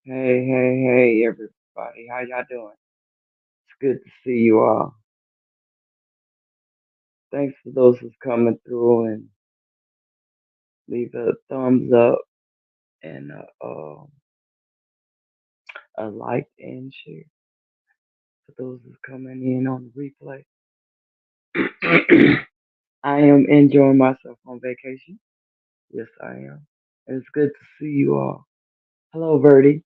Hey, everybody. How y'all doing? It's good to see you all. Thanks for those who's coming through and leave a thumbs up and a like and share for those who's coming in on the replay. I am enjoying myself on vacation. Yes, I am. And it's good to see you all. Hello, Verdi.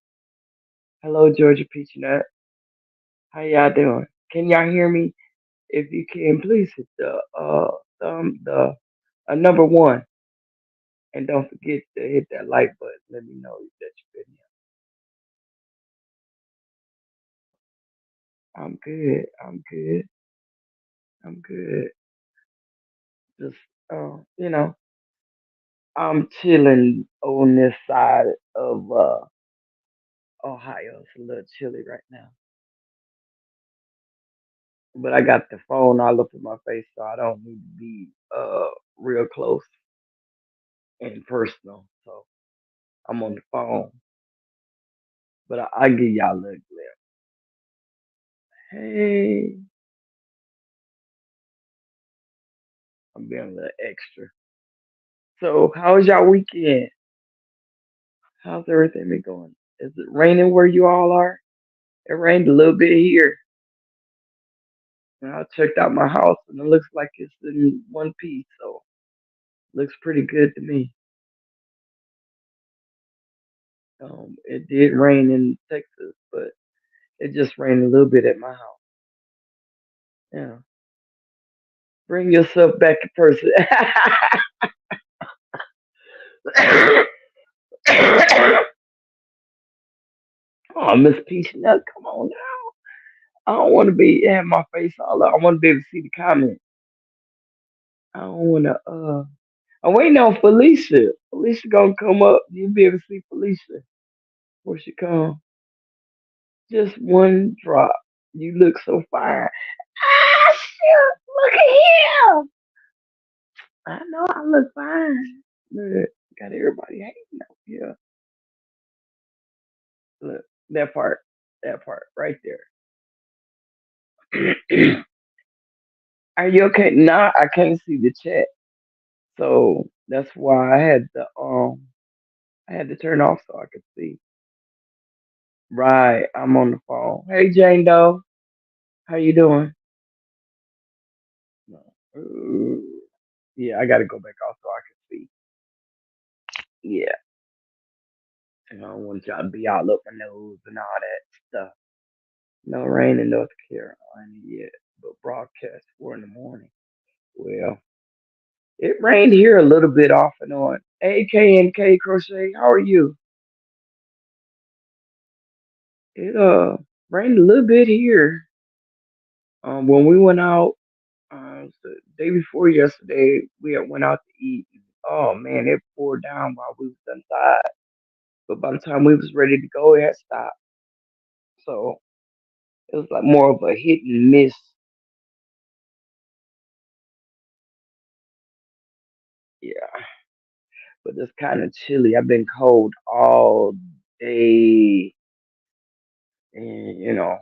Hello, Georgia Peach Nut. How y'all doing? Can y'all hear me? If you can, please hit the number one. And don't forget to hit that like button. Let me know that you've been here. I'm good. I'm good. I'm good. Just, you know, I'm chilling on this side of Ohio. It's a little chilly right now, but I got the phone all up in my face, so I don't need to be real close and personal. So I'm on the phone, but I give y'all a little glimpse. Hey, I'm being a little extra. So, how was y'all weekend? How's everything been going? Is it raining where you all are? It rained a little bit here. And I checked out my house and it looks like it's in one piece, so looks pretty good to me. It did rain in Texas, but it just rained a little bit at my house. Yeah. Bring yourself back to person. Oh, Miss Peach Nut, come on now. I don't want to be have my face all up. I want to be able to see the comments. I don't want to. I'm waiting on Felicia. Felicia gonna come up. You'll be able to see Felicia when she come. Just one drop. You look so fine. Ah, shoot, look at him. I know I look fine. Look, got everybody hating up here. Look, that part, that part right there. Are you okay? Nah, I can't see the chat, so that's why I had to turn off so I could see. Right, I'm on the phone. Hey, Jane Doe, how you doing? No. Yeah, I got to go back off so I can see. Yeah, and I don't want y'all to be all up my nose and all that stuff. No rain in North Carolina yet, but broadcast 4 in the morning. Well, it rained here a little bit off and on. Hey, K and K Crochet, how are you? It rained a little bit here. When we went out, the day before yesterday, we had went out to eat. Oh man, it poured down while we was inside. But by the time we was ready to go, it had stopped. So it was like more of a hit and miss. Yeah, but it's kind of chilly. I've been cold all day, and I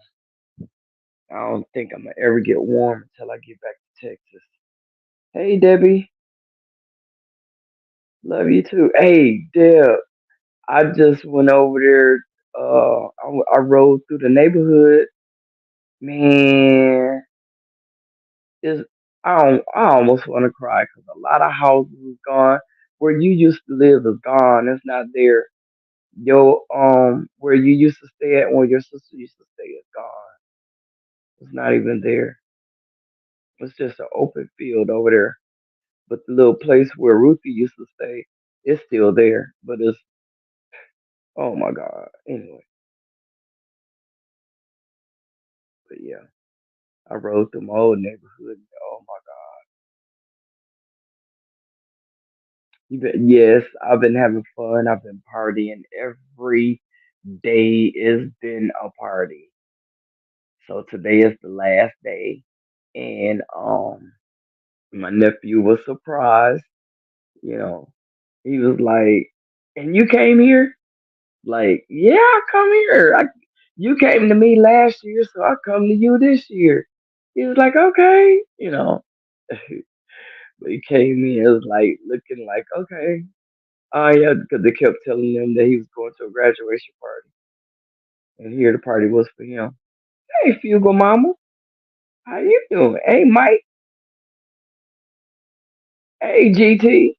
don't think I'm gonna ever get warm until I get back to Texas. Hey, Debbie, love you too. Hey, Deb, I just went over there. I rode through the neighborhood. Man, is I almost want to cry because a lot of houses is gone. Where you used to live is gone. It's not there. Your where you used to stay at, where your sister used to stay, is gone. It's not even there. It's just an open field over there. But the little place where Ruthie used to stay is still there. But it's oh my god. Anyway, but yeah, I rode through my old neighborhood. Oh my god. Yes, I've been having fun. I've been partying every day. Has been a party. So today is the last day, and my nephew was surprised. You know, he was like, "And you came here?" Like, yeah, I come here. You came to me last year, so I come to you this year. He was like, okay, you know. But he came in, it was like looking like, okay. Oh yeah, because they kept telling him that he was going to a graduation party, and here the party was for him. Hey, Fugal Mama, how you doing? Hey, Mike. Hey, GT.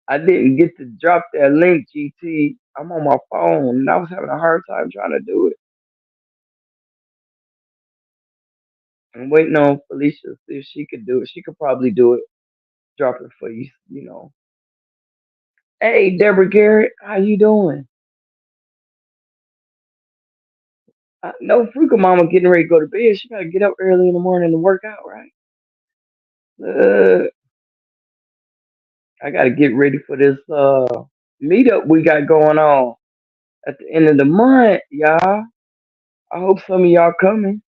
I didn't get to drop that link, GT. I'm on my phone, and I was having a hard time trying to do it. I'm waiting on Felicia to see if she could do it. She could probably do it. Drop it for you, you know. Hey, Deborah Garrett, how you doing? I know Fruka Mama getting ready to go to bed. She gotta get up early in the morning to work out, right? Uh, I gotta get ready for this meetup we got going on at the end of the month, y'all. I hope some of y'all coming.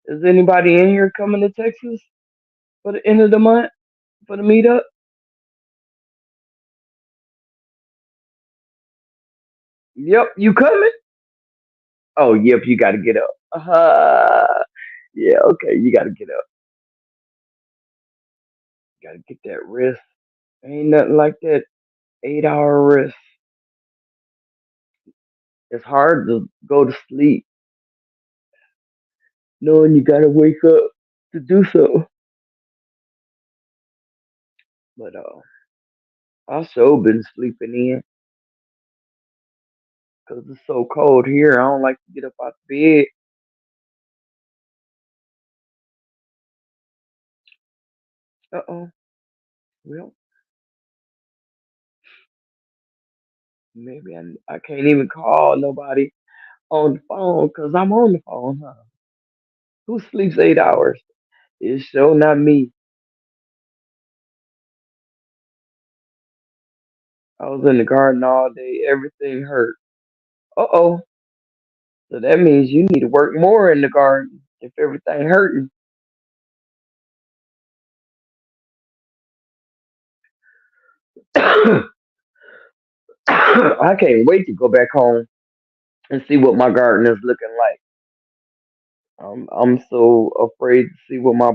Is anybody in here coming to Texas for the end of the month for the meetup? Yep, you coming? Oh, yep, you gotta get up. Yeah, okay, you gotta get up. You gotta get that rest. Ain't nothing like that 8 hour rest. It's hard to go to sleep knowing you gotta wake up to do so. But I sure been sleeping in because it's so cold here. I don't like to get up out the bed. Uh-oh. Well, maybe I can't even call nobody on the phone because I'm on the phone, huh? Who sleeps 8 hours? It's sure not me. I was in the garden all day. Everything hurt. Uh-oh. So that means you need to work more in the garden if everything hurting. I can't wait to go back home and see what my garden is looking like. I'm so afraid to see what my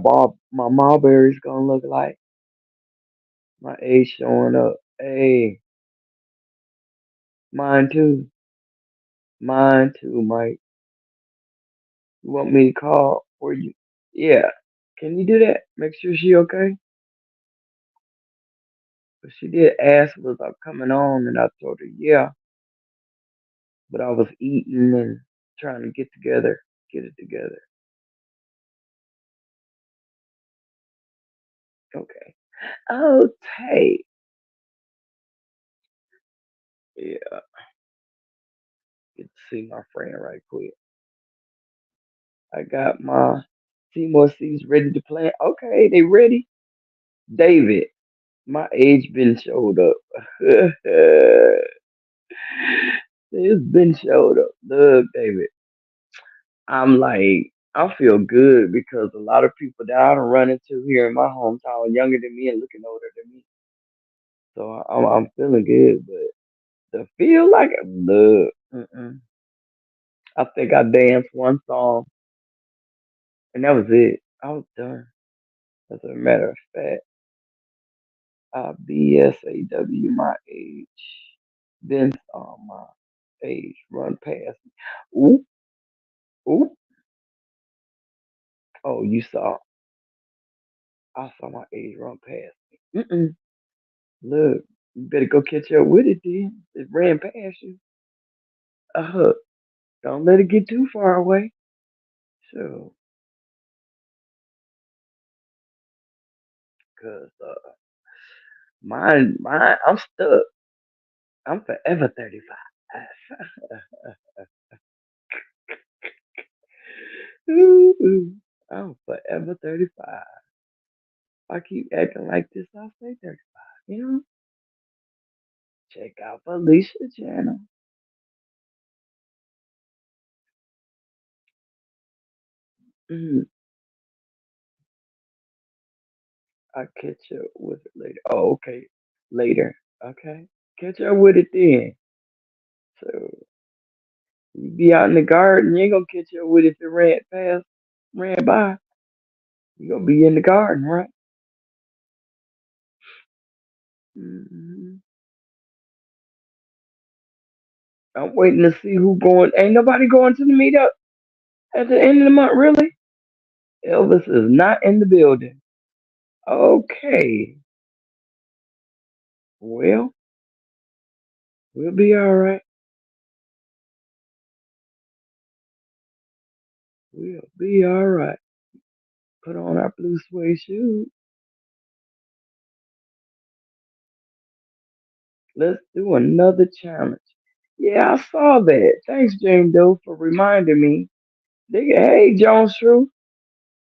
mulberries gonna look like. My age showing up. Hey, mine too. Mine too, Mike. You want me to call for you? Yeah. Can you do that? Make sure she okay. But she did ask was I coming on, and I told her yeah. But I was eating and trying to get it together. Okay. Okay. Yeah. Get to see my friend right quick. I got my Seymour seeds ready to plant. Okay, they ready. David, my age been showed up. It's been showed up. Look, David, I'm like, I feel good because a lot of people that I don't run into here in my hometown are younger than me and looking older than me. So I'm feeling good, but to feel like it, look, I think I danced one song and that was it. I was done. As a matter of fact, BSAW, my age. Then my age run past me. Oop, oop. Oh, you saw. I saw my age run past me. Look, you better go catch up with it then. It ran past you. Uh, don't let it get too far away. So, cause mine, I'm stuck. I'm forever 35. Ooh, I'm forever 35. I keep acting like this, I'll stay 35. You know, check out Felicia channel. Mm, I'll catch up with it later. Oh, okay. Later. Okay. Catch up with it then. So you be out in the garden, you ain't gonna catch up with it if it ran by. You gonna be in the garden, right? hmm I'm waiting to see who going. Ain't nobody going to the meetup at the end of the month, really? Elvis is not in the building. Okay, well, we'll be all right. We'll be all right. Put on our blue suede shoes. Let's do another challenge. Yeah, I saw that. Thanks, Jane Doe, for reminding me. Hey, Jones Shrew,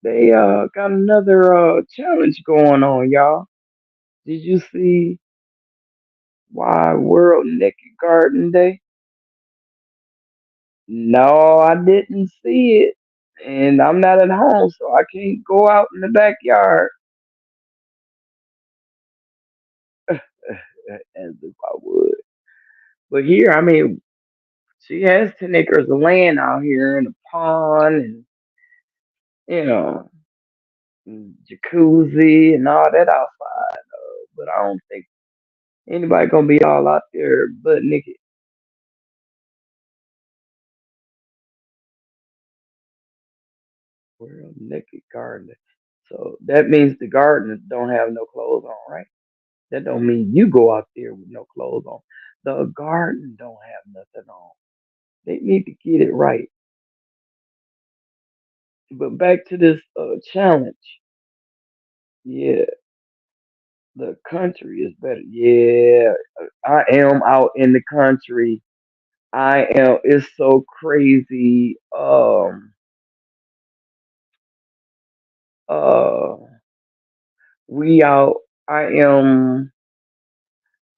they got another challenge going on, y'all. Did you see why World Naked Garden Day? No, I didn't see it, and I'm not at home, so I can't go out in the backyard as if I would. But here, I mean, she has 10 acres of land out here and a pond, and you know, jacuzzi and all that outside. But I don't think anybody gonna be all out there butt naked. World Naked Garden. So that means the gardeners don't have no clothes on, right? That don't mean you go out there with no clothes on. The garden don't have nothing on. They need to get it right. But back to this challenge. Yeah, the country is better. Yeah, I am out in the country. I am. It's so crazy. Uh, we out. I am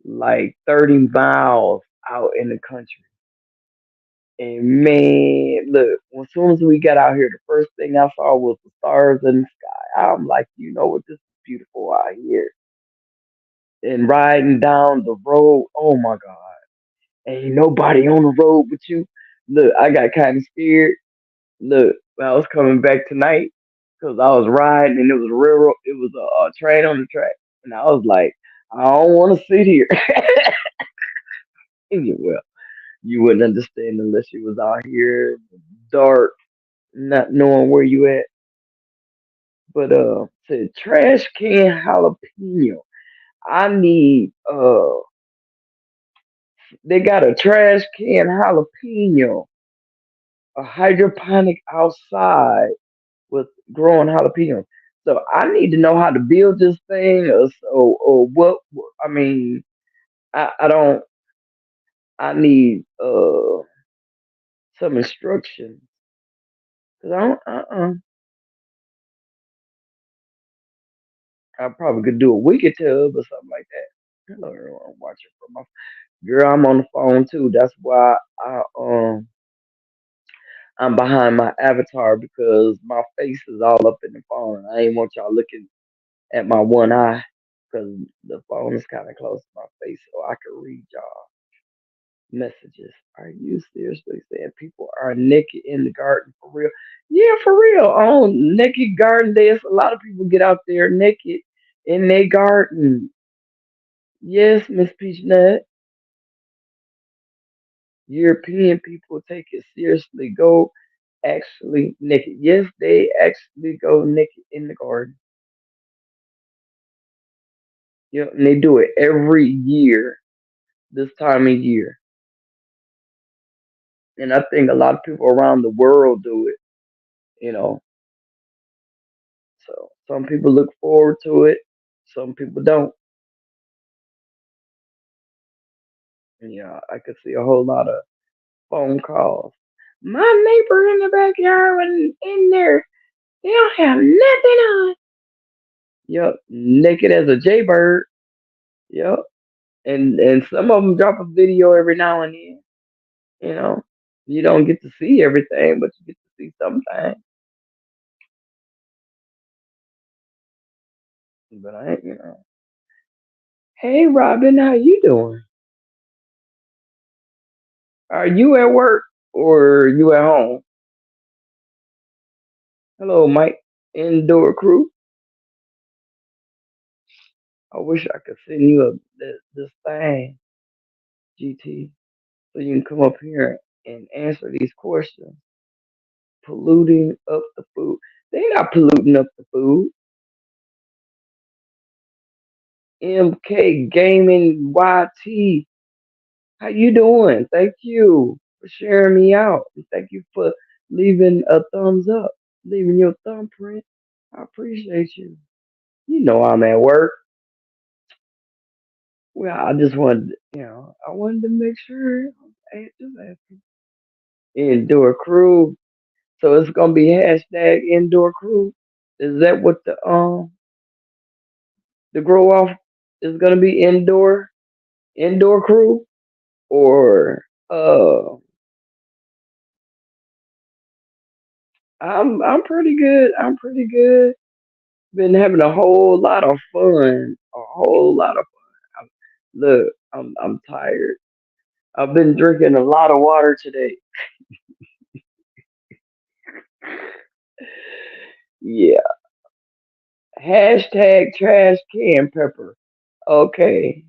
like 30 miles out in the country. And man, look, as soon as we got out here, the first thing I saw was the stars in the sky. I'm like, you know what? This is beautiful out here. And riding down the road, oh my God. Ain't nobody on the road but you. Look, I got kind of scared. Look, when I was coming back tonight, because I was riding and it was a railroad, it was a train on the track. And I was like, I don't want to sit here. Well, you wouldn't understand unless you was out here dark, not knowing where you at. But said trash can jalapeno. I need they got a trash can jalapeno, a hydroponic outside with growing jalapenos. So I need to know how to build this thing, or what. I mean, I don't. I need some instructions because I don't. I probably could do a wicked tub or something like that. Hello, everyone. I'm watching from my girl. I'm on the phone too. That's why I'm behind my avatar because my face is all up in the phone. I ain't want y'all looking at my one eye because the phone is kind of close to my face so I can read y'all messages. Are you seriously saying people are naked in the garden for real? Yeah, for real. On Naked Garden Days, a lot of people get out there naked in their garden. Yes, Miss Peach Nut. European people take it seriously. Go actually naked. Yes, they actually go naked in the garden. And they do it every year, this time of year. And I think a lot of people around the world do it, you know. So some people look forward to it, some people don't. I could see a whole lot of phone calls. My neighbor in the backyard and in there, they don't have nothing on. Yep, naked as a jaybird. Yep, and some of them drop a video every now and then. You know, you don't get to see everything, but you get to see something. But I ain't. Hey, Robin, how you doing? Are you at work or you at home? Hello, Mike. Indoor crew. I wish I could send you this thing, GT, so you can come up here and answer these questions. Polluting up the food. They not polluting up the food. MK Gaming YT. How you doing? Thank you for sharing me out. And thank you for leaving a thumbs up, leaving your thumbprint. I appreciate you. You know I'm at work. Well, I just wanted, I wanted to make sure. Just asking. Indoor crew. So it's gonna be hashtag indoor crew. Is that what the grow off is gonna be indoor crew or I'm pretty good. I'm pretty good. Been having a whole lot of fun. A whole lot of fun. Look, I'm tired. I've been drinking a lot of water today. Yeah. Hashtag trash can pepper. Okay.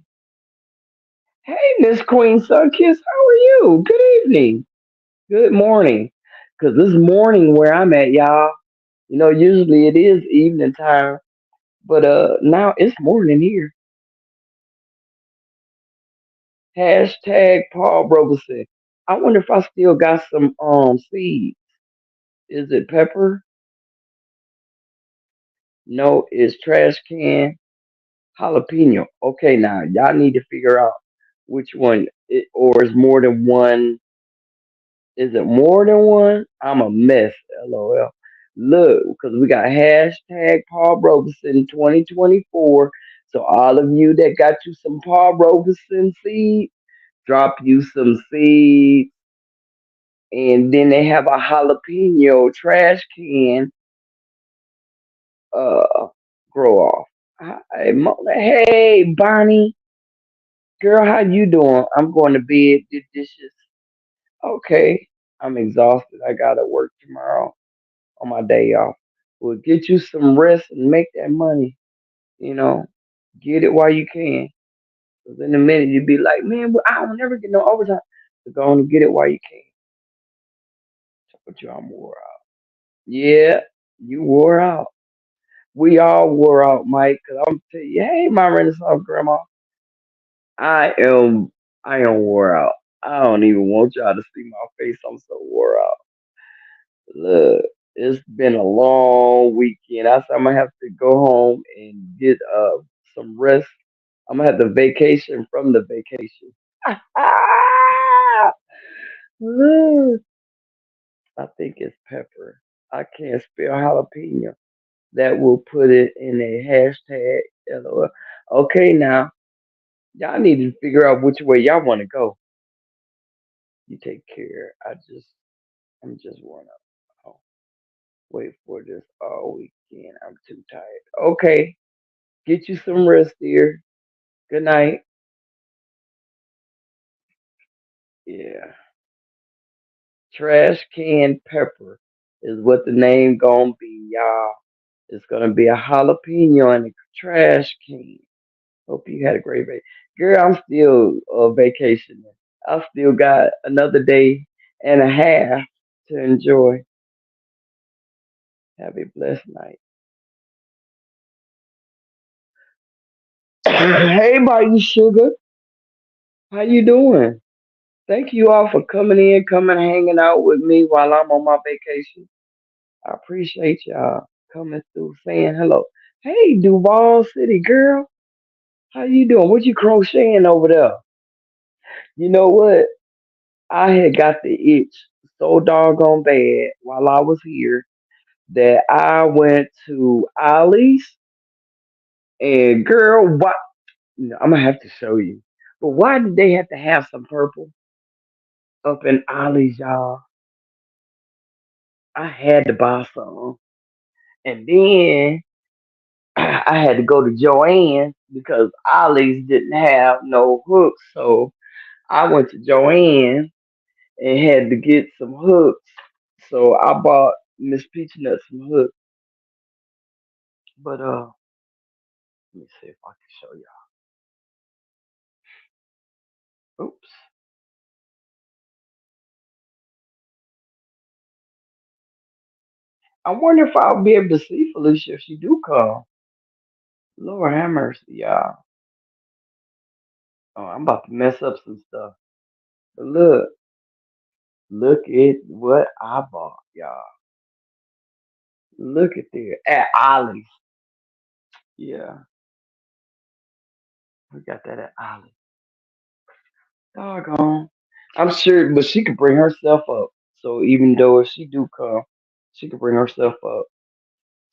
Hey, Miss Queen Sunkiss, how are you? Good evening. Good morning. Cause this morning where I'm at, y'all, usually it is evening time, but now it's morning here. Hashtag Paul Robeson. I wonder if I still got some seeds. Is it pepper? No, it's trash can jalapeno. Okay, now y'all need to figure out which one or is more than one. Is it more than one? I'm a mess. LOL. Look, because we got hashtag Paul Robeson 2024. So all of you that got you some Paul Robeson seed, drop you some seed. And then they have a jalapeno trash can uh grow off. Hey, Bonnie, girl, how you doing? I'm going to bed. Did dishes. Okay, I'm exhausted. I gotta work tomorrow on my day off. Well, get you some rest and make that money. You know, get it while you can. Cause in a minute you'll be like, man, well, I don't never get no overtime. So go on and get it while you can. But you all wore out. Yeah, you wore out. We all wore out, Mike. Cause I'm tell you, hey, my Renaissance grandma, I am, I am wore out. I don't even want y'all to see my face. I'm so wore out. Look, it's been a long weekend. I said I'm gonna have to go home and get some rest. I'm gonna have to vacation from the vacation. Look, I think it's pepper. I can't spell jalapeno. That will put it in a hashtag LOL. Okay, now y'all need to figure out which way y'all want to go. You take care. I'm just warm up. Oh, wait for this all weekend. I'm too tired. Okay, get you some rest, dear. Good night. Yeah, trash can pepper is what the name gonna be, y'all. It's gonna be a jalapeno in a trash can. Hope you had a great day. Girl, I'm still vacationing. I still got another day and a half to enjoy. Have a blessed night. Hey, Martin Sugar, how you doing? Thank you all for coming in, coming hanging out with me while I'm on my vacation. I appreciate y'all coming through, saying hello. Hey, Duval City girl, how you doing? What you crocheting over there? You know what? I had got the itch so doggone bad while I was here that I went to Ollie's and girl, what? I'm gonna have to show you. But why did they have to have some purple up in Ollie's, y'all? I had to buy some, and then I had to go to Joanne because Ollie's didn't have no hooks, so I went to Joanne and had to get some hooks. So I bought Miss Peach Nut some hooks. But let me see if I can show y'all. Oops. I wonder if I'll be able to see Felicia if she do come. Lord have mercy, y'all. Oh, I'm about to mess up some stuff. But look at what I bought, y'all. Look at there at Ollie's. Yeah, we got that at Ollie's. Doggone. I'm sure, but she could bring herself up. So even though if she do come, she could bring herself up.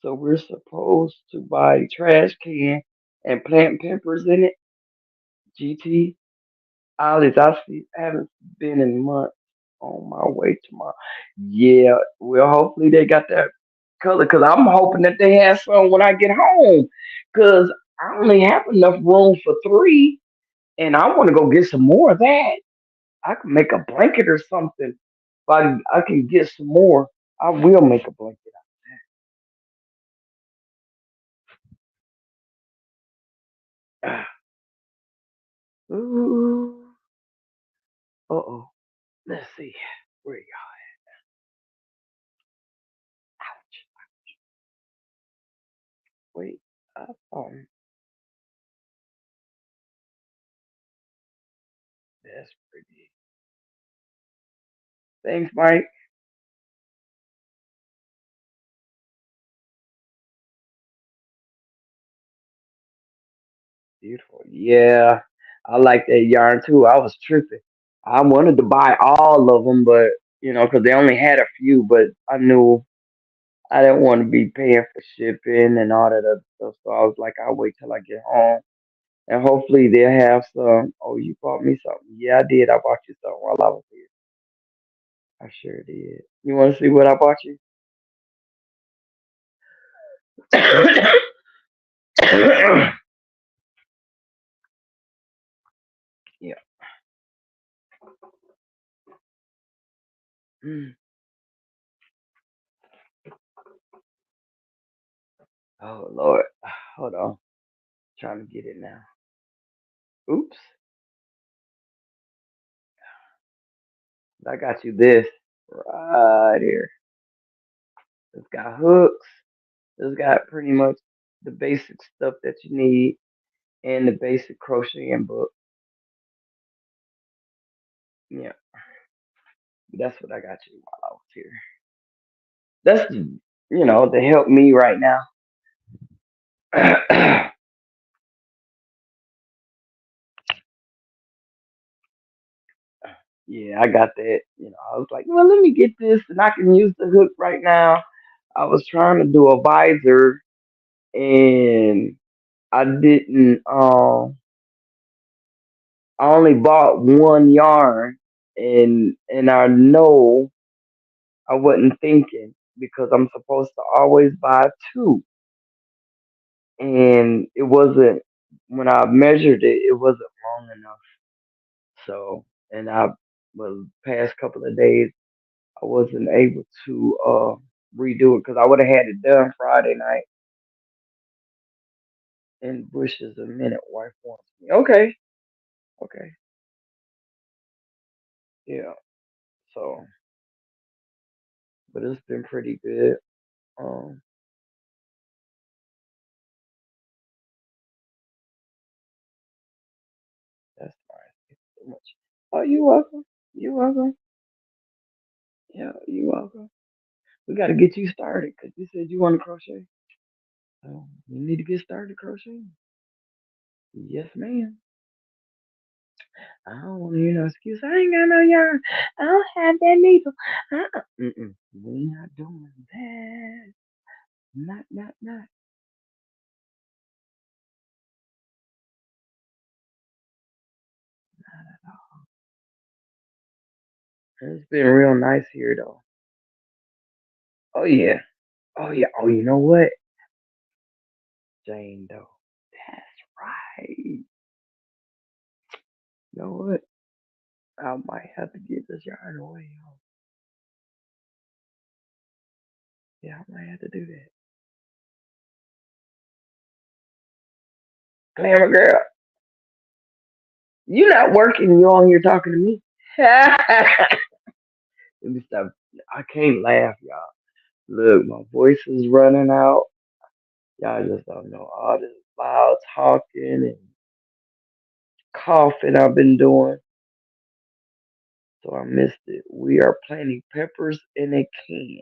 So we're supposed to buy trash can and plant peppers in it. GT. Ollie's, haven't been in months on my way to my. Yeah, well, hopefully they got that color because I'm hoping that they have some when I get home because I only have enough room for three and I want to go get some more of that. I can make a blanket or something. If I can get some more, I will make a blanket. Ooh, uh-oh. Let's see. Where y'all? Wait. Um, that's pretty. Thanks, Mike. Beautiful. Yeah, I like that yarn too. I was tripping. I wanted to buy all of them, but because they only had a few. But I knew I didn't want to be paying for shipping and all that other stuff. So I was like, I'll wait till I get home, and hopefully they'll have some. Oh, you bought me something? Yeah, I did. I bought you something while I was here. I sure did. You want to see what I bought you? Yeah. Mm. Oh Lord. Hold on. Trying to get it now. Oops. I got you this right here. It's got hooks. It's got pretty much the basic stuff that you need and the basic crocheting book. Yeah, that's what I got you while I was here. That's to help me right now. Yeah, I got that. I was like, well, let me get this, and I can use the hook right now. I was trying to do a visor, and I didn't. I only bought one yarn, and I know I wasn't thinking because I'm supposed to always buy two, and it wasn't when I measured it, it wasn't long enough. So, and well, past couple of days, I wasn't able to redo it because I would have had it done Friday night. And Bush is a minute wife wants me. Okay, okay, yeah. So, but it's been pretty good. Um, that's nice. Thank you so much. Oh, you welcome. You welcome. Yeah, you welcome. We got to get you started because you said you want to crochet. You need to get started crocheting. Yes, ma'am. I don't want to hear no excuse. I ain't got no yarn. I don't have that needle. Mm-mm. We not doing that. Not. It's been real nice here, though. Oh, yeah. Oh, yeah. Oh, you know what? Jane, though. That's right. You know what? I might have to get this yard away. Yeah, I might have to do that. Glamour girl, you not working. You on here talking to me. Let me stop. I can't laugh, y'all. Look, my voice is running out. Y'all just don't know all this loud talking and coughing I've been doing. So I missed it. We are planting peppers in a can.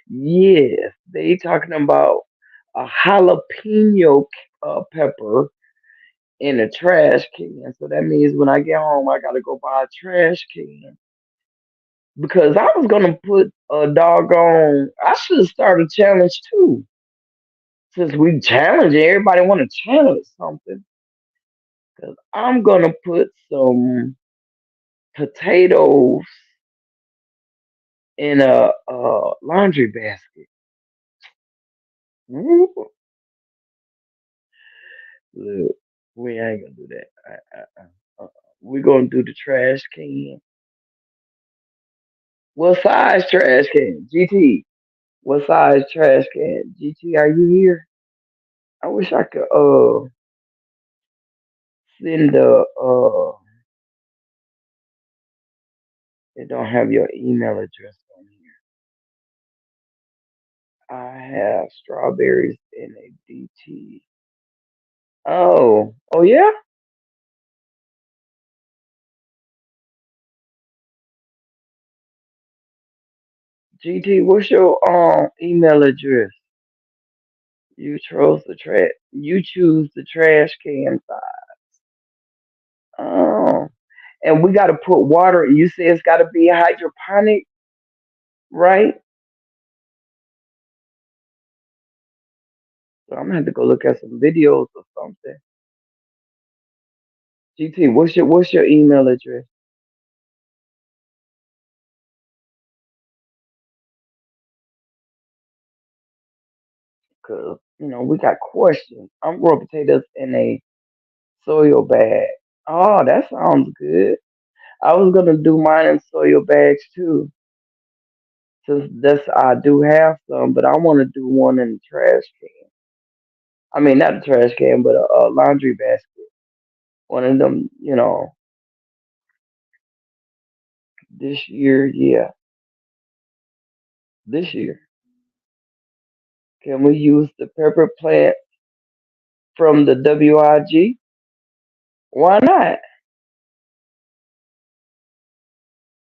Yes, they talking about a jalapeno pepper in a trash can. So that means when I get home, I gotta go buy a trash can because I was gonna put a doggone. I should have started a challenge too. Since we challenge, everybody want to challenge something. Cause I'm gonna put some potatoes in a laundry basket. Woo. Look, we ain't gonna do that. We're gonna do the trash can. What size trash can? GT. What size trash can? GT, are you here? I wish I could send the it don't have your email address on here. I have strawberries in a DT. Oh yeah? GT, what's your email address? You choose the trash can size. Oh. And we gotta put water. You say it's gotta be hydroponic, right? So I'm gonna have to go look at some videos or something. GT, what's your email address? Cause we got questions. I'm growing potatoes in a soil bag. Oh, that sounds good. I was gonna do mine in soil bags too, since that's I do have some, but I want to do one in the trash can. I mean, not a trash can, but a laundry basket. One of them, this year, yeah, this year. Can we use the pepper plant from the WIG? Why not?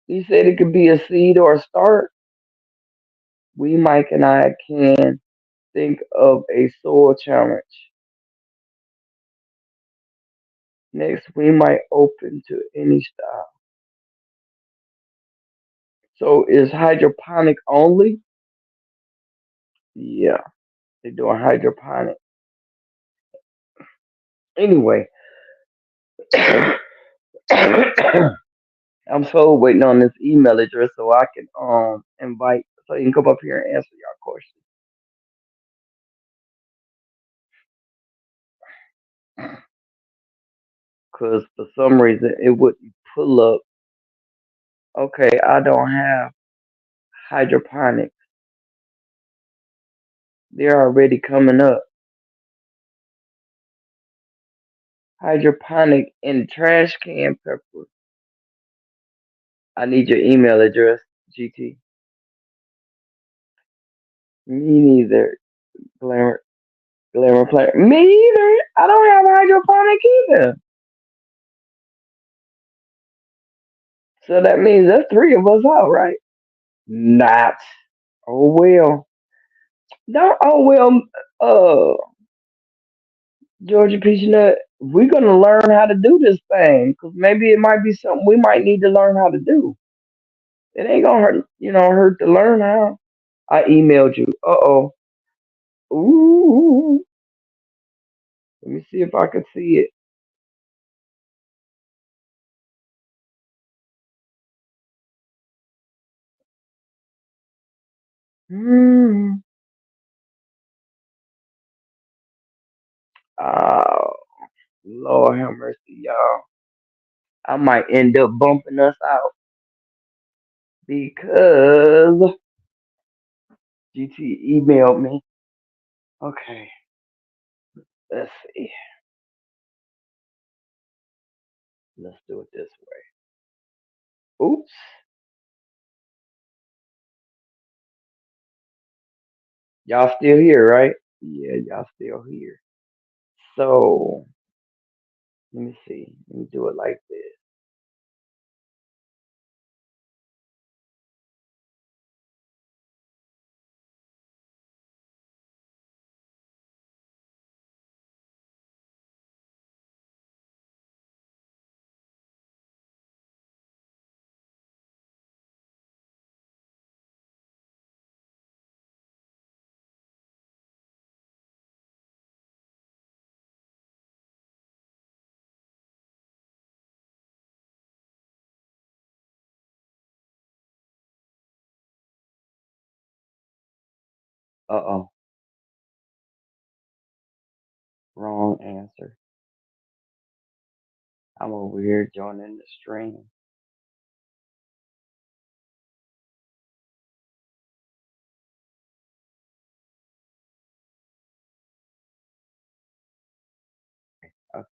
You said it could be a seed or a start. We, Mike and I, can think of a soil challenge. Next, we might open to any style. So is hydroponic only? Yeah, they're doing hydroponic. Anyway, I'm so waiting on this email address so I can invite so you can come up here and answer your questions. Cause for some reason it wouldn't pull up. Okay, I don't have hydroponic. They're already coming up. Hydroponic in trash can pepper. I need your email address, GT. Me neither. Glamour, glamour player. Me either. I don't have hydroponic either. So that means that's three of us out, right? Not. Oh well. Don't. Oh well. Uh, Georgia Peanut. We're gonna learn how to do this thing because maybe it might be something we might need to learn how to do. It ain't gonna hurt to learn how. I emailed you. Uh oh. Ooh. Let me see if I can see it. Hmm. Oh, Lord have mercy, y'all. I might end up bumping us out because GT emailed me. Okay, let's see. Let's do it this way. Oops. Y'all still here, right? Yeah, y'all still here. So let me see. Let me do it like this. Uh-oh. Wrong answer. I'm over here joining the stream. Okay,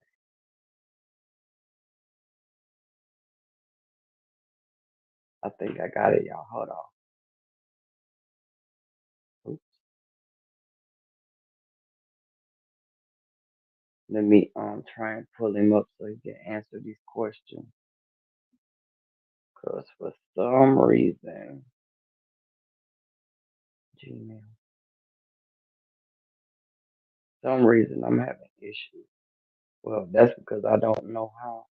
I think I got it, y'all. Hold on. Oops. Let me try and pull him up so he can answer these questions. Cause for some reason, Gmail, some reason I'm having issues. Well, that's because I don't know how.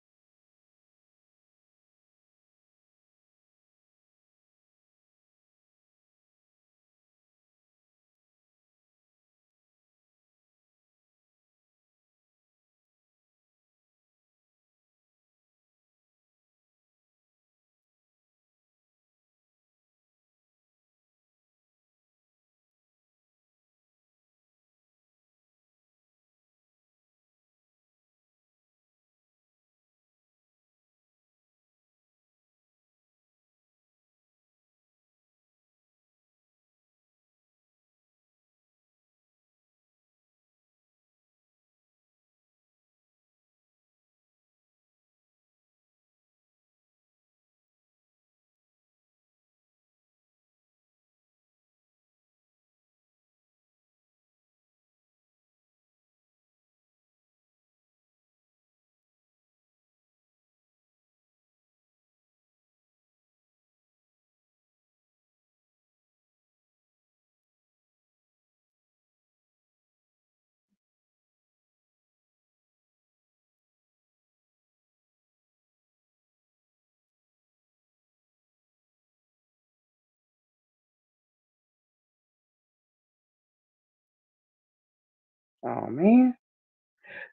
Oh man,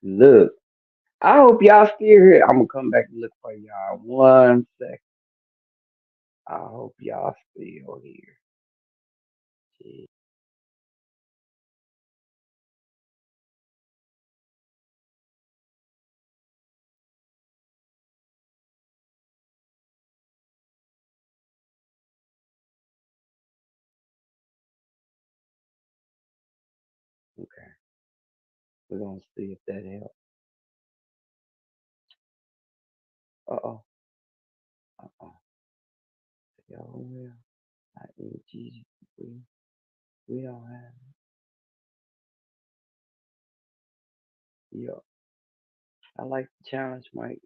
look. I hope y'all still here. I'm gonna come back and look for y'all. One sec. I hope y'all still here. Gee, okay, we're gonna see if that helps. Uh oh. Uh oh. Y'all will. I need Jesus. We we don't have. Yo, I like the challenge, Mike.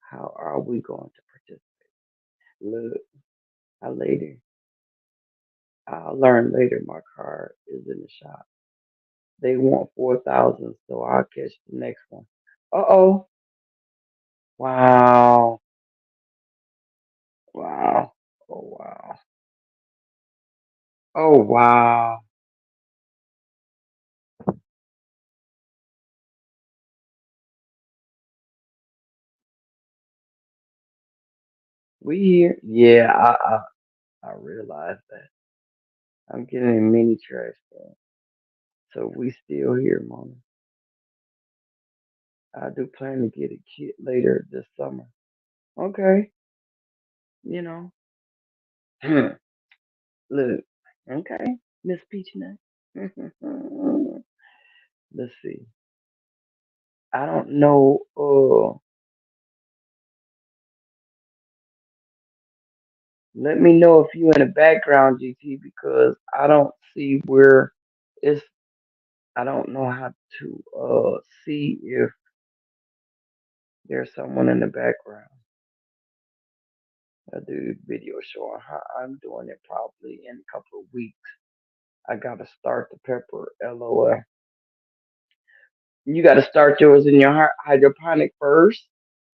How are we going to participate? Look, I later. I'll learn later. My car is in the shop. They want 4,000, so I'll catch the next one. Uh oh. Wow. Wow. Oh wow. Oh wow. We here? Yeah, I realize that. I'm getting a mini trash can. So we still here, Mama. I do plan to get a kid later this summer. Okay, you know. Look, okay, Miss Peach Nut. Let's see. I don't know. Let me know if you in the background, GT, because I don't see where it's. I don't know how to see if there's someone in the background. I do video showing how I'm doing it probably in a couple of weeks. I gotta start the pepper. LOL. You gotta start yours in your hydroponic first.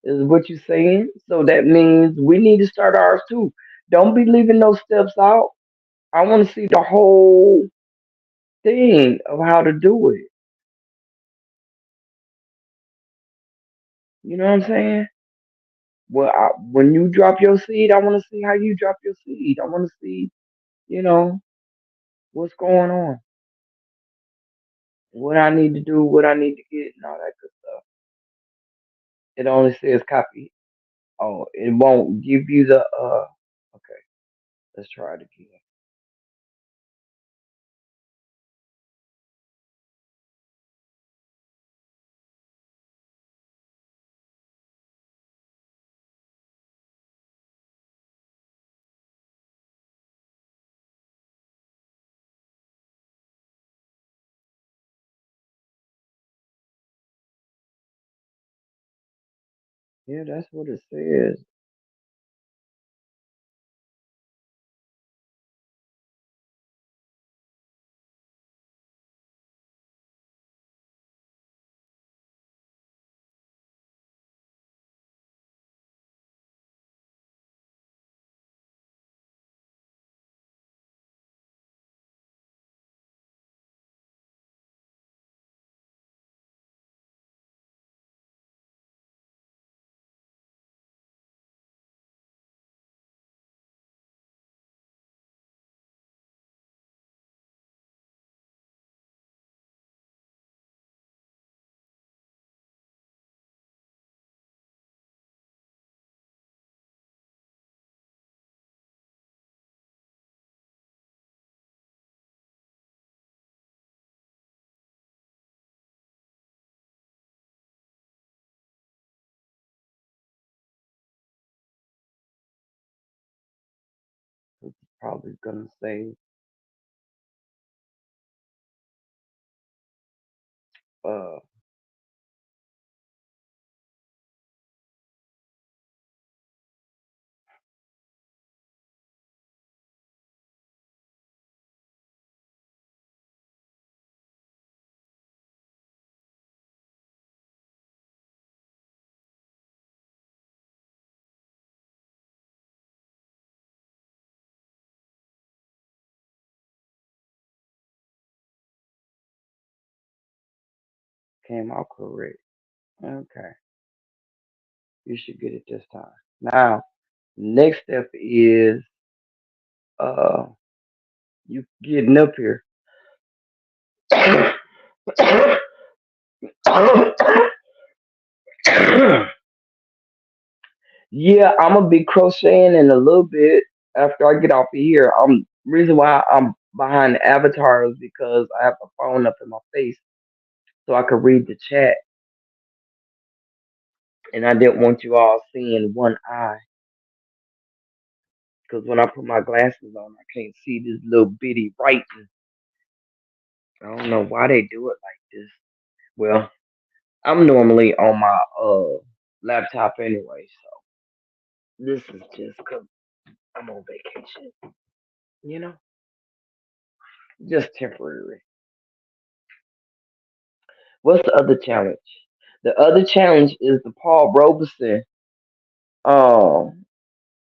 Is what you saying? So that means we need to start ours too. Don't be leaving those steps out. I want to see the whole thing of how to do it. You know what I'm saying? Well, when you drop your seed, I want to see how you drop your seed. I want to see, you know, what's going on, what I need to do, what I need to get, and all that good stuff. It only says copy. Oh, it won't give you the. Okay, let's try it again. Yeah, that's what it says. It's probably gonna say uh came out correct. Okay, you should get it this time. Now, next step is uh you getting up here. Yeah, I'm gonna be crocheting in a little bit after I get off of here. Reason why I'm behind the avatar is because I have the phone up in my face so I could read the chat, and I didn't want you all seeing one eye because when I put my glasses on, I can't see this little bitty writing. I don't know why they do it like this. Well, I'm normally on my laptop anyway, so this is just 'cause I'm on vacation, you know, just temporary. What's the other challenge? The other challenge is the Paul Robeson. Um,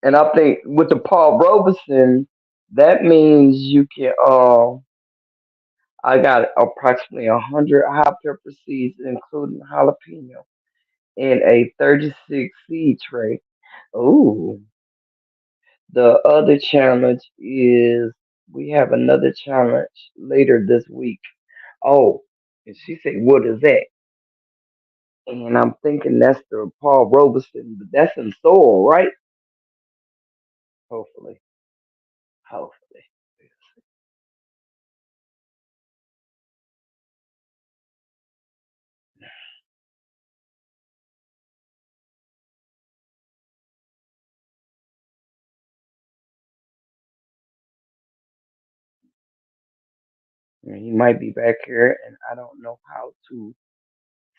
and I think with the Paul Robeson, that means you can. I got approximately 100 hot pepper seeds, including jalapeno, in a 36 seed tray. Ooh. The other challenge is we have another challenge later this week. Oh, and she said, "What is that?" And I'm thinking that's the Paul Robeson, but that's in Seoul, right? Hopefully, hopefully. And he might be back here, and I don't know how to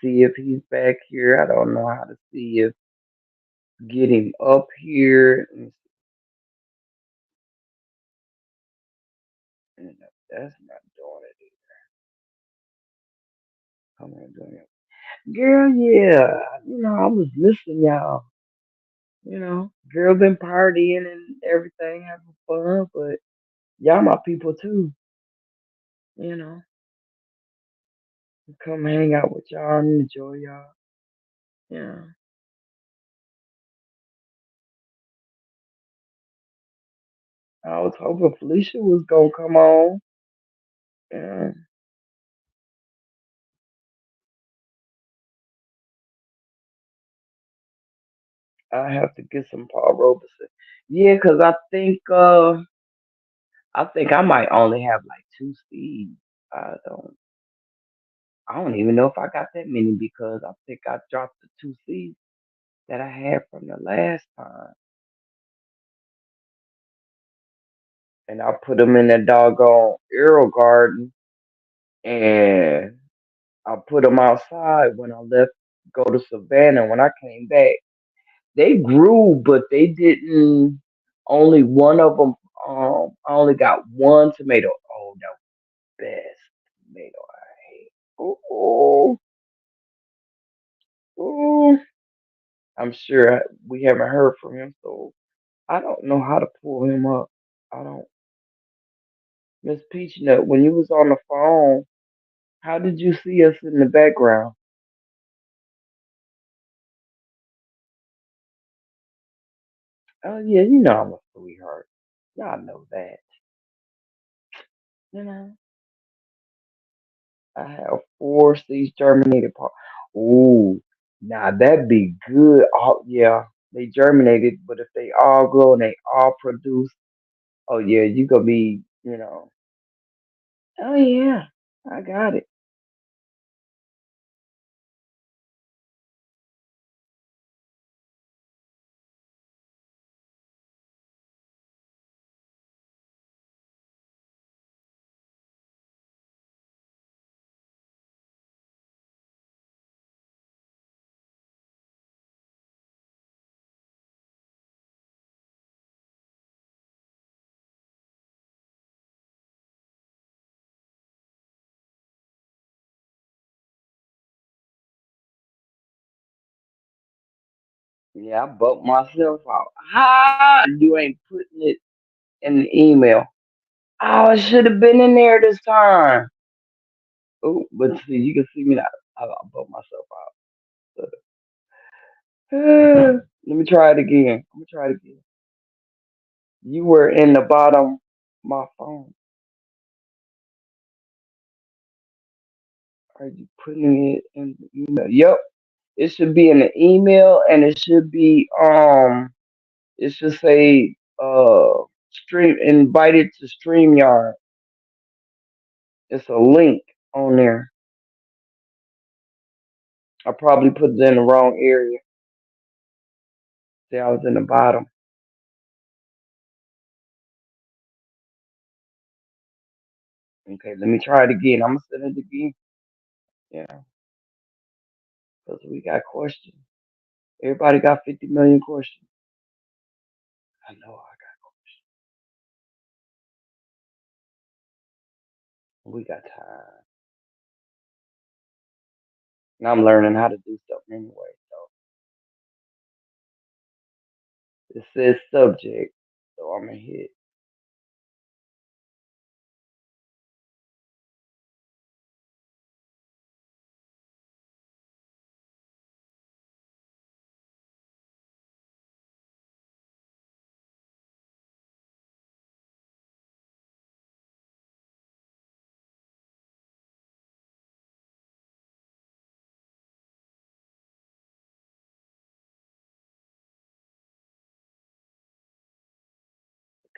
see if he's back here. I don't know how to see if get him up here. And that's not doing it. Come on, doing it. Girl, yeah. I was missing y'all. Girl been partying and everything, having fun, but y'all my people too. You know, come hang out with y'all and enjoy y'all. Yeah. I was hoping Felicia was gonna come on. Yeah. I have to get some Paul Robeson. Yeah, 'cause I think I might only have like two seeds. I don't I don't even know if I got that many because I think I dropped the two seeds that I had from the last time, and I put them in that doggone Earl Garden, and I put them outside when I left, go to Savannah. When I came back, they grew, but they didn't. Only one of them. I only got one tomato. Oh, the best tomato I hate. Oh, oh. I'm sure we haven't heard from him, so I don't know how to pull him up. I don't. Miss Peachnut, when you was on the phone, how did you see us in the background? Oh yeah, I'm a sweetheart. Y'all know that. You know, I have four seeds germinated. Ooh, now that'd be good. Oh yeah, they germinated, but if they all grow and they all produce, oh yeah, you gonna be. Oh yeah, I got it. Yeah, I bumped myself out. How you ain't putting it in the email? Oh, it should have been in there this time. Oh, but see, you can see me now. I bumped myself out. Let me try it again. Let me try it again. You were in the bottom of my phone. Are you putting it in the email? Yep. It should be in the email and it should be it should say stream invited to StreamYard. It's a link on there. I probably put it in the wrong area. See, I was in the bottom. Okay, let me try it again. I'm gonna send it again. Yeah, because we got questions. Everybody got 50 million questions. I know we got time. And I'm learning how to do something anyway. So it says subject. So I'm gonna hit.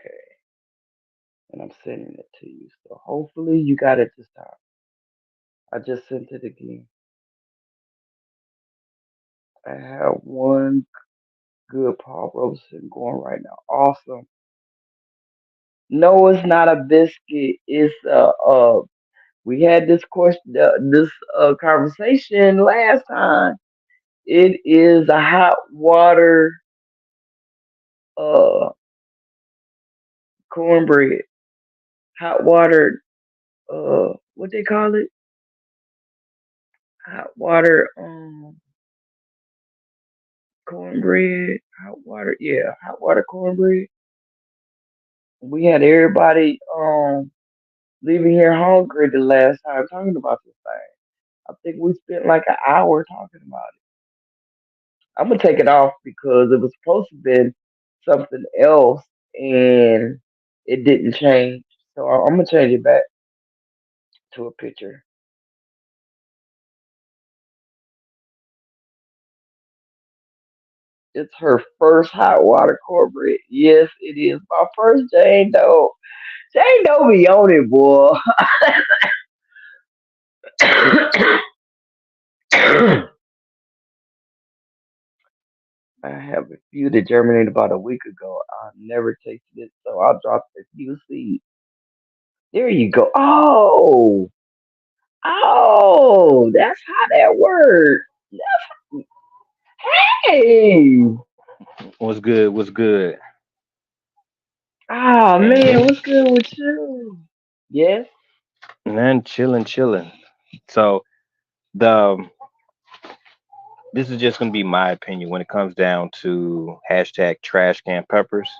Okay, and I'm sending it to you. So hopefully you got it this time. I just sent it again. I have one good Paul Robeson going right now. Awesome. No, it's not a biscuit. It's we had this question, this conversation last time. It is a hot water uh cornbread. Hot water what they call it? Hot water cornbread. Hot water, yeah, hot water cornbread. We had everybody leaving here hungry the last time talking about this thing. I think we spent like an hour talking about it. I'm gonna take it off because it was supposed to be something else and it didn't change. So I'm gonna change it back to a picture. It's her first hot water cornbread. Yes, it is my first Jane Doe. Jane Doe be on it, boy. I have a few that germinated about a week ago. I never tasted it, so I dropped a few seeds. There you go. Oh, oh, that's how that works. Hey, What's good? What's good? ah man, what's good with you? Yes, Man, chilling, chilling. So the this is just gonna be my opinion when it comes down to hashtag trash can peppers.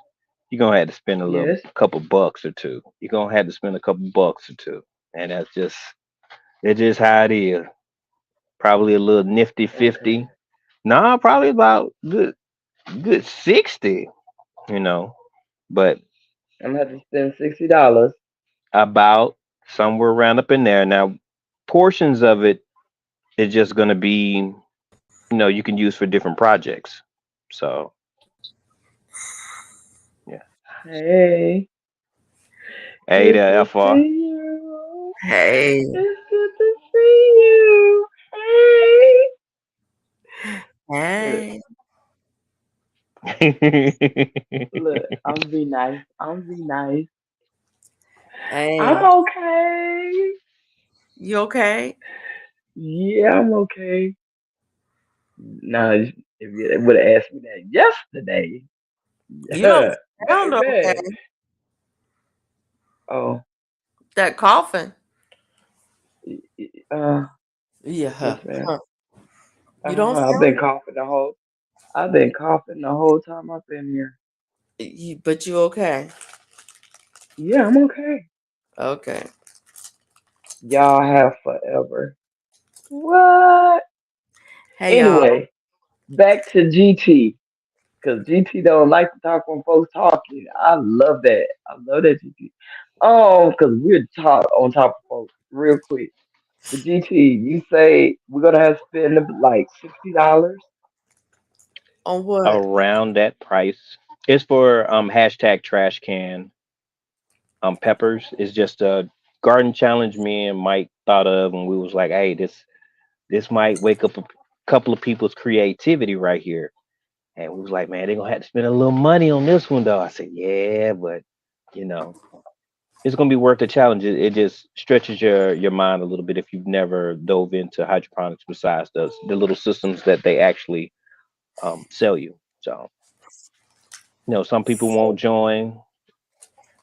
You're gonna have to spend a little yes. couple bucks or two. You're gonna have to spend a couple bucks or two, and that's just how it is. Probably a little nifty Uh-uh. 50. Nah, probably about good 60. You know, but I'm gonna have to spend $60. about somewhere around up in there. Now, portions of it is just gonna be you can use for different projects. So yeah. Hey, Hey good there, to FR. see you. Hey, It's good to see you. Hey, hey, look, I'm be nice. I'm be nice. I'm hey. okay. You okay? Yeah, I'm okay. Nah, if you would have asked me that yesterday, You don't sound okay. baby. Oh, That coughing. Yeah. yes, Huh. ma'am. You don't I've sound. been coughing the whole. I've been coughing the whole time I've been here. But you okay? Yeah, I'm okay. Okay. Y'all have forever. What? Hey, y'all. Anyway, back to GT. Because GT don't like to talk when folks talking. I love that. I love that GT. Because we're talk on top of folks real quick. But GT, you say we're gonna have to spend like $60. On what? Around that price. It's for hashtag trash can peppers. It's just a garden challenge me and Mike thought of, and we was like, hey, this might wake up a couple of people's creativity right here. And we was like, man, they're gonna have to spend a little money on this one though. I said, yeah, but you know, it's gonna be worth the challenge. It just stretches your mind a little bit if you've never dove into hydroponics besides the little systems that they actually sell you. So some people So, won't join.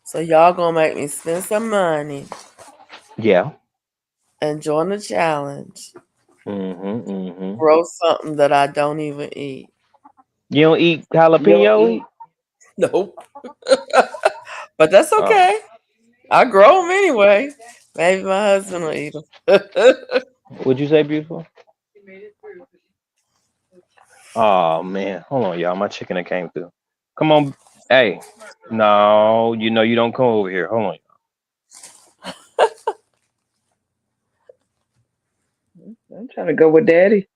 so y'all gonna make me spend some money Yeah. and join the challenge. Mm-hmm. Grow something that I don't even eat. You don't eat You don't jalapenos? eat. Nope. But that's Oh, okay. I grow them anyway. Maybe my husband will eat them. what'd you say, beautiful? Oh man, hold on, y'all. My chicken that came through. Come on, hey. No, you don't come over here. Hold on. I'm trying to go with daddy.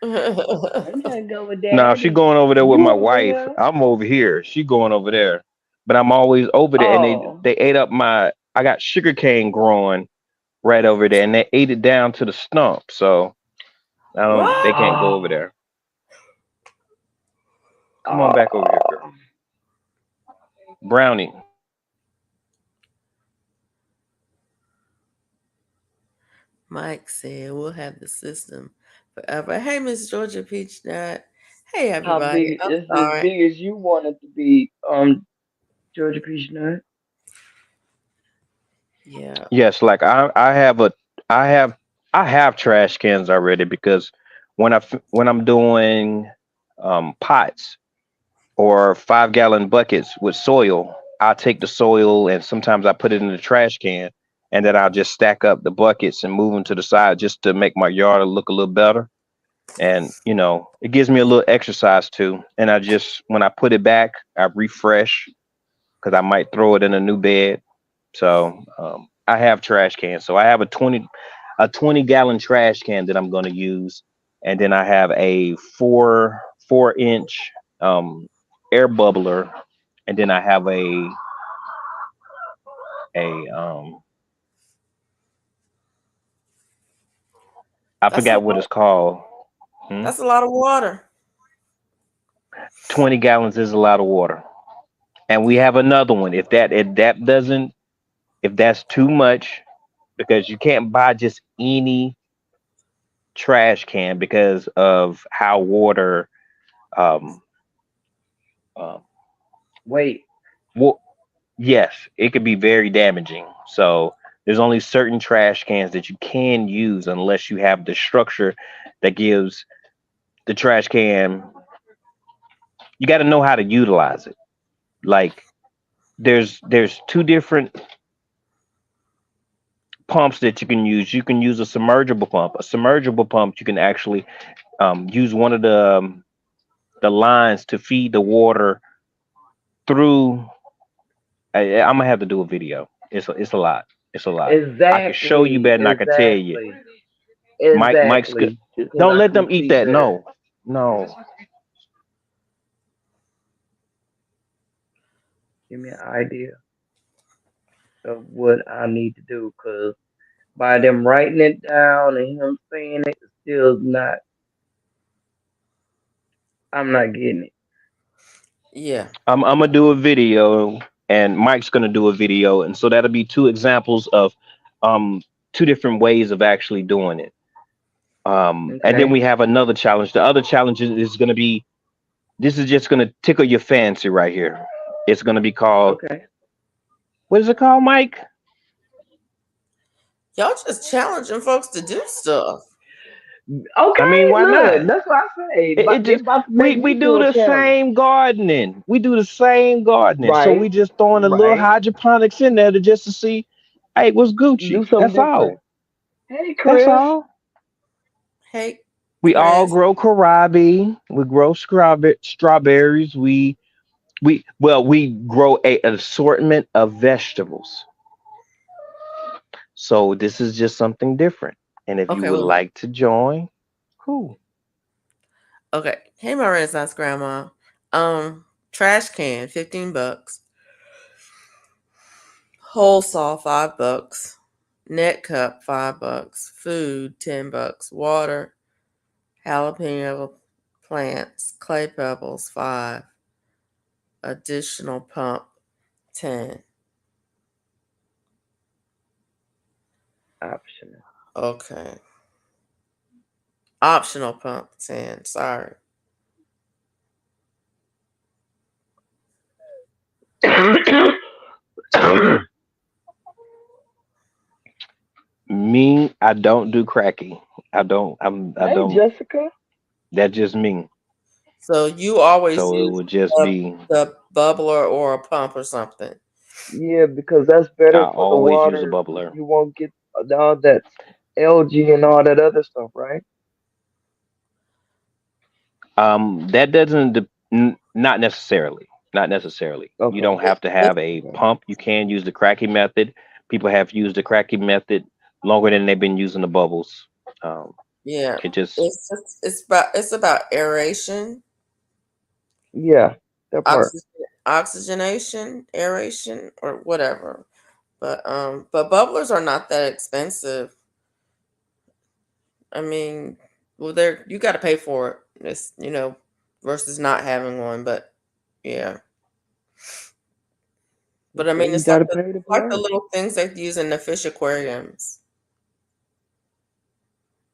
I'm trying to go with No, she daddy. going over there with You my over wife. here? I'm over here. She going over there. but I'm always over there, and Oh, they ate up my. I got sugar cane growing right over there, and they ate it down to the stump. So I don't. They What? can't go over oh, there. Come on back over here, girl. oh. Brownie. Mike said we'll have the system forever. Hey, Miss Georgia Peach Nut. Hey, How everybody. big I'm is as sorry. big as you want it to be, Georgia Peach Nut? Yeah. Yes, like I have I have trash cans already because when I'm doing pots or 5 gallon buckets with soil, I take the soil and sometimes I put it in the trash can, and then I'll just stack up the buckets and move them to the side just to make my yard look a little better. And it gives me a little exercise too. And I just when I put it back, I refresh because I might throw it in a new bed. So I have trash cans. So I have a 20 gallon trash can that I'm going to use, and then I have a four inch um, air bubbler, and then I have a I That's a forgot what lot. it's called. Hmm? That's a lot of water. 20 gallons is a lot of water, and we have another one. If that's too much, because you can't buy just any trash can because of how water um, um Wait, well, yes, it could be very damaging. So there's only certain trash cans that you can use unless you have the structure that gives the trash can. You got to know how to utilize it. Like there's two different pumps that you can use. You can use a submergible pump. A submergible pump, you can actually use one of the lines to feed the water through. I'm gonna have to do a video. It's a lot. It's a lot. I can show you exactly, better than I can tell you. exactly, Mike's good. exactly. Can Don't I let them eat complete that. that? No, no. Give me an idea of what I need to do, cause by them writing it down and him saying it, it's still not. I'm not getting it. Yeah. I'm gonna do a video, and Mike's gonna do a video, and so that'll be two examples of um two different ways of actually doing it. And then Okay, we have another challenge. The other challenge is gonna be this is just gonna tickle your fancy right here. It's gonna be called okay, what is it called, Mike? Y'all just challenging folks to do stuff. I okay. mean, why Look, not? that's what I say. It But they just about to we make we me do do a the challenge. same gardening. We do the same gardening. So Right, we just throwing a little right. hydroponics in there to just to see, hey, what's Do Gucci? something That's different. all. Hey, That's Chris. all. Hey, We all Chris. grow kohlrabi. We grow strawberries. We grow a assortment of vegetables. So this is just something different. And if you Okay, would well, like to join, cool. okay. Hey, my Renaissance grandma. Trash can, $15. Whole saw, $5. Net cup, $5. Food, $10. Water, jalapeno plants, clay pebbles, 5. Additional pump, 10. Optional. Okay. Optional pump, 10. Sorry. Hey, Me, I don't do cracky. I don't Jessica. that's just me. So you always So it use would just a, be the bubbler or a pump or something. Yeah, because that's I better for the always use a water. bubbler. You won't get all that algae and all that other stuff, right? That doesn't not necessarily. Not necessarily. You Okay. don't have to It, have a Okay. pump. You can use the cracking method. People have used the cracking method longer than they've been using the bubbles. Um, yeah. it just It's about aeration, Yeah, that part. oxygen, oxygenation, aeration, or whatever. But bubblers are not that expensive. I mean, well, they're you got to pay for it. It's versus not having one. But yeah, but I Okay, mean, you it's like gotta pay to the play. little things they use in the fish aquariums.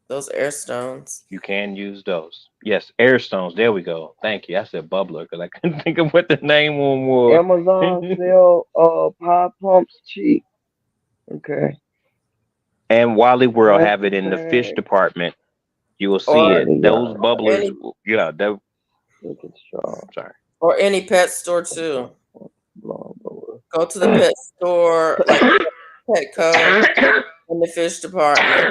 Those air stones. You can use those. Yes, air stones. There we go. Thank you. I said bubbler because I couldn't think of what the name one was. Amazon sell pod pumps cheap. Okay. And Wally World have it Plastic in the fish bag, department. You will see Or it. the Those yard. bubblers. any Yeah. That. Drinking straw. Sorry. or any pet store too. Blowing bubble. Go to the pet store, like Petco, in the fish department,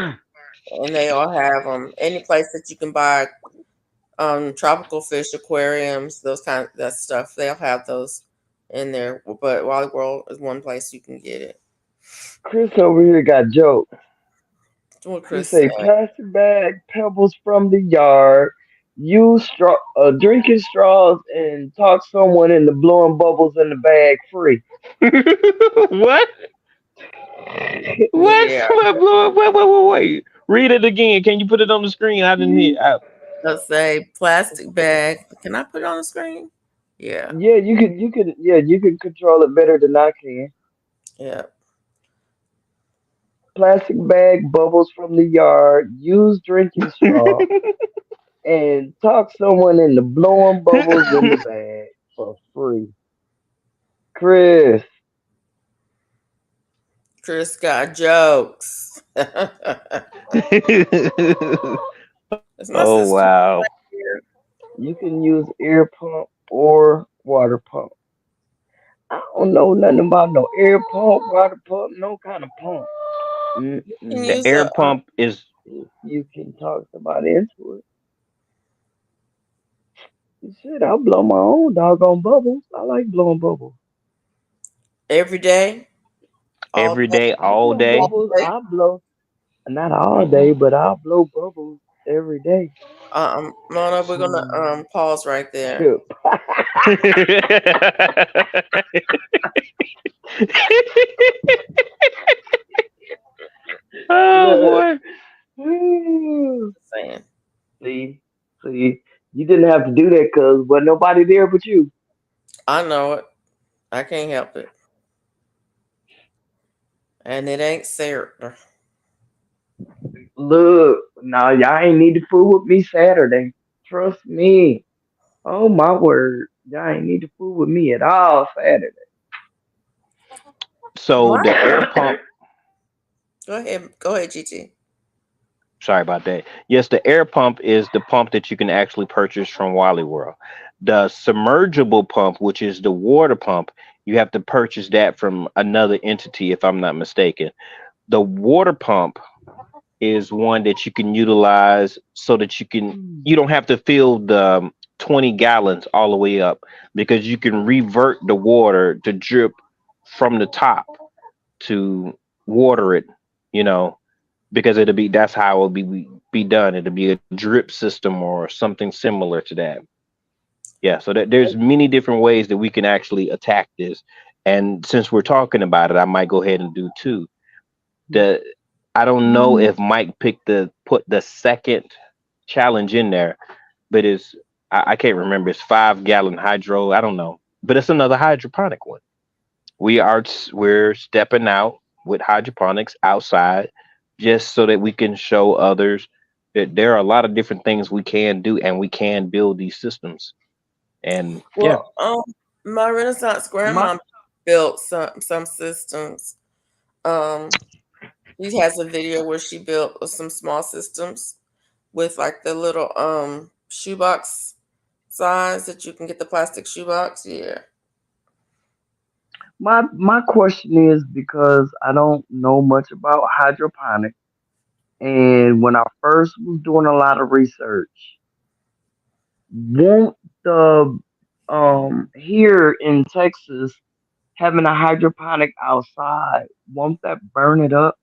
and they all have them. Any place that you can buy tropical fish aquariums, those kind of that stuff, they'll have those in there. But Wally World is one place you can get it. Chris over here got jokes. What He Chris say said. plastic bag, pebbles from the yard, use straw, drinking straws, and talk someone into blowing bubbles in the bag free. What? What? Yeah, Wait. Read it again. Can you put it on the screen? I didn't hear. let's say plastic bag. Can I put it on the screen? Yeah, Yeah, you could control it better than I can. yeah. Plastic bag, bubbles from the yard, use drinking straw, and talk someone into blowing bubbles in the bag for free. Chris, Chris got jokes. It's my Oh sister wow. here. you can use air pump or water pump. I don't know nothing about no air pump, water pump, no kind of pump. Can The Mm-mm. use air a pump is If you can talk somebody into it, shit, I'll blow my own doggone bubbles. I like blowing bubbles. every day, all every day, day, I all blow day. all bubbles. day. I blow not all day, Mm-mm. but I'll blow bubbles every day. Mona, we're gonna Hmm. pause right there. Chip. Oh Look. boy. Saying, See, see, you didn't have to do that because was nobody there but you. I know it. I can't help it, and it ain't Sarah. Look, now y'all ain't need to fool with me Saturday. Trust me. Oh my word, y'all ain't need to fool with me at all Saturday. So My, the air pump. go ahead, GT. Sorry about that. Yes, the air pump is the pump that you can actually purchase from Wally World. The submergible pump, which is the water pump, you have to purchase that from another entity, if I'm not mistaken. The water pump is one that you can utilize so that you don't have to fill the 20 gallons all the way up because you can revert the water to drip from the top to water it, you know, because that's how it'll be done. It'll be a drip system or something similar to that. Yeah, so that there's many different ways that we can actually attack this. And since we're talking about it, I might go ahead and do two. The I don't know if Mike picked the put the second challenge in there, but I can't remember. It's 5 gallon hydro. I don't know, but it's another hydroponic one. We're stepping out with hydroponics outside just so that we can show others that there are a lot of different things we can do and we can build these systems. And yeah, Well, my Renaissance My grandma built some systems. Um, she has a video where she built some small systems with like the little shoebox size that you can get the plastic shoebox. Yeah. my question is because I don't know much about hydroponics, and when I first was doing a lot of research, won't the here in Texas having a hydroponic outside, won't that burn it up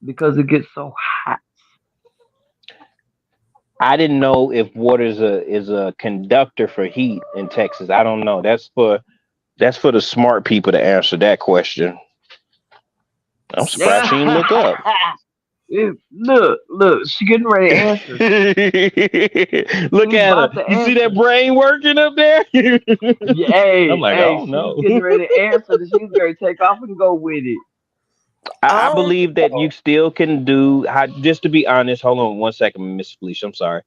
because it gets so hot? I didn't know if water is a conductor for heat in Texas. I don't know. That's for the smart people to answer that question. I'm surprised she didn't look up. Look, she getting ready to answer. Look She's at her. about to You see that answer. brain working up there? Yeah, I'm like, hey, oh she's no. getting ready to answer. She's ready to take off and go with it. I Um, believe that you still can do. Just to be honest, hold on one second, Miss Felicia. I'm sorry.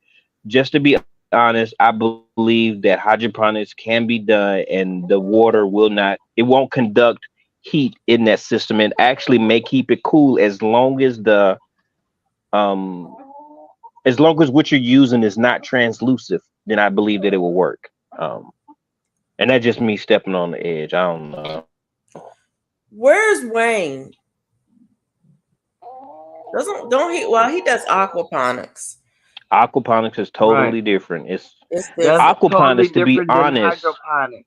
Just to be honest, I believe that hydroponics can be done, and the water will not. It won't conduct heat in that system, and actually may keep it cool um as long as what you're using is not translucent. Then I believe that it will work. And that's just me stepping on the edge. I don't know. where's Wayne? Doesn't don't he? Well, he does aquaponics. Aquaponics is Right. totally different. It's It's That's different. totally aquaponics. To be different than honest, hydroponics.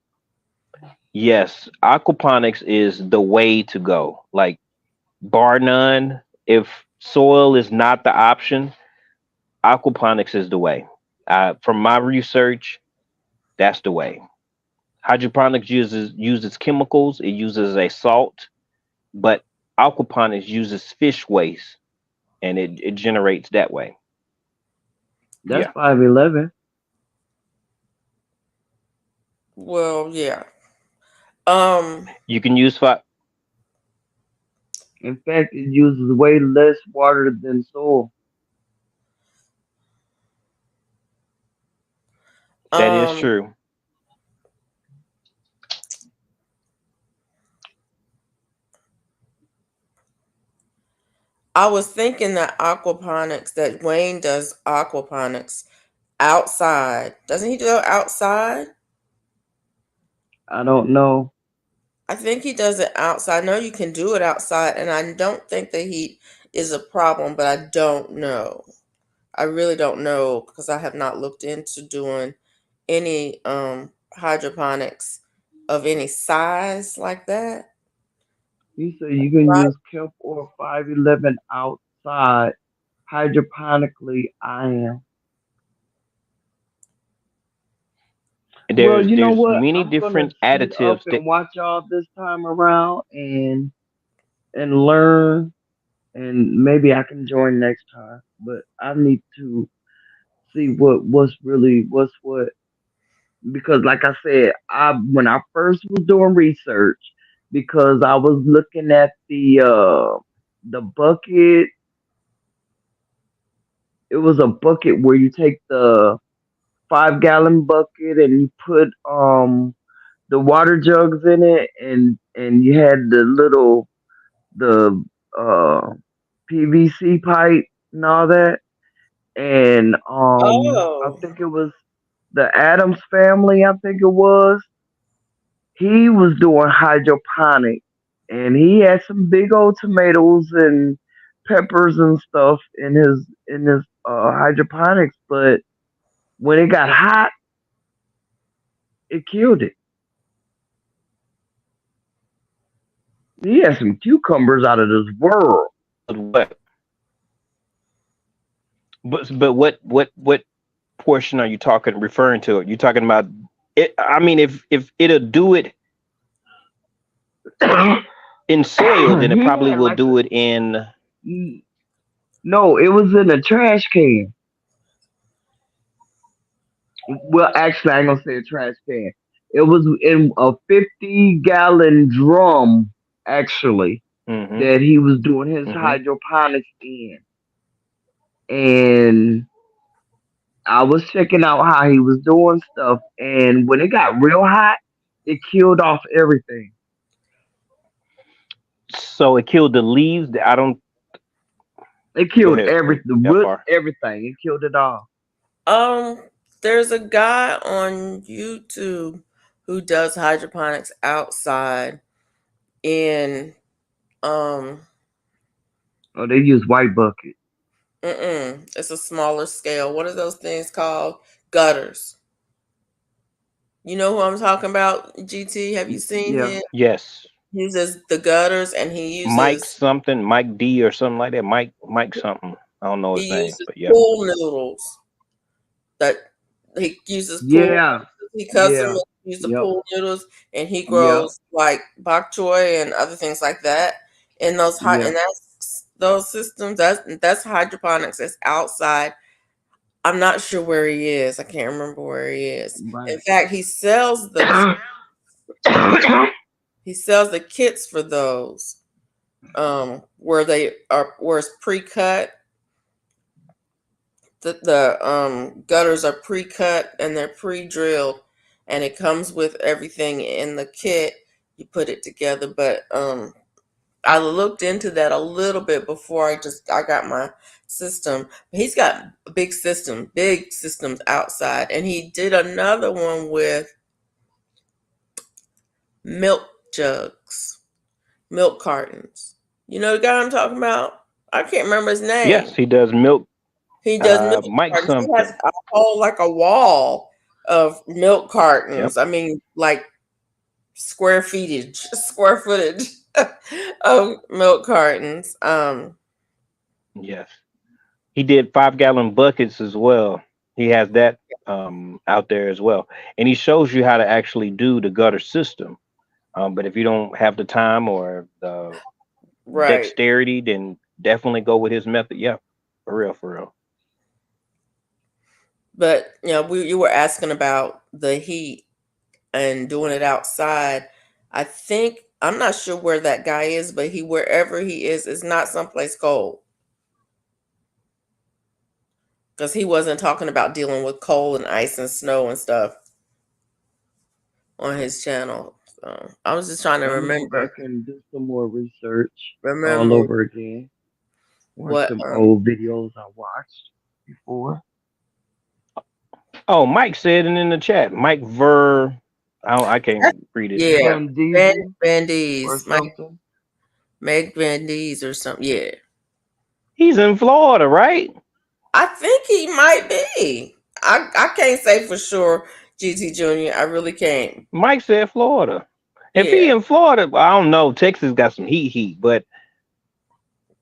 yes, aquaponics is the way to go. Like bar none. If soil is not the option, aquaponics is the way. From my research, that's the way. Hydroponics uses chemicals. It uses a salt, but aquaponics uses fish waste, and it generates that way. That's Yeah, 511. Well, yeah. Um, you can use fi- In fact, it uses way less water than soil. that is um, true. I was thinking that aquaponics, that Wayne does aquaponics outside. Doesn't he do it outside? I don't know. I think he does it outside. I know you can do it outside, and I don't think the heat is a problem, but I don't know. I really don't know because I have not looked into doing any hydroponics of any size like that. You say you can Right. use kelp or 511 outside. Hydroponically, I am. Well, you know There's what? many I'm gonna different sit up additives that and watch y'all this time around and learn, and maybe I can join next time. But I need to see what's really what's what, because like I said, I when I first was doing research, because I was looking at the bucket. It was a bucket where you take the 5 gallon bucket and you put the water jugs in it, and you had the uh PVC pipe and all that, and I Oh, think it was the Adams family. I think it was. He was doing hydroponic, and he had some big old tomatoes and peppers and stuff in his hydroponics. But when it got hot, it killed it. He had some cucumbers out of this world. what? But what portion are you talking referring to? You talking about it? I mean, if it'll do it in soil, then it He probably had will like do it in. no, it was in a trash can. Well, actually, I ain't gonna say a trash can. It was in a 50-gallon drum, actually, Hmm. that he was doing his Hmm. hydroponics in. And I was checking out how he was doing stuff. And when it got real hot, it killed off everything. So it killed the leaves. I don't. It Go killed ahead, everything, the that roots, far. everything. It killed it all. um, there's a guy on YouTube who does hydroponics outside in um, Oh, they use white bucket. it's a smaller scale. What are those things called? Gutters. You know who I'm talking about, GT? Have you seen Yeah. him? Yes, He uses the gutters and Mike something, Mike D or something like that. Mike something. I don't know he his name, uses but yeah. pool noodles. that he uses pool. Yeah, He cuts them yeah, and uses the yep, pool noodles, and he yep, grows like bok choy and other things like that in those high yeah. and that's those systems. That's hydroponics. It's outside. I'm not sure where he is. I can't remember where he is. In Right. fact, he sells the kits for those where it's pre-cut. The gutters are pre-cut and they're pre-drilled, and it comes with everything in the kit. You put it together, but I looked into that a little bit before I got my system. He's got big systems outside, and he did another one with milk jugs, milk cartons. You know the guy I'm talking about? I can't remember his Yes, name. he does milk. He does milk Mike cartons. He has something. a whole like a wall of milk Yep. cartons. I mean, like square footage of milk cartons. Yes. He did 5 gallon buckets as well. He has that out there as well. And he shows you how to actually do the gutter system. But if you don't have the time or the Right. dexterity, then definitely go with his method. Yeah, for real, for real. But you were asking about the heat and doing it outside. I'm not sure where that guy is, but wherever he is not someplace cold. Because he wasn't talking about dealing with cold and ice and snow and stuff on his channel. So I was just trying to I'm gonna go back and do some more research all remember over again. Watch what some old videos I watched before. Oh, Mike said it in the chat. Mike Ver. I can't read it. yeah, Van Diesel Van or Dees, something. Meg Van Dees or something. Yeah, He's in Florida, right? I think he might be. I can't say for sure, GT Junior. I really can't. Mike said Florida. If he Yeah, in Florida, I don't know. Texas got some heat,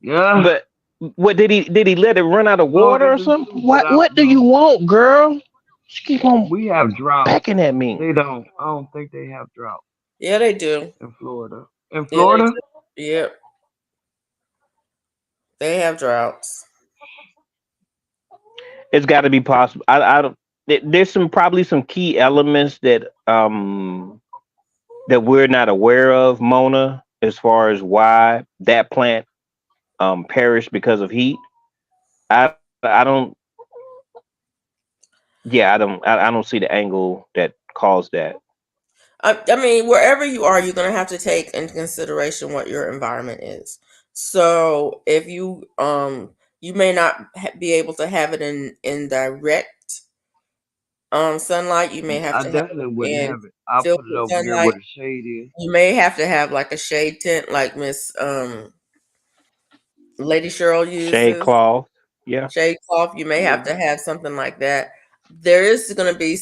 Yeah, but what did he let it run out of water Florida or do something? too, but I What don't do you know. want, girl? She keep on We have drought. pecking at me. They don't. I don't think they have drought yeah, they do. in Florida. In Yeah, they Florida? do. Yep, they have droughts. It's got to be possible. I don't. There's probably some key elements that we're not aware of, Mona, as far as why that plant perished because of heat. I don't. Yeah, I don't see the angle that caused that. I mean, wherever you are, you're going to have to take into consideration what your environment is. So if you may not be able to have it in direct sunlight. You may have I to have definitely it wouldn't in have it. I'll put it filtered over here sunlight. where the shade is. You may have to have like a shade tent, like Miss Lady Cheryl Shade uses. cloth. Yeah. Shade cloth. You may have Yeah. to have something like that. There is going to be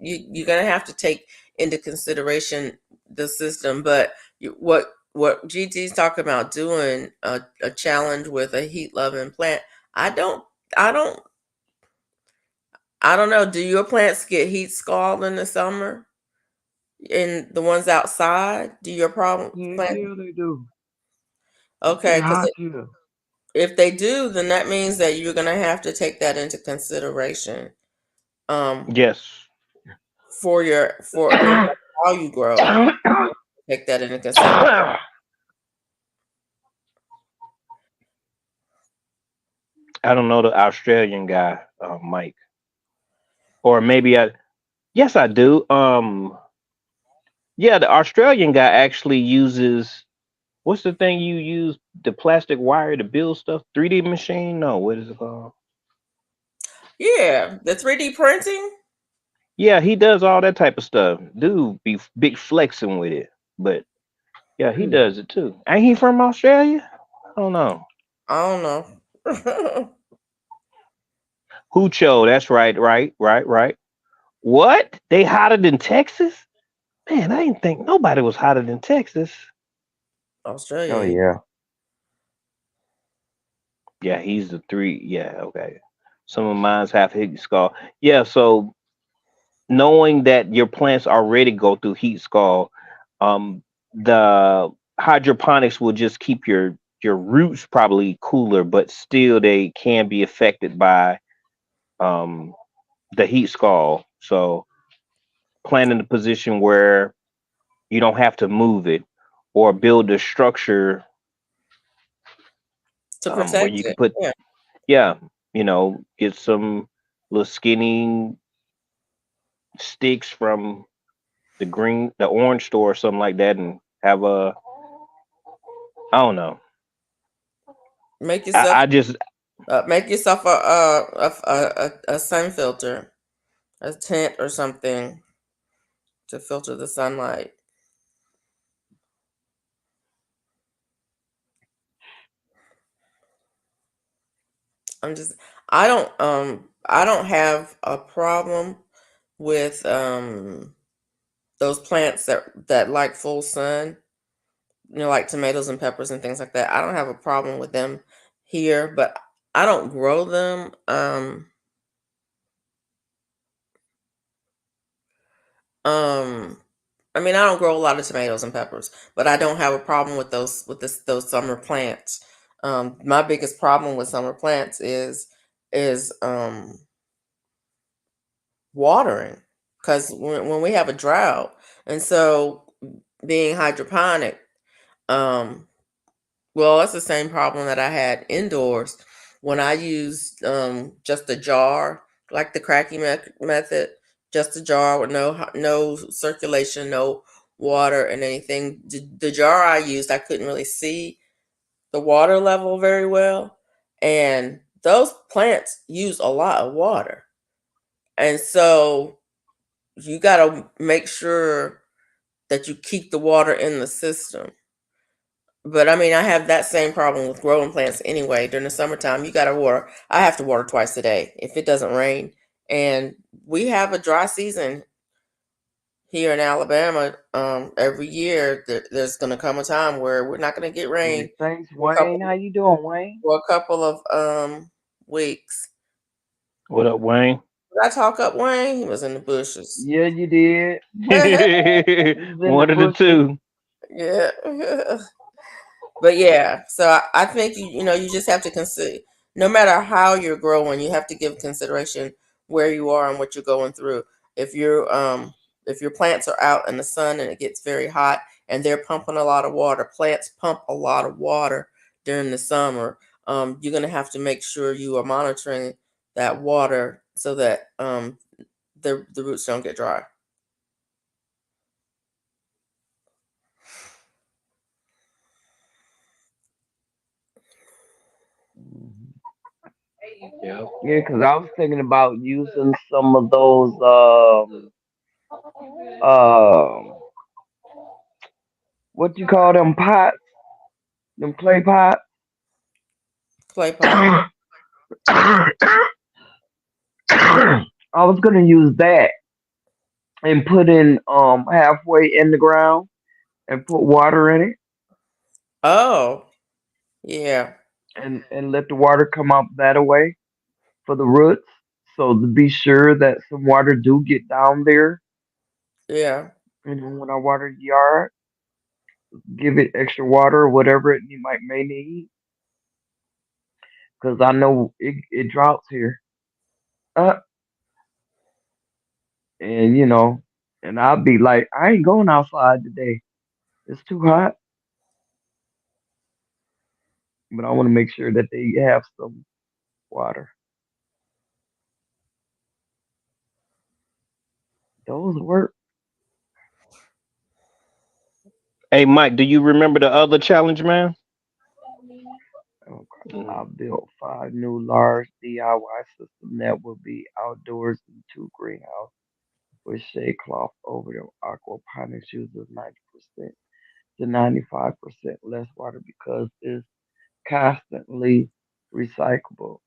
you're going to have to take into consideration the system, but what GT's talking about doing a challenge with a heat loving plant. I don't I don't I don't know. Do your plants get heat scald in the summer? In the ones outside, do your problem Yeah, plant? yeah, they do. It Okay, get because hot here. if they do, then that means that you're going to have to take that into consideration. Um, Yes. for no matter how you grow, take that into consideration. I don't know the Australian guy, Mike, or maybe I. Yes, I do. Yeah, the Australian guy actually uses what's the thing you use the plastic wire to build stuff? 3D machine? No, what is it called? Yeah, the 3D printing. Yeah, he does all that type of stuff. Dude be big flexing with it. But yeah, he does it too. Ain't he from Australia? I don't know. I don't know. Hucho, that's right. What? They hotter than Texas? Man, I didn't think nobody was hotter than Texas. Australia. Oh yeah. Yeah, he's the three. Yeah, okay. Some of mines have heat skull. Yeah, so knowing that your plants already go through heat skull, um, the hydroponics will just keep your roots probably cooler, but still they can be affected by um, the heat skull. So plant in a position where you don't have to move it or build a structure to where protect you can it. put, Yeah. yeah, get some little skinny sticks from the orange store or something like that, and have a, I don't know. Make I, yourself I just make yourself a sun filter, a tent or something to filter the sunlight. I'm just I don't have a problem with those plants that like full sun, like tomatoes and peppers and things like that. I don't have a problem with them here, but I don't grow them. Um I mean, I don't grow a lot of tomatoes and peppers, but I don't have a problem with those summer plants. My biggest problem with summer plants is watering, because when we have a drought, and so being hydroponic, um, well, that's the same problem that I had indoors when I used just a jar, like the cracky method, just a jar with no circulation, no water and anything. The jar I used, I couldn't really see the water level very well, and those plants use a lot of water, and so you got to make sure that you keep the water in the system. But I mean, I have that same problem with growing plants anyway. During the summertime, you got to water. I have to water twice a day if it doesn't rain. And we have a dry season here in Alabama. Every year, there's going to come a time where we're not going to get Hey, rain thanks, for a Wayne. How you doing, Wayne? couple of weeks. what up, Wayne? Did I talk up Wayne? He was in the bushes. Yeah, you did. He was in the One of the bushes. two. Yeah. But yeah, so I think you just have to consider, no matter how you're growing, you have to give consideration where you are and what you're going through. If you're if your plants are out in the sun and it gets very hot and they're pumping a lot of water, plants pump a lot of water during the summer. You're gonna have to make sure you are monitoring that water so that the roots don't get dry. Mhm. Yeah. Yeah, because I was thinking about using some of those what you call them pots, them clay pots. Clay pot. I was gonna use that and put in halfway in the ground and put water in it Oh, yeah, and let the water come up that way for the roots. So to be sure that some water do get down there, yeah. when I water the yard, give it extra water or whatever it might may need, because I know it droughts here. Uh, and and I'll be like, I ain't going outside today. It's too hot. But I want to make sure that they have some water. Those work. Hey, Mike, do you remember the other challenge, man? Okay. I Mm. built 5 new large DIY system that will be outdoors in 2 greenhouse with shade cloth over them. Aquaponics uses 90% to 95% less water because it's constantly recyclable.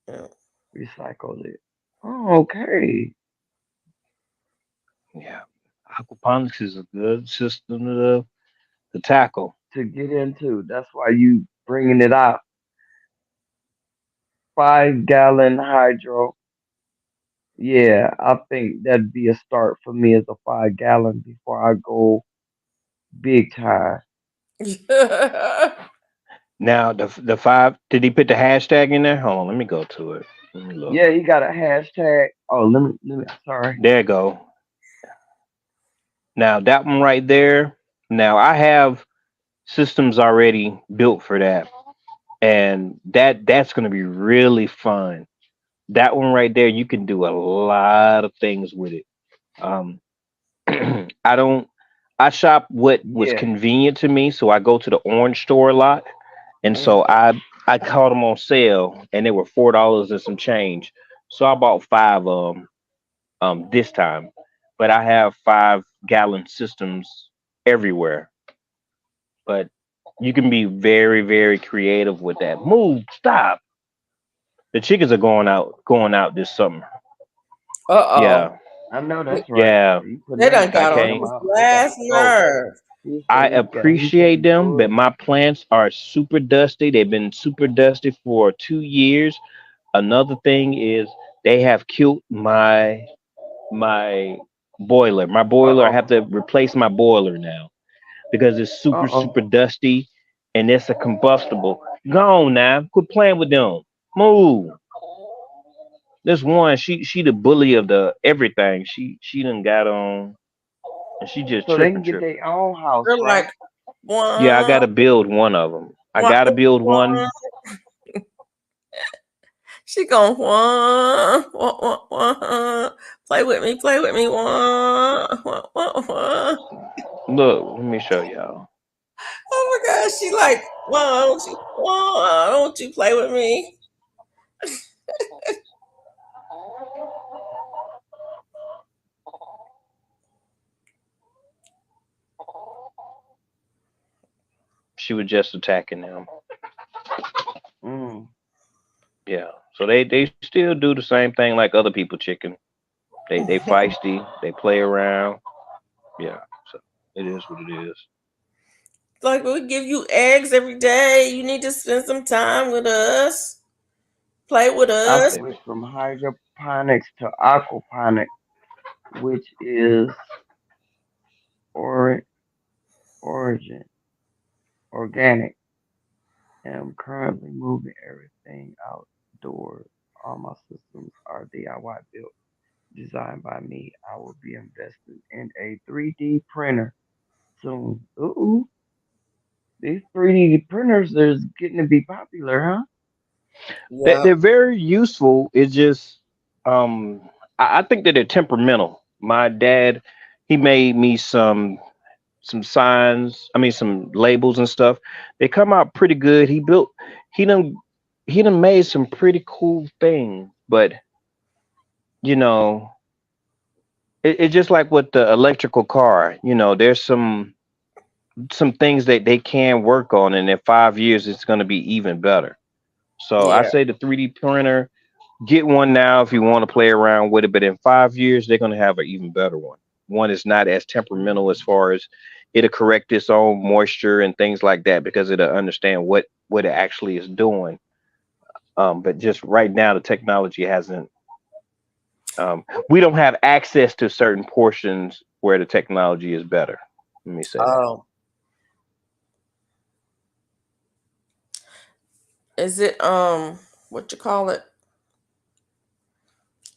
Yeah. Recycle it. Oh, okay. Yeah. Aquaponics is a good system to tackle. To get into. That's why you bringing it out. 5 gallon hydro. Yeah, I think that'd be a start for me as a 5 gallon before I go big time. Now the five. Did he put the hashtag in there? Hold on, let me go to it. Let me look. Yeah, you got a hashtag. Oh, let me. Sorry. There you go. Now that one right there. Now I have systems already built for that, and that's going to be really fun. That one right there, you can do a lot of things with it. Um, I don't. I shop what was Yeah. convenient to me, so I go to the orange store a lot, and so Hmm. I caught them on sale, and they were $4 and some change. So I bought five of them this time, but I have 5 gallon systems everywhere. But you can be very very creative with that. Move, stop. The chickens are going out this summer. Uh-oh. Yeah, I know that's right. yeah. You putting They them, done I got on putting can't. them his out. They gotta last go. nerve. He I said he appreciate can't them, do but it. my plants are super dusty. They've been super dusty for 2 years. Another thing is they have killed my boiler. My Uh boiler, I oh. have to replace my boiler now because it's super Uh oh. super dusty and it's a combustible. Go on now, quit playing with them. Move. This one, she the bully of the everything. She done got on and she just So they tripping can get tripping. their own house, They're right? like, Yeah, I one, gotta build one of them. I one, gotta build one. one. She going, one. Play with me, one. Look, let me show y'all. Oh my gosh, she like, why don't you play with me? She was just attacking them. Mm. Yeah. So they still do the same thing like other people chicken. They feisty, they play around. Yeah. So it is what it is. Like, we give you eggs every day. You need to spend some time with us. Play with I us. switched from hydroponics to aquaponics, which is or origin organic. And I'm currently moving everything outdoors. All my systems are DIY built, designed by me. I will be investing in a 3D printer soon. Ooh, these 3D printers are getting to be popular, huh? Yeah. They're very useful. It's just I think that they're temperamental. My dad, he made me some signs, I mean some labels and stuff. They come out pretty good. He done he done made some pretty cool things, but you know, it's just like with the electrical car. There's some things that they can work on, and in 5 years it's going to be even better. So I Yeah. say the 3D printer, get one now if you want to play around with it, but in 5 years they're going to have an even better one. One is not as temperamental as far as it'll correct its own moisture and things like that because it'll understand what it actually is doing. But just right now the technology hasn't. We don't have access to certain portions where the technology is better. Let me say that. Oh, is it what you call it?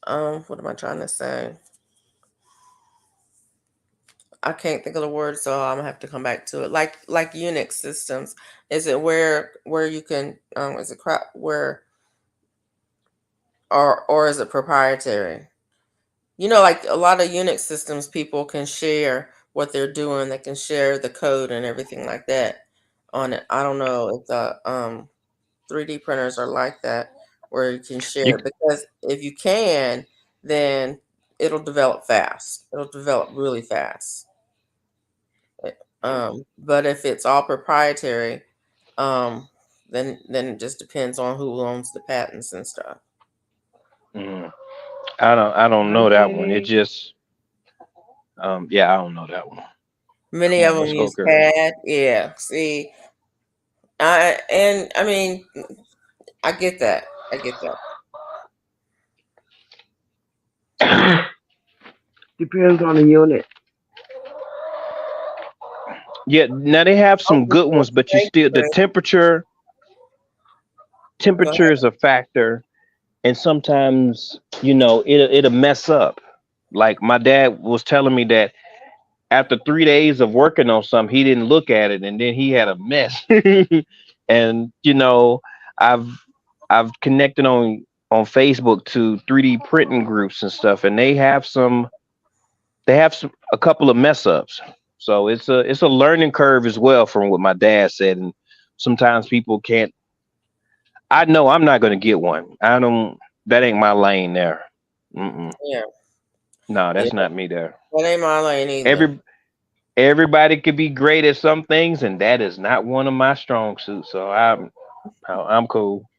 What am I trying to say? I can't think of the word, so I'm gonna have to come back to it. Like Unix systems, is it where you can is it crap where or is it proprietary? Like a lot of Unix systems, people can share what they're doing. They can share the code and everything like that on it. I don't know if the 3D printers are like that, where you can You share. Because if you can, then it'll develop fast. It'll develop really fast. But if it's all proprietary, um, then it just depends on who owns the patents and stuff. mm, I don't know that one. It Honey, just yeah, I don't know that one. Many Come of on, them let's go, use girl. CAD. Yeah, see, I mean, I get that. I get Depends on the unit. Yeah, now they have some good ones, but you still the that. Go temperature ahead. is a factor, and sometimes it'll mess up. Like my dad was telling me that after 3 days of working on something, he didn't look at it, and then he had a mess. And I've I've connected on Facebook to 3D printing groups and stuff, and they have a couple of mess ups. So it's a learning curve as well, from what my dad said. And sometimes people can't. I know I'm not gonna get one. I don't. That ain't my lane there. Mm-mm. Yeah. No, Yeah. that's not me there. That ain't my lane either. Every Everybody could be great at some things, and that is not one of my strong suits. So I'm cool.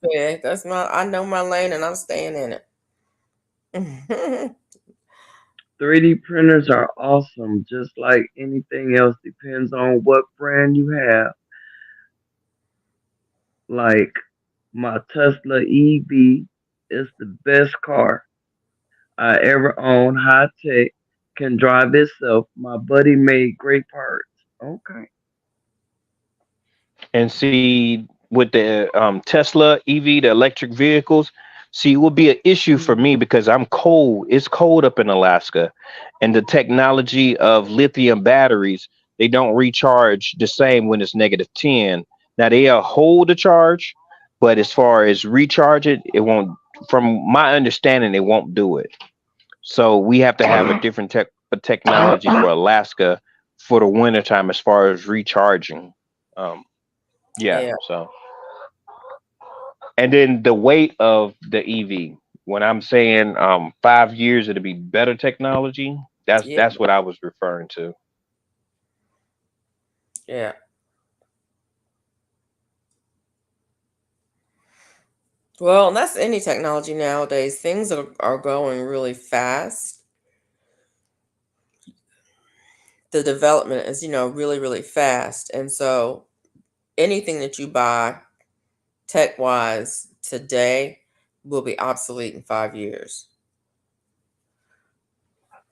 Yeah, that's I know my lane and I'm staying in it. 3D printers are awesome, just like anything else. Depends on what brand you have. Like my Tesla EV is the best car I ever owned. High tech, can drive itself. My buddy made great parts. Okay. And see, with the Tesla EV, the electric vehicles, see, it will be an issue for me because I'm cold. It's cold up in Alaska, and the technology of lithium batteries, they don't recharge the same when it's -10. Now they'll hold the charge, but as far as recharge it, it won't. From my understanding, it won't do it. So we have to have a different technology for Alaska for the wintertime as far as recharging. Um, yeah. Yeah, So, and then the weight of the EV. When I'm saying 5 years, it'll be better technology. That's yeah, that's what I was referring to. yeah. Well, that's any technology nowadays. Things are going really fast. The development is, really, really fast. And so anything that you buy tech wise today will be obsolete in 5 years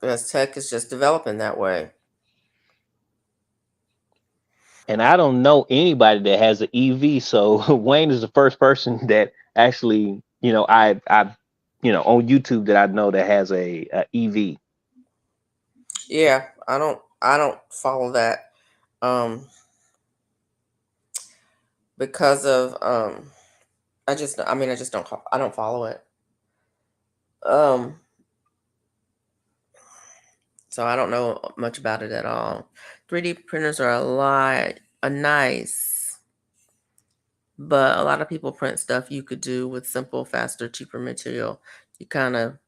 because tech is just developing that way. And I don't know anybody that has an EV. So Wayne is the first person that actually, on YouTube that I know that has a EV. Yeah, I don't follow that um because of I just don't follow it. Um so I don't know much about it at all. 3D printers are a nice, but a lot of people print stuff you could do with simple, faster, cheaper material. You kind of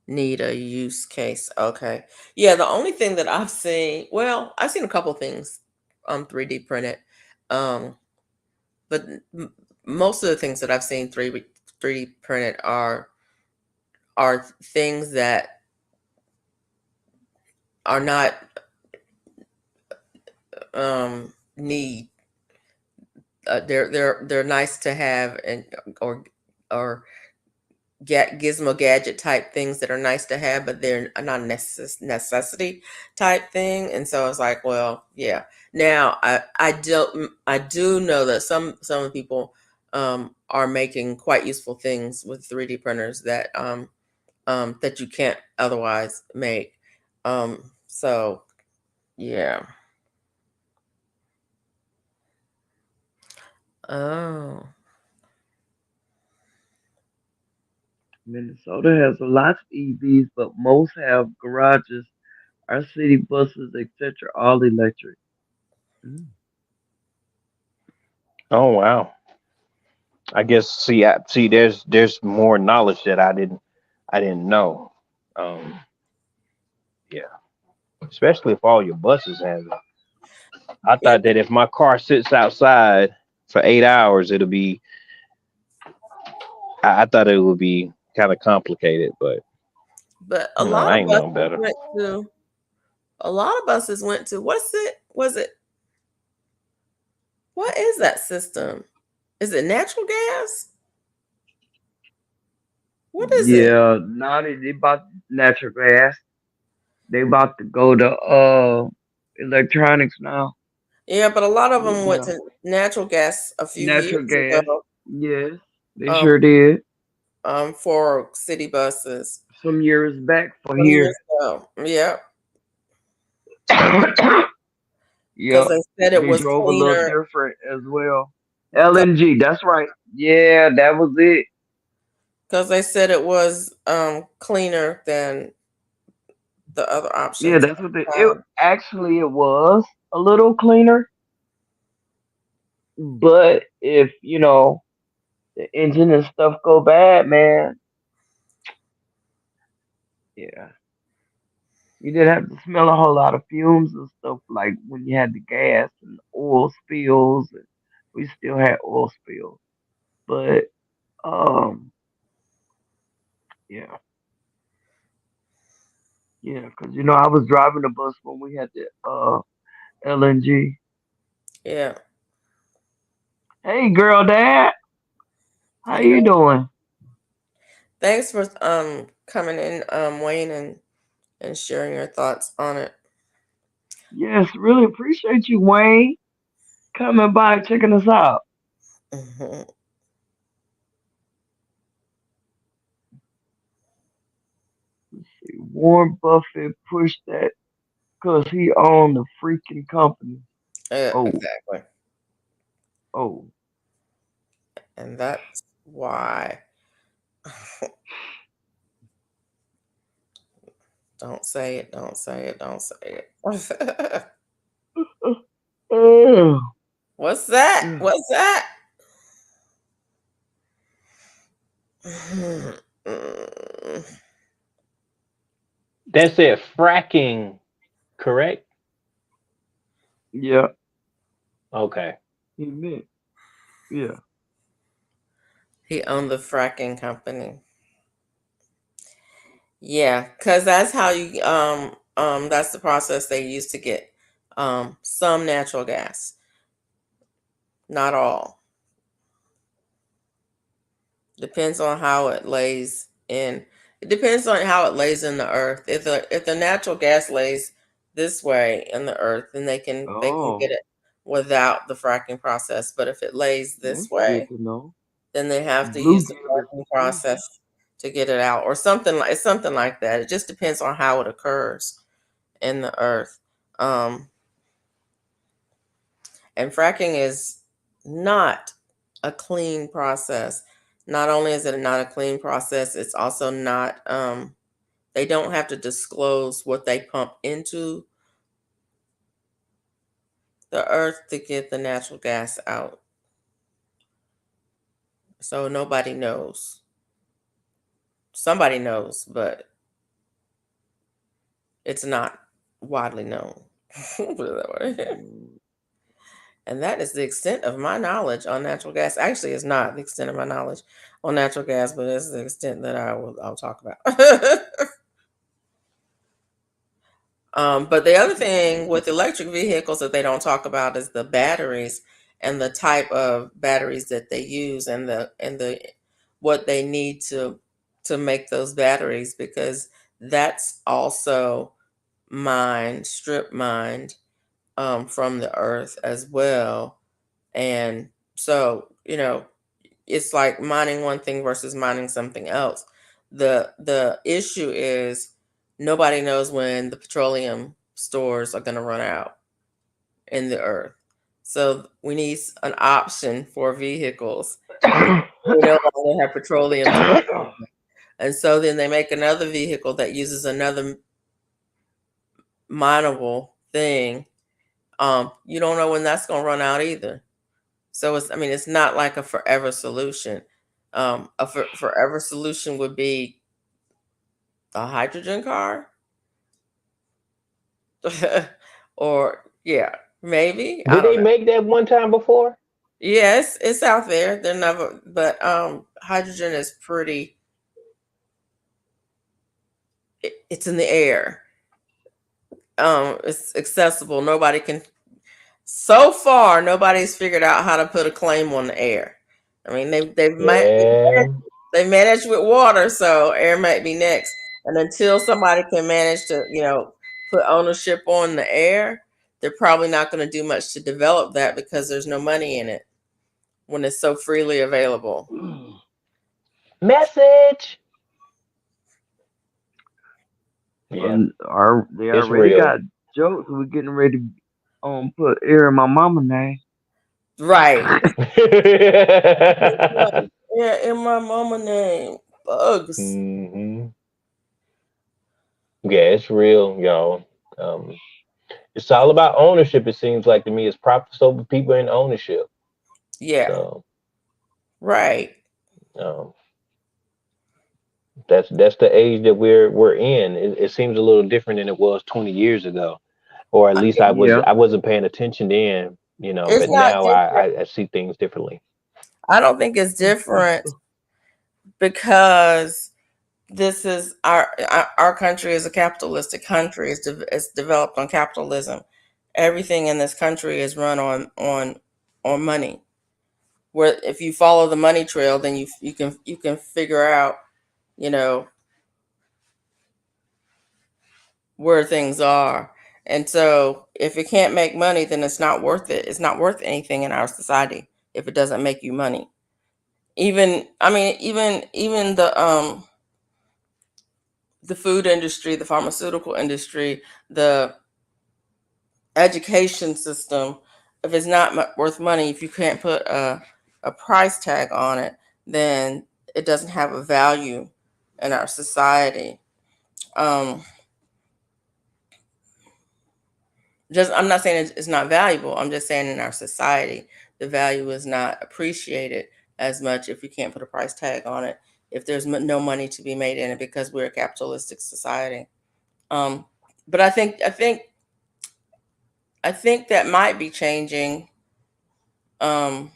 need a use case. Okay. Yeah, the only thing that I've seen a couple things 3D printed. Um but most of the things that I've seen 3D printed are things that are not need. They're nice to have, and or gizmo gadget type things that are nice to have, but they're not a necessity type thing. And so it's like, well, yeah. Now I do know that some people are making quite useful things with 3D printers that you can't otherwise make. So yeah. Oh, Minnesota has a lot of EVs, but most have garages. Our city buses, etc., all electric. Mm. Oh wow. I guess see there's more knowledge that I didn't know. Um, yeah, especially if all your buses have it. I yeah, thought that if my car sits outside for 8 hours, it'll be. I thought it would be kind of complicated, but but no, I ain't know better. a lot of buses went to what is that system? Is it natural gas? What is it? Yeah, now they about natural gas. They about to go to electronics now. Yeah, but a lot of them went Yeah, to natural gas a few natural years gas. ago. Yes, they Um, sure did. for city buses Some years back for some years here. ago. Yeah, because Yep, they said it they was drove a little cleaner. different as well. LNG, that's right. Yeah, that was it. Because they said it was cleaner than the other Yeah, options. that's what it actually it was a little cleaner, but if the engine and stuff go bad, man, yeah, you didn't have to smell a whole lot of fumes and stuff like when you had the gas and oil spills. And we still had oil spills, but um, yeah, yeah, because I was driving the bus when we had the LNG. Yeah, Hey, girl, dad, how yeah. you doing? Thanks for coming in, Wayne, and sharing your thoughts on it. Yes, really appreciate you, Wayne, coming by checking us out. Mhm. Warren Buffett pushed that because he owned the freaking company. Yeah, Oh, exactly. oh. And that's why. Don't say it. Don't say it. Don't say it. Oh, What's that? yeah. What's that? That said fracking, correct? Yeah, Okay. he meant. Yeah. He owned the fracking company. Yeah, because that's how you that's the process they use to get some natural gas. Not all. Depends on how it lays in. It depends on how it lays in the earth. If the natural gas lays this way in the earth, then they can get Oh, it without the fracking process. But if it lays that's this good way, to know. then they have to use the Bluegill is fracking too. process to get it out, or something like that. It just depends on how it occurs in the earth. Um, and fracking is not a clean process. Not only is it not a clean process, it's also not, they don't have to disclose what they pump into the earth to get the natural gas out. So nobody knows. Somebody knows, but it's not widely known. Put it that way. Mm. And that is the extent of my knowledge on natural gas. Actually, it's not the extent of my knowledge on natural gas, but it's the extent that I'll talk about. But the other thing with electric vehicles that they don't talk about is the batteries and the type of batteries that they use and the what they need to make those batteries, because that's also strip mined from the earth as well. And so, it's like mining one thing versus mining something else. The issue is nobody knows when the petroleum stores are going to run out in the earth. So we need an option for vehicles. We no longer have petroleum to burn. And so then they make another vehicle that uses another mineable thing. You don't know when that's going to run out either. So it's not like a forever solution. A forever solution would be a hydrogen car, or yeah, maybe, I Did don't they know. make that one time before? Yes, it's out there. They're never, but hydrogen is pretty. It's in the air. It's accessible. Nobody can. So far, nobody's figured out how to put a claim on the air. I mean, Yeah. they managed with water, so air might be next. And until somebody can manage to, put ownership on the air, they're probably not going to do much to develop that because there's no money in it when it's so freely available. Message. Yeah, They it's already real. got jokes. We're getting ready to put air in my mama name. Right. Yeah, in my mama name, bugs. hmm Yeah, it's real, y'all. Um, it's all about ownership. It seems like to me, it's profits over people in ownership. Yeah, So right. um, that's the age that we're in. It seems a little different than it was 20 years ago, or at I least mean, Yeah. I wasn't paying attention then, you know. it's But not now different. I see things differently. I don't think it's different because this is our country is a capitalistic country. It's developed on capitalism. Everything in this country is run on money. Where if you follow the money trail, then you can figure out, you know, where things are. And so if it can't make money, then it's not worth it. It's not worth anything in our society if it doesn't make you money. Even I mean, even the food industry, the pharmaceutical industry, the education system, if it's not worth money, if you can't put a price tag on it, then it doesn't have a value in our society. Um, just I'm not saying it's not valuable. I'm just saying in our society, the value is not appreciated as much if you can't put a price tag on it. If there's no money to be made in it because we're a capitalistic society. Um, but I think that might be changing um,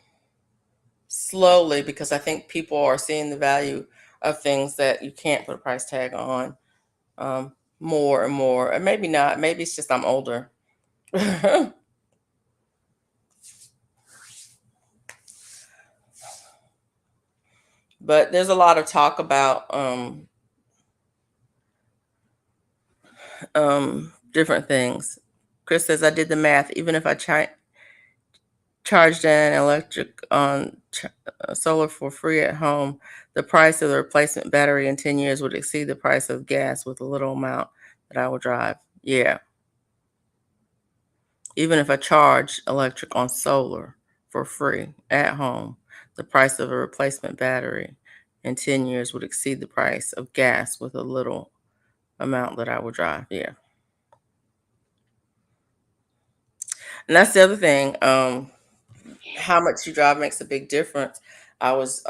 slowly because I think people are seeing the value of things that you can't put a price tag on more and more. And maybe not. Maybe it's just I'm older. But there's a lot of talk about different things. Chris says I did the math. Even if I charged an electric on solar for free at home, the price of the replacement battery in 10 years would exceed the price of gas with a little amount that I would drive. Yeah. Even if I charge electric on solar for free at home, the price of a replacement battery in 10 years would exceed the price of gas with a little amount that I would drive. Yeah. And that's the other thing. How much you drive makes a big difference. I was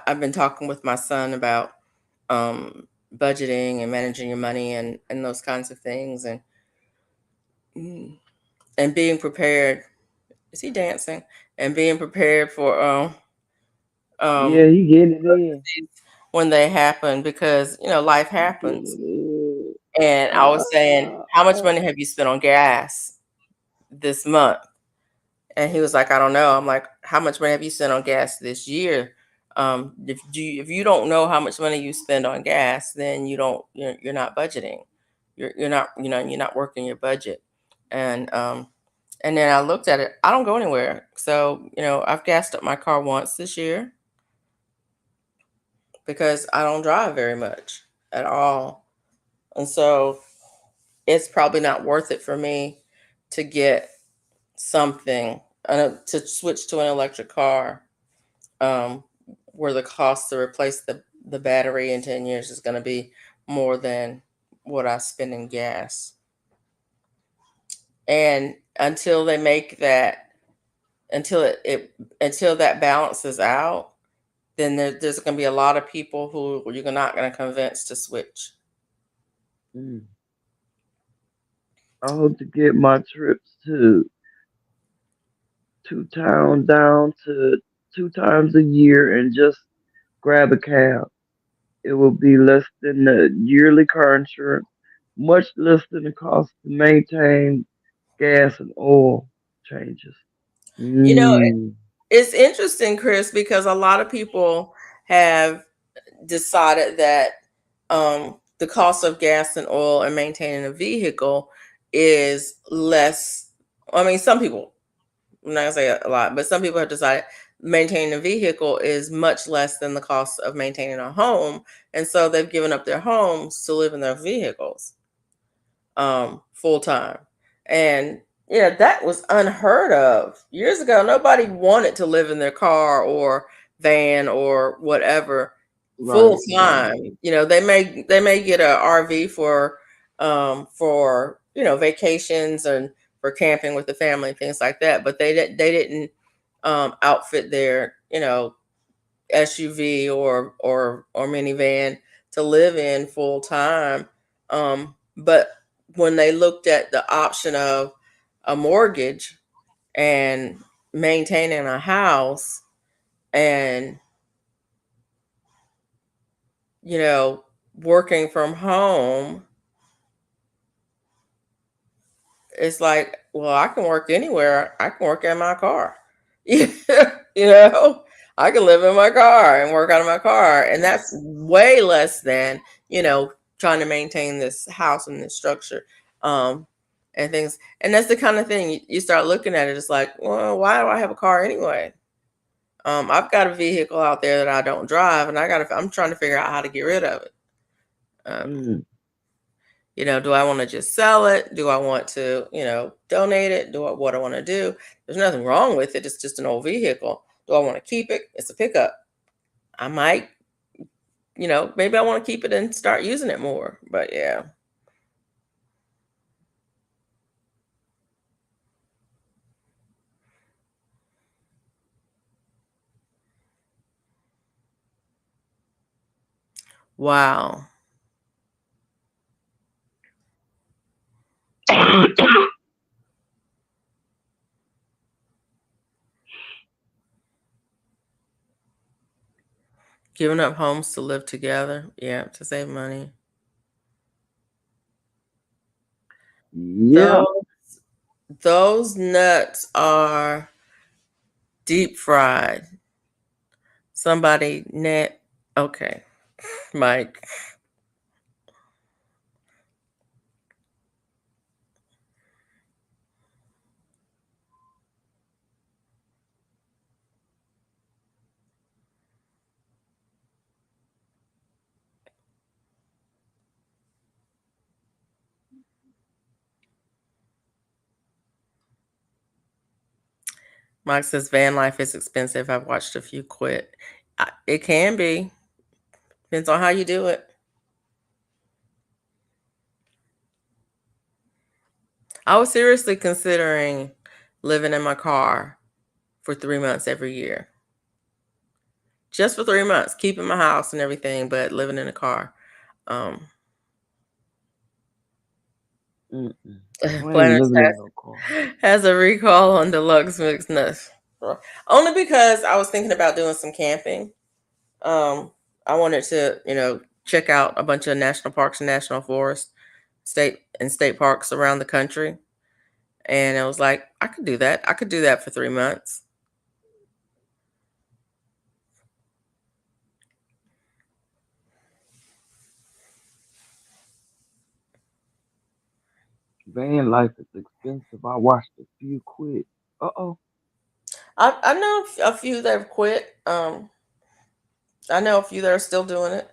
I've been talking with my son about budgeting and managing your money and those kinds of things and being prepared. Is he dancing? And being prepared for Yeah, um he getting it in. when they happen because life He getting happens. it in. And I was saying, how much money have you spent on gas this month? And he was like, I don't know. I'm like, how much money have you spent on gas this year? If you don't know how much money you spend on gas, then you're not budgeting. You're not you're not working your budget. And then I looked at it. I don't go anywhere. So I've gassed up my car once this year because I don't drive very much at all. And so it's probably not worth it for me to get something to switch to an electric car um, where the cost to replace the battery in 10 years is going to be more than what I spend in gas. And until they make that, until that balances out, then there's going to be a lot of people who you're not going to convince to switch. Mm. I hope to get my trips to town down to 2 times a year and just grab a cab. It will be less than the yearly car insurance, much less than the cost to maintain gas and oil changes. You know, Mm. it's interesting, Chris, because a lot of people have decided that the cost of gas and oil and maintaining a vehicle is less. I mean, some people, I'm not gonna say a lot, but some people have decided maintaining a vehicle is much less than the cost of maintaining a home, and so they've given up their homes to live in their vehicles full time. And yeah, that was unheard of years ago. Nobody wanted to live in their car or van or whatever full time. You know, they may get a RV for vacations and for camping with the family and things like that, but they didn't outfit their SUV or minivan to live in full time. But when they looked at the option of a mortgage and maintaining a house and working from home, it's like, well, I can work anywhere. I can work in my car. I can live in my car and work out of my car. And that's way less than, trying to maintain this house and this structure and things. And that's the kind of thing you start looking at it. It's like, well, why do I have a car anyway? I've got a vehicle out there that I don't drive, and I'm trying to figure out how to get rid of it. Do I want to just sell it? Do I want to, donate it? What do I want to do? There's nothing wrong with it. It's just an old vehicle. Do I want to keep it? It's a pickup. I might, maybe I want to keep it and start using it more. But yeah. Wow. Giving up homes to live together. Yeah, to save money. Yeah. Those nuts are deep fried. Somebody net. Okay, Mike. Mike says van life is expensive. I've watched a few quit. It can be. Depends on how you do it. I was seriously considering living in my car for 3 months every year. Just for 3 months, keeping my house and everything, but living in a car. Planners has a recall on deluxe mixed nuts. Only because I was thinking about doing some camping. I wanted to, check out a bunch of national parks and national forests, state parks around the country. And I was like, I could do that. I could do that for 3 months. Van life is expensive. I watched a few quit. I know a few that have quit. I know a few that are still doing it.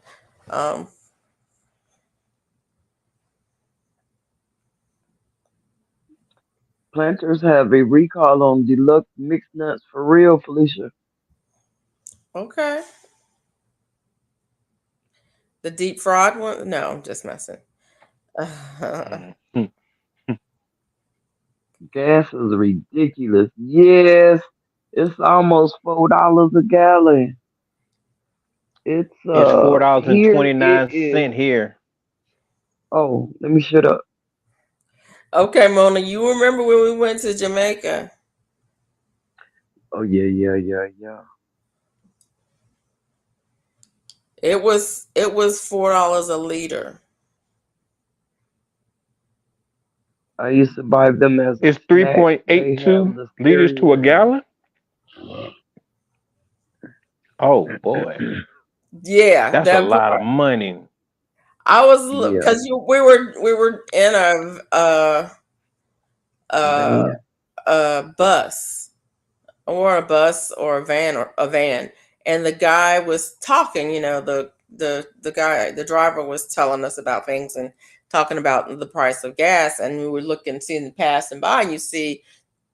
Planters have a recall on deluxe mixed nuts for real, Felicia. Okay. The deep fried one? No, I'm just messing. Gas is ridiculous. Yes, it's almost $4 a gallon. It's $4.29 here. Oh, let me shut up. Okay, Mona, you remember when we went to Jamaica? Oh yeah. It was $4 a liter. I used to buy them as it's 3.82 liters to a gallon. Oh boy, Yeah, that's a that lot of part. money. I was Yeah, because we were in uh man. a bus or a bus or a van, and the guy was talking. The guy, the driver, was telling us about things and talking about the price of gas, and we were looking, seeing passing by, and you see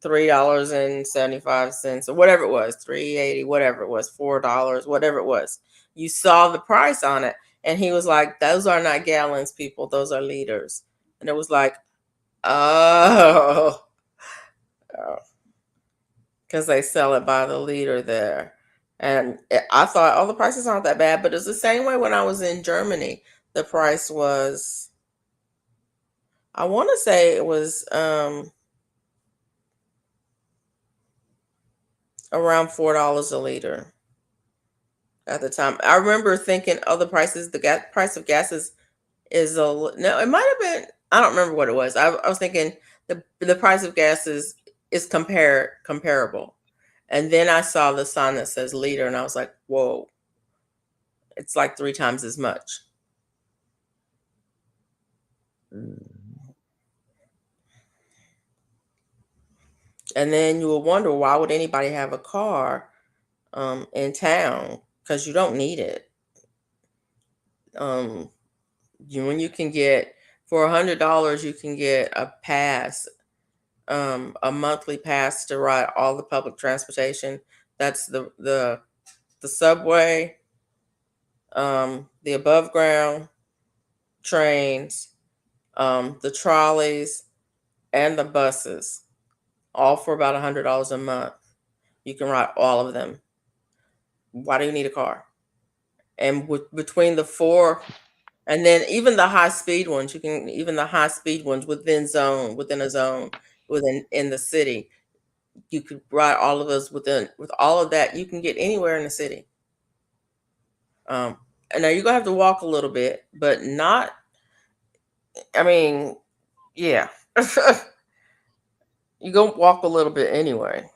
$3.75 or whatever it was, 3.80, whatever it was, $4, whatever it was. You saw the price on it, and he was like, "Those are not gallons, people. Those are liters." And it was like, oh, because they sell it by the liter there. And I thought, oh, the prices aren't that bad, but it's the same way when I was in Germany. The price was, I want to say it was around $4 a liter at the time. I remember thinking, oh, the gas price of gas is no, it might have been. I don't remember what it was. I was thinking the price of gas is comparable, and then I saw the sign that says liter, and I was like, whoa, it's like 3 times as much. Mm. And then you will wonder, why would anybody have a car in town? Because you don't need it. Um, when you can get, for $100, you can get a pass, a monthly pass to ride all the public transportation. That's the subway, the above ground trains, the trolleys, and the buses, all for about $100 a month. You can ride all of them. Why do you need a car? And between the four, and then even the high speed ones, even the high speed ones within a zone, within in the city, you could ride all of those with all of that. You can get anywhere in the city. And now you're gonna have to walk a little bit, but not. I mean, yeah, you go walk a little bit anyway.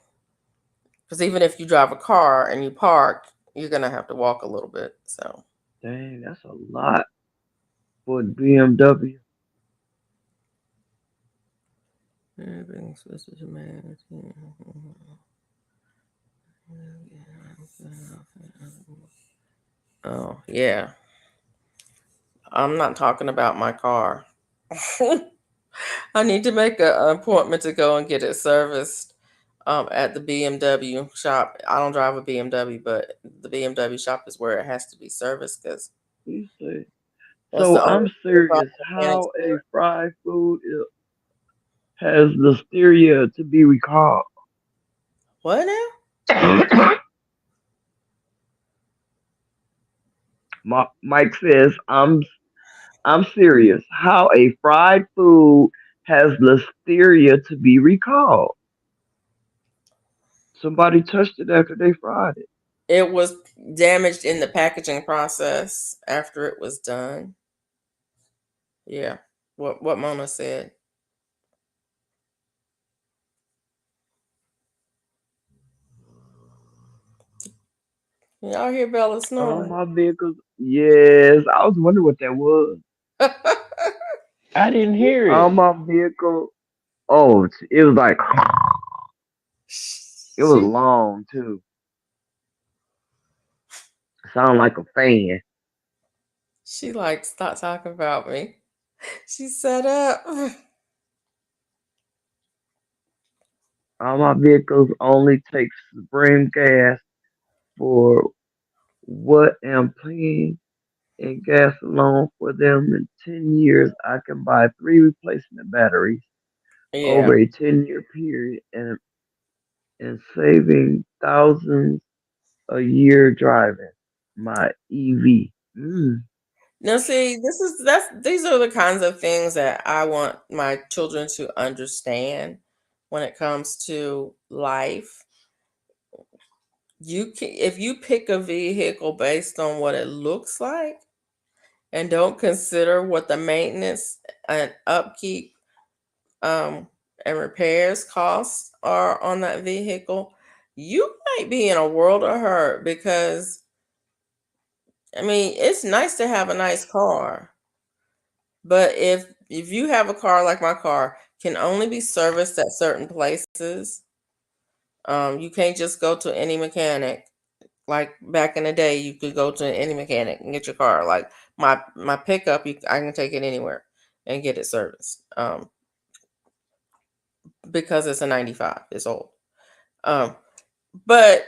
Because even if you drive a car and you park, you're gonna have to walk a little bit. So Dang, that's a lot for the BMW. oh yeah, I'm not talking about my car. I need to make an appointment to go and get it serviced at the BMW shop. I don't drive a BMW, but the BMW shop is where it has to be serviced because You say. that's So the only I'm serious. mechanics How for a it. fried food has listeria to be recalled? What now? Mike says, I'm serious. How a fried food has listeria to be recalled? Somebody touched it after they fried it. It was damaged in the packaging process after it was done. Yeah, what Mona said. Y'all hear Bella Oh, snoring? my vehicles. Yes, I was wondering what that was. I didn't hear On it. my vehicle. Oh, it was like, it was she long too. Sound like a fan. she like, stop talking about me. She set up. All my vehicles only take Supreme gas for what I'm paying in gas alone for them in 10 years. I can buy 3 replacement batteries over Yeah. a 10-year period and saving thousands a year driving my EV. Mm. Now, see, these are the kinds of things that I want my children to understand when it comes to life. If you pick a vehicle based on what it looks like and don't consider what the maintenance and upkeep um, and repairs costs are on that vehicle, you might be in a world of hurt because I mean, it's nice to have a nice car, but if you have a car like my car can only be serviced at certain places, you can't just go to any mechanic. Like back in the day, you could go to any mechanic and get your car. Like my pickup, I can take it anywhere and get it serviced. Because it's a 95, it's old. But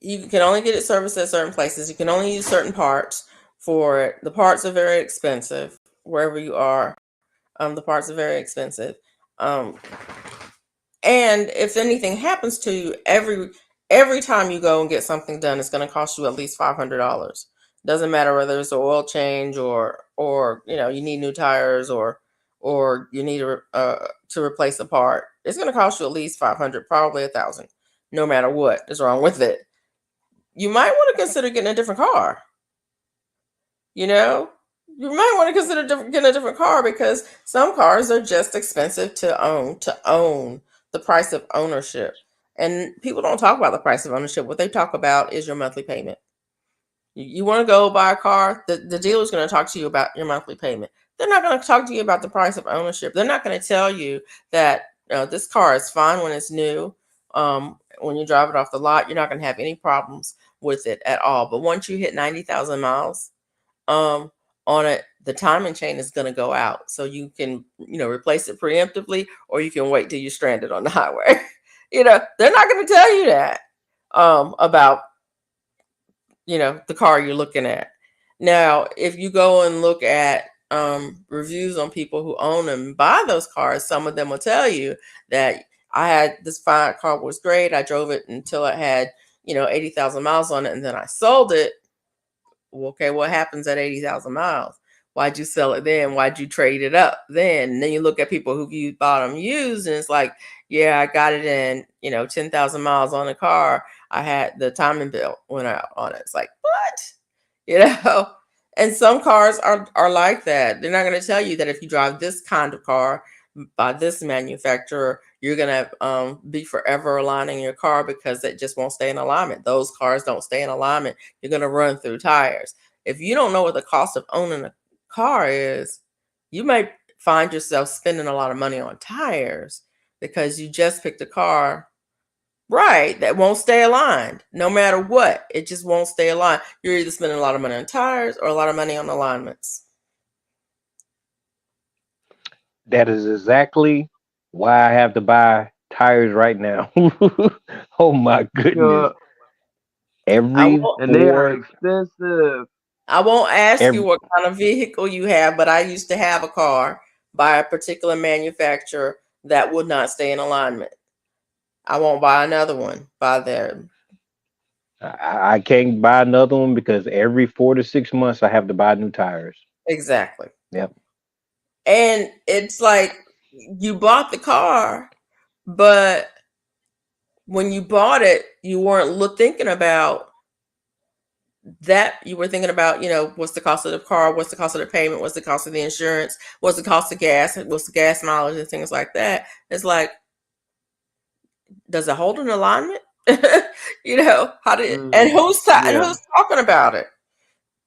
you can only get it serviced at certain places. You can only use certain parts for it. The parts are very expensive wherever you are. The parts are very expensive. Um, and if anything happens to you, every time you go and get something done, it's going to cost you at least $500. Doesn't matter whether it's an oil change or you need new tires or you need to replace a part. It's going to cost you at least 500, probably 1,000, no matter what is wrong with it. You might want to consider getting a different car. You might want to consider getting a different car because some cars are just expensive to own the price of ownership. And people don't talk about the price of ownership. What they talk about is your monthly payment. You want to go buy a car, the dealer's going to talk to you about your monthly payment. They're not going to talk to you about the price of ownership. They're not going to tell you that this car is fine when it's new. When you drive it off the lot, you're not going to have any problems with it at all. But once you hit 90,000 miles on it, the timing chain is going to go out. So you can, replace it preemptively, or you can wait till you're stranded on the highway. They're not going to tell you that about the car you're looking at. Now, if you go and look at reviews on people who own and buy those cars, some of them will tell you that I had this fine car, was great. I drove it until it had 80,000 miles on it, and then I sold it. Well, okay, what happens at 80,000 miles? Why'd you sell it then? Why'd you trade it up then? And then you look at people who you bought them used, and it's like, yeah, I got it in 10,000 miles on the car. I had the timing belt went out on it. It's like, what? And some cars are like that. They're not going to tell you that if you drive this kind of car by this manufacturer, you're going to be forever aligning your car, because it just won't stay in alignment. Those cars don't stay in alignment. You're going to run through tires. If you don't know what the cost of owning a car is, you might find yourself spending a lot of money on tires because you just picked a car that won't stay aligned no matter what. It just won't stay aligned. You're either spending a lot of money on tires or a lot of money on alignments. That is exactly why I have to buy tires right now. Oh my goodness. And they are expensive. I won't ask you what kind of vehicle you have, but I used to have a car by a particular manufacturer that would not stay in alignment. I won't buy another one by them. I can't buy another one because every 4 to 6 months I have to buy new tires. Exactly. Yep. And it's like you bought the car, but when you bought it, you weren't thinking about that. You were thinking about, what's the cost of the car, what's the cost of the payment, what's the cost of the insurance, what's the cost of gas, what's the gas mileage, and things like that. It's like, does it hold an alignment? How did and who's talking about it?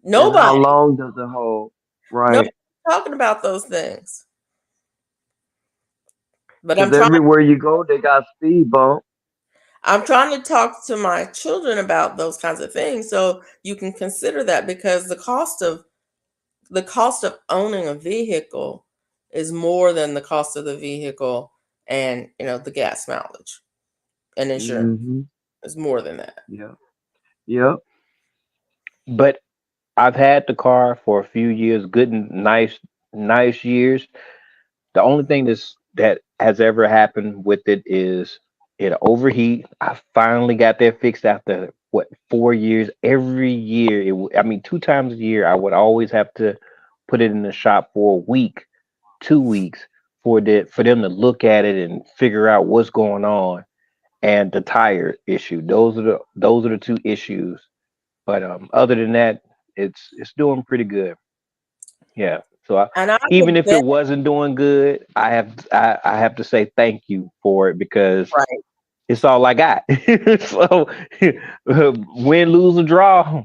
Nobody. And how long does it hold? Right. Nobody's talking about those things. But everywhere you go, they got speed bump. I'm trying to talk to my children about those kinds of things, so you can consider that, because the cost of owning a vehicle is more than the cost of the vehicle, and the gas mileage and insurance is more than that. Yeah. But I've had the car for a few years, good and nice years. The only thing that has ever happened with it is it overheat. I finally got that fixed after 4 years. Every year, 2 times a year, I would always have to put it in the shop for a week, 2 weeks for them to look at it and figure out what's going on, and the tire issue. Those are the 2 issues. But other than that, it's doing pretty good. Yeah. So even if it wasn't doing good, I have to say thank you for it, because it's all I got. So win, lose, or draw.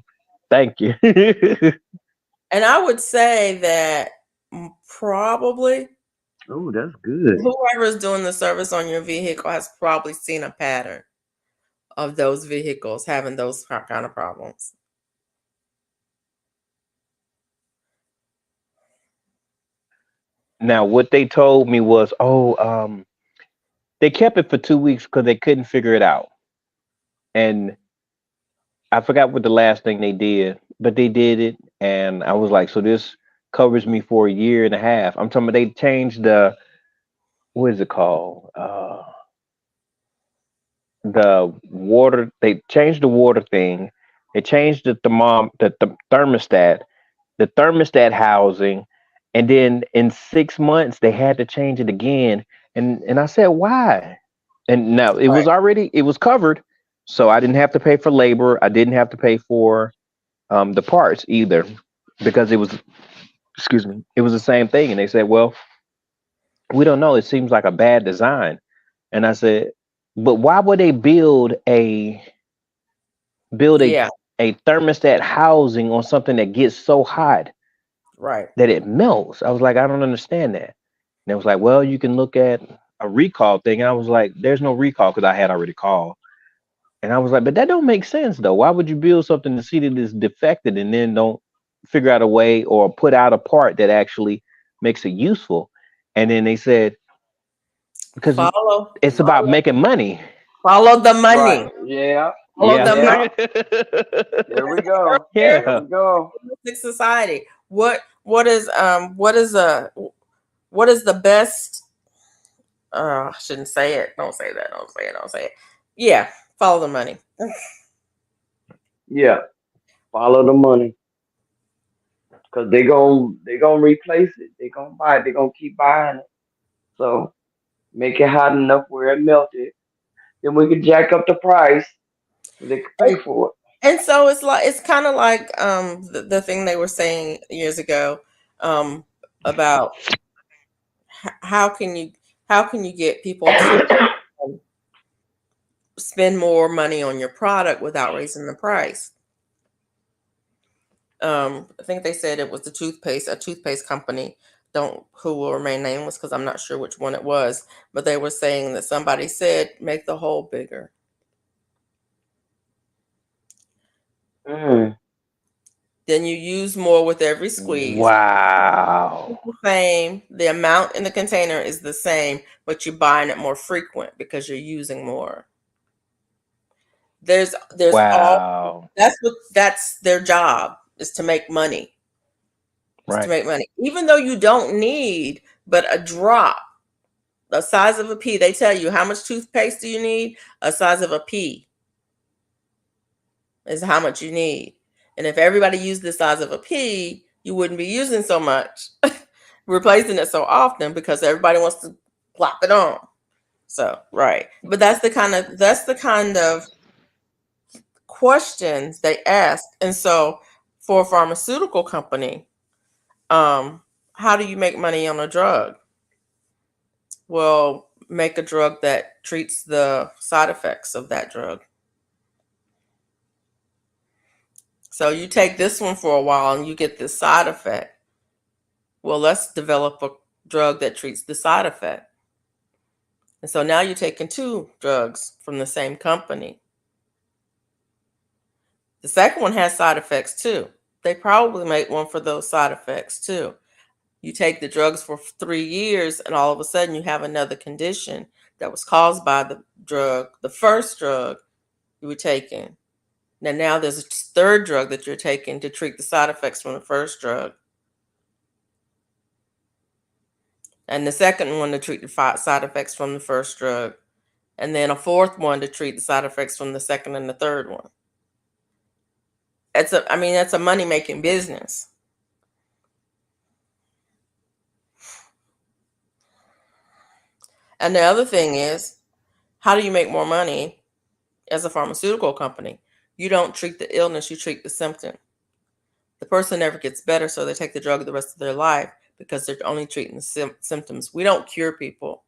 Thank you. And I would say that probably Oh, that's good. whoever is doing the service on your vehicle has probably seen a pattern of those vehicles having those kind of problems. Now, what they told me was, they kept it for 2 weeks because they couldn't figure it out. And I forgot what the last thing they did, but they did it. And I was like, so this covers me for a year and a half. I'm talking about they changed what is it called? The water, they changed the water thing. They changed the thermostat housing, and then in 6 months they had to change it again. And I said, why? And now Right. it was covered, so I didn't have to pay for labor. I didn't have to pay for the parts either, because it was, excuse me, it was the same thing. And they said, well, we don't know. It seems like a bad design. And I said, but why would they build Yeah. a thermostat housing on something that gets so hot Right. that it melts? I was like, I don't understand that. And it was like, well, you can look at a recall thing. And I was like, there's no recall because I had already called. And I was like, but that don't make sense though. Why would you build something to see that it's defected and then don't figure out a way or put out a part that actually makes it useful? And then they said, because Follow it's about making money. follow the Right. money. Yeah. Follow the Yeah. money. There we go. Very There Yeah. we go. realistic society. What is the best I shouldn't say it. Don't say that. Don't say it. Don't say it. Yeah, follow the money. Yeah. Follow the money. Cause they gonna replace it. They gonna buy it. They gonna keep buying it. So make it hot enough where it melted. Then we can jack up the price so they can pay for it. And so it's kind of like the thing they were saying years ago about how can you get people to spend more money on your product without raising the price. I think they said it was a toothpaste company. Don't who will remain nameless because I'm not sure which one it was, but they were saying that somebody said make the hole bigger. Mm. Then you use more with every squeeze. Wow. The same. The amount in the container is the same, but you're buying it more frequent because you're using more. There's all Wow. that's their job is to make money. Is to Right. make money. Even though you don't need but a drop, the size of a pea. They tell you how much toothpaste do you need? A size of a pea is how much you need. And if everybody used the size of a pea, you wouldn't be using so much, replacing it so often because everybody wants to plop it on. So right, but that's the kind of questions they ask. And so for a pharmaceutical company, how do you make money on a drug? Well, make a drug that treats the side effects of that drug. So you take this one for a while and you get this side effect. Well, let's develop a drug that treats the side effect. And so now you're taking two drugs from the same company. The second one has side effects too. They probably make one for those side effects too. You take the drugs for 3 years, and all of a sudden you have another condition that was caused by the first drug you were taking. Now there's a third drug that you're taking to treat the side effects from the first drug, and the second one to treat the side effects from the first drug, and then a fourth one to treat the side effects from the second and the third one. That's a money making business. And the other thing is, how do you make more money as a pharmaceutical company? You don't treat the illness, you treat the symptom. The person never gets better, so they take the drug the rest of their life because they're only treating the symptoms. We don't cure people.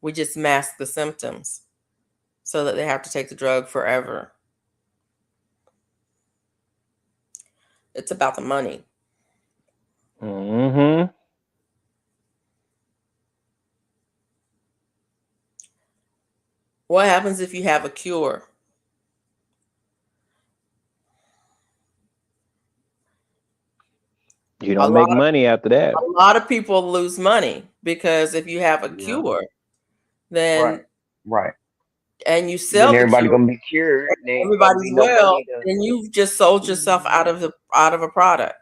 We just mask the symptoms. so that they have to take the drug forever. It's about the money. Mm-hmm. What happens if you have a cure? You A don't make lot of money after that. a lot of people lose money because if you have a Yeah. cure, Right. then Right. and you Then sell the everybody cure, gonna be cured. There ain't gonna everybody's be no well, money to. then you've just sold yourself out Mm-hmm. of a product.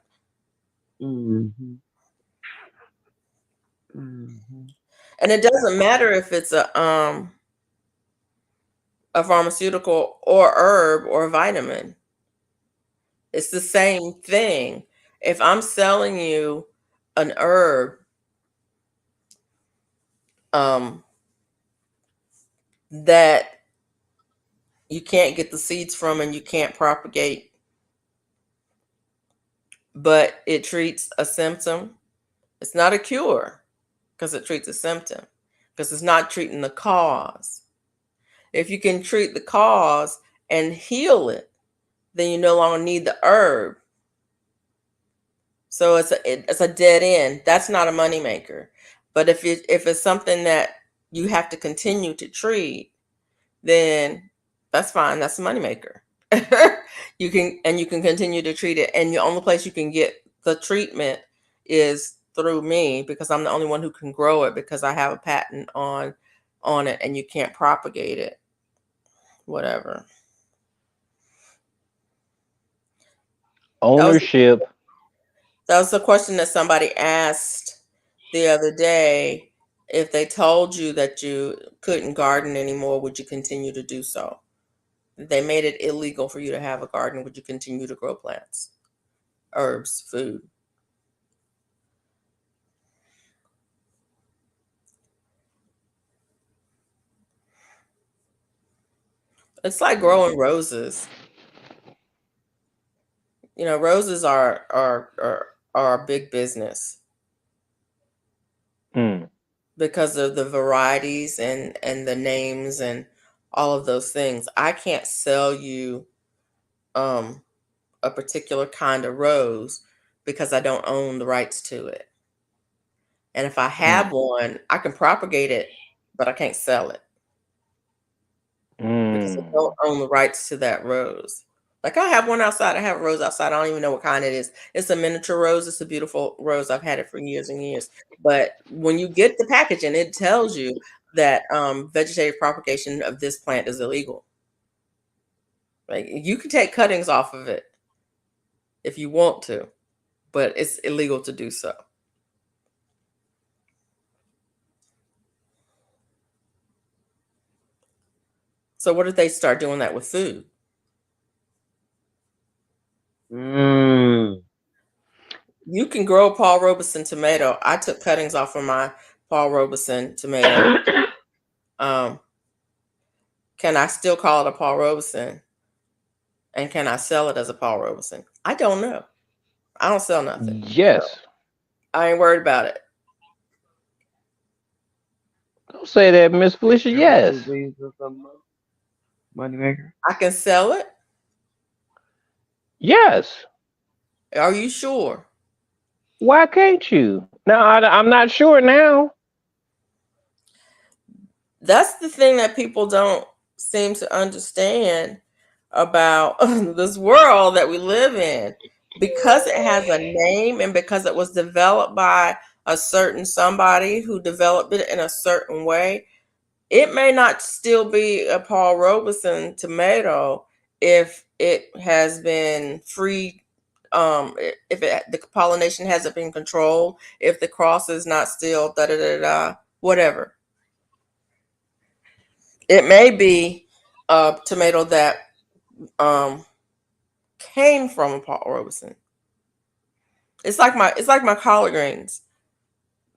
Mm-hmm. Mm-hmm. And it doesn't matter if it's a pharmaceutical or herb or vitamin. It's the same thing. If I'm selling you an herb um, that you can't get the seeds from and you can't propagate, but it treats a symptom, it's not a cure because it treats a symptom, because it's not treating the cause. If you can treat the cause and heal it, then you no longer need the herb. So it's a dead end. That's not a moneymaker. But if it's something that you have to continue to treat, then that's fine. That's a moneymaker. You can continue to treat it, and the only place you can get the treatment is through me, because I'm the only one who can grow it, because I have a patent on it, and you can't propagate it. Whatever. Ownership. That was a question that somebody asked the other day. If they told you that you couldn't garden anymore, would you continue to do so? If they made it illegal for you to have a garden, would you continue to grow plants, herbs, food? It's like growing roses. You know, roses are a big business Mm. because of the varieties and the names and all of those things. I can't sell you um a particular kind of rose because I don't own the rights to it. And if I have one, I can propagate it, but I can't sell it because I don't Mm. own the rights to that rose. Like I have one outside. I have a rose outside. I don't even know what kind it is. It's a miniature rose. It's a beautiful rose. I've had it for years and years. But when you get the packaging, it tells you that vegetative propagation of this plant is illegal. Like you can take cuttings off of it if you want to, but it's illegal to do so. So what if they start doing that with food? Mm. You can grow a Paul Robeson tomato. I took cuttings off of my Paul Robeson tomato. Um, can I still call it a Paul Robeson? And can I sell it as a Paul Robeson? I don't know. I don't sell nothing. Yes. I ain't worried about it. Don't say that, Miss Felicia. Yes. Money maker. I can sell it. Yes. Are you sure? Why can't you? No, I'm not sure now. That's the thing that people don't seem to understand about this world that we live in. Because it has a name and because it was developed by a certain somebody who developed it in a certain way, it may not still be a Paul Robeson tomato if it has been free, if the pollination hasn't been controlled, if the cross is not still da da da da, whatever. It may be a tomato that um, came from a Paul Robeson. It's like my collard greens.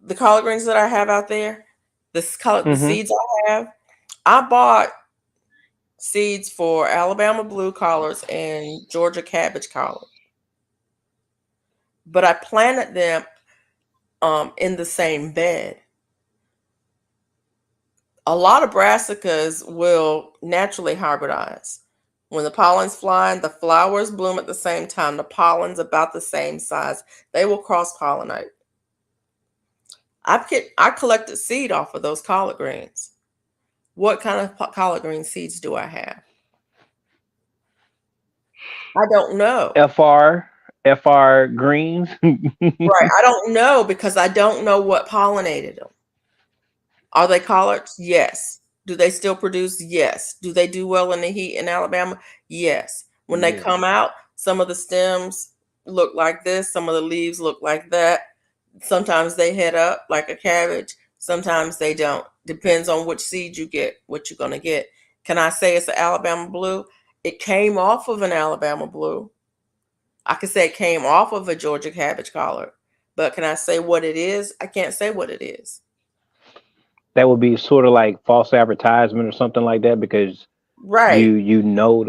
The collard greens that I have out there, the Mm-hmm. seeds I have, I bought seeds for Alabama blue collards and Georgia cabbage collard, but I planted them in the same bed. a lot of brassicas will naturally hybridize. When the pollen's flying, the flowers bloom at the same time. The pollen's about the same size. They will cross-pollinate. I collected seed off of those collard greens. What kind of collard green seeds do I have? I don't know. FR greens. Right. I don't know because I don't know what pollinated them. Are they collards? Yes. Do they still produce? Yes. Do they do well in the heat in Alabama? Yes. When they Yeah. come out, some of the stems look like this, some of the leaves look like that. Sometimes they head up like a cabbage, sometimes they don't. Depends on which seed you get, what you're going to get. Can I say it's an Alabama blue? It came off of an Alabama blue. I could say it came off of a Georgia cabbage collard. But can I say what it is? I can't say what it is. That would be sort of like false advertisement or something like that, because Right. you know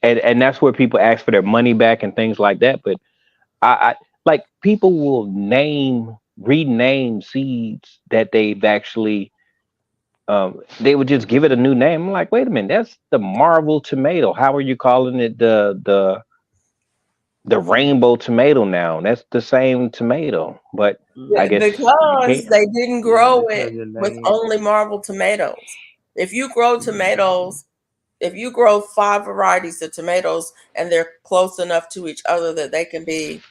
and that's where people ask for their money back and things like that. But I like, people will rename seeds that they've actually they would just give it a new name. I'm like, wait a minute, that's the Marvel tomato. How are you calling it the rainbow tomato now? That's the same tomato, but I guess you Because can't. they didn't Yeah, grow because it your with name. only marble tomatoes. If you grow tomatoes, if you grow 5 varieties of tomatoes and they're close enough to each other that they can be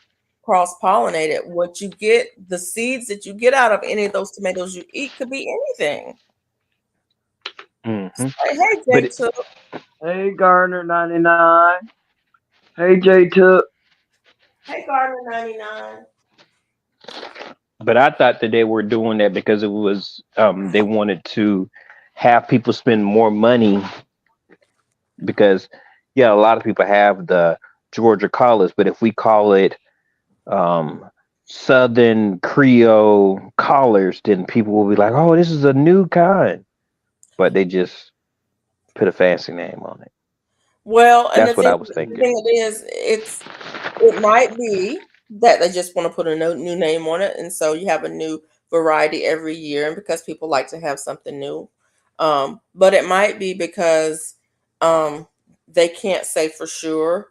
cross-pollinated, what you get, the seeds that you get out of any of those tomatoes you eat could be anything. Hmm. Hey, But Jay Took. Hey, Gardner 99. Hey, J Took. Hey, Gardner 99. but I thought that they were doing that because it was they wanted to have people spend more money, because yeah, a lot of people have the Georgia collards, but if we call it um, Southern Creole collards, then people will be like, "Oh, this is a new kind," but they just put a fancy name on it. Well, and That's what I was the thinking. thing it is, it might be that they just want to put a new name on it, and so you have a new variety every year, and because people like to have something new. But it might be because um, they can't say for sure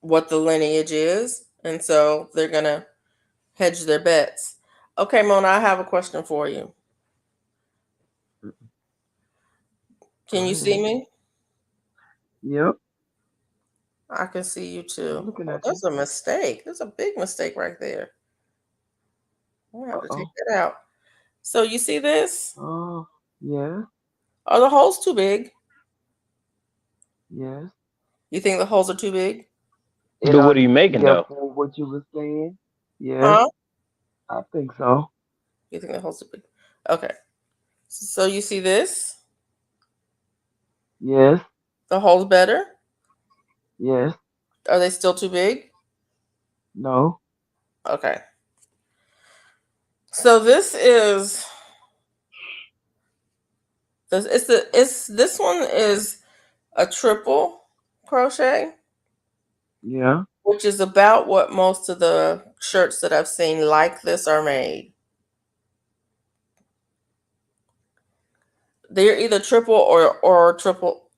what the lineage is, and so they're gonna hedge their bets. Okay, Mona, I have a question for you. Go Can you see ahead. me? Yep. I can see you I'm too. looking Oh, at you. that's a mistake. That's a big mistake right there. I'm gonna have to take Uh-oh. that out. So you see this? Oh, yeah. Are the holes too big? Yes. You think the holes are too big? It But what are you already, making yeah, though? for what you were saying. Yes, Huh? I think so. You think the holes are big? Okay. So you see this? Yes. The holes better? Yes. Are they still too big? No. Okay. So this one is a triple crochet, Yeah. which is about what most of the shirts that I've seen like this are made. They're either triple or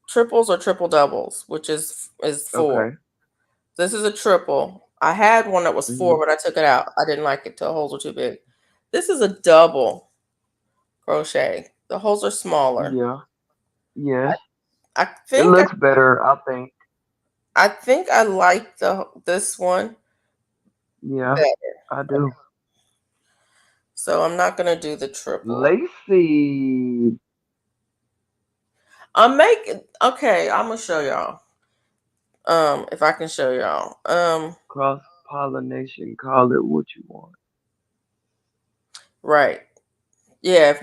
triples or triple doubles, which is 4. Okay. This is a triple. I had one that was 4, Hmm. but I took it out. I didn't like it. The holes were too big. This is a double crochet. The holes are smaller. Yeah. Yes. I It think looks better, I think. I like this one Yeah, better. I do. So I'm not gonna do the triple. Lacy I'm making okay. I'm gonna show y'all. If I can show y'all. cross pollination. Call it what you want. Right. Yeah. If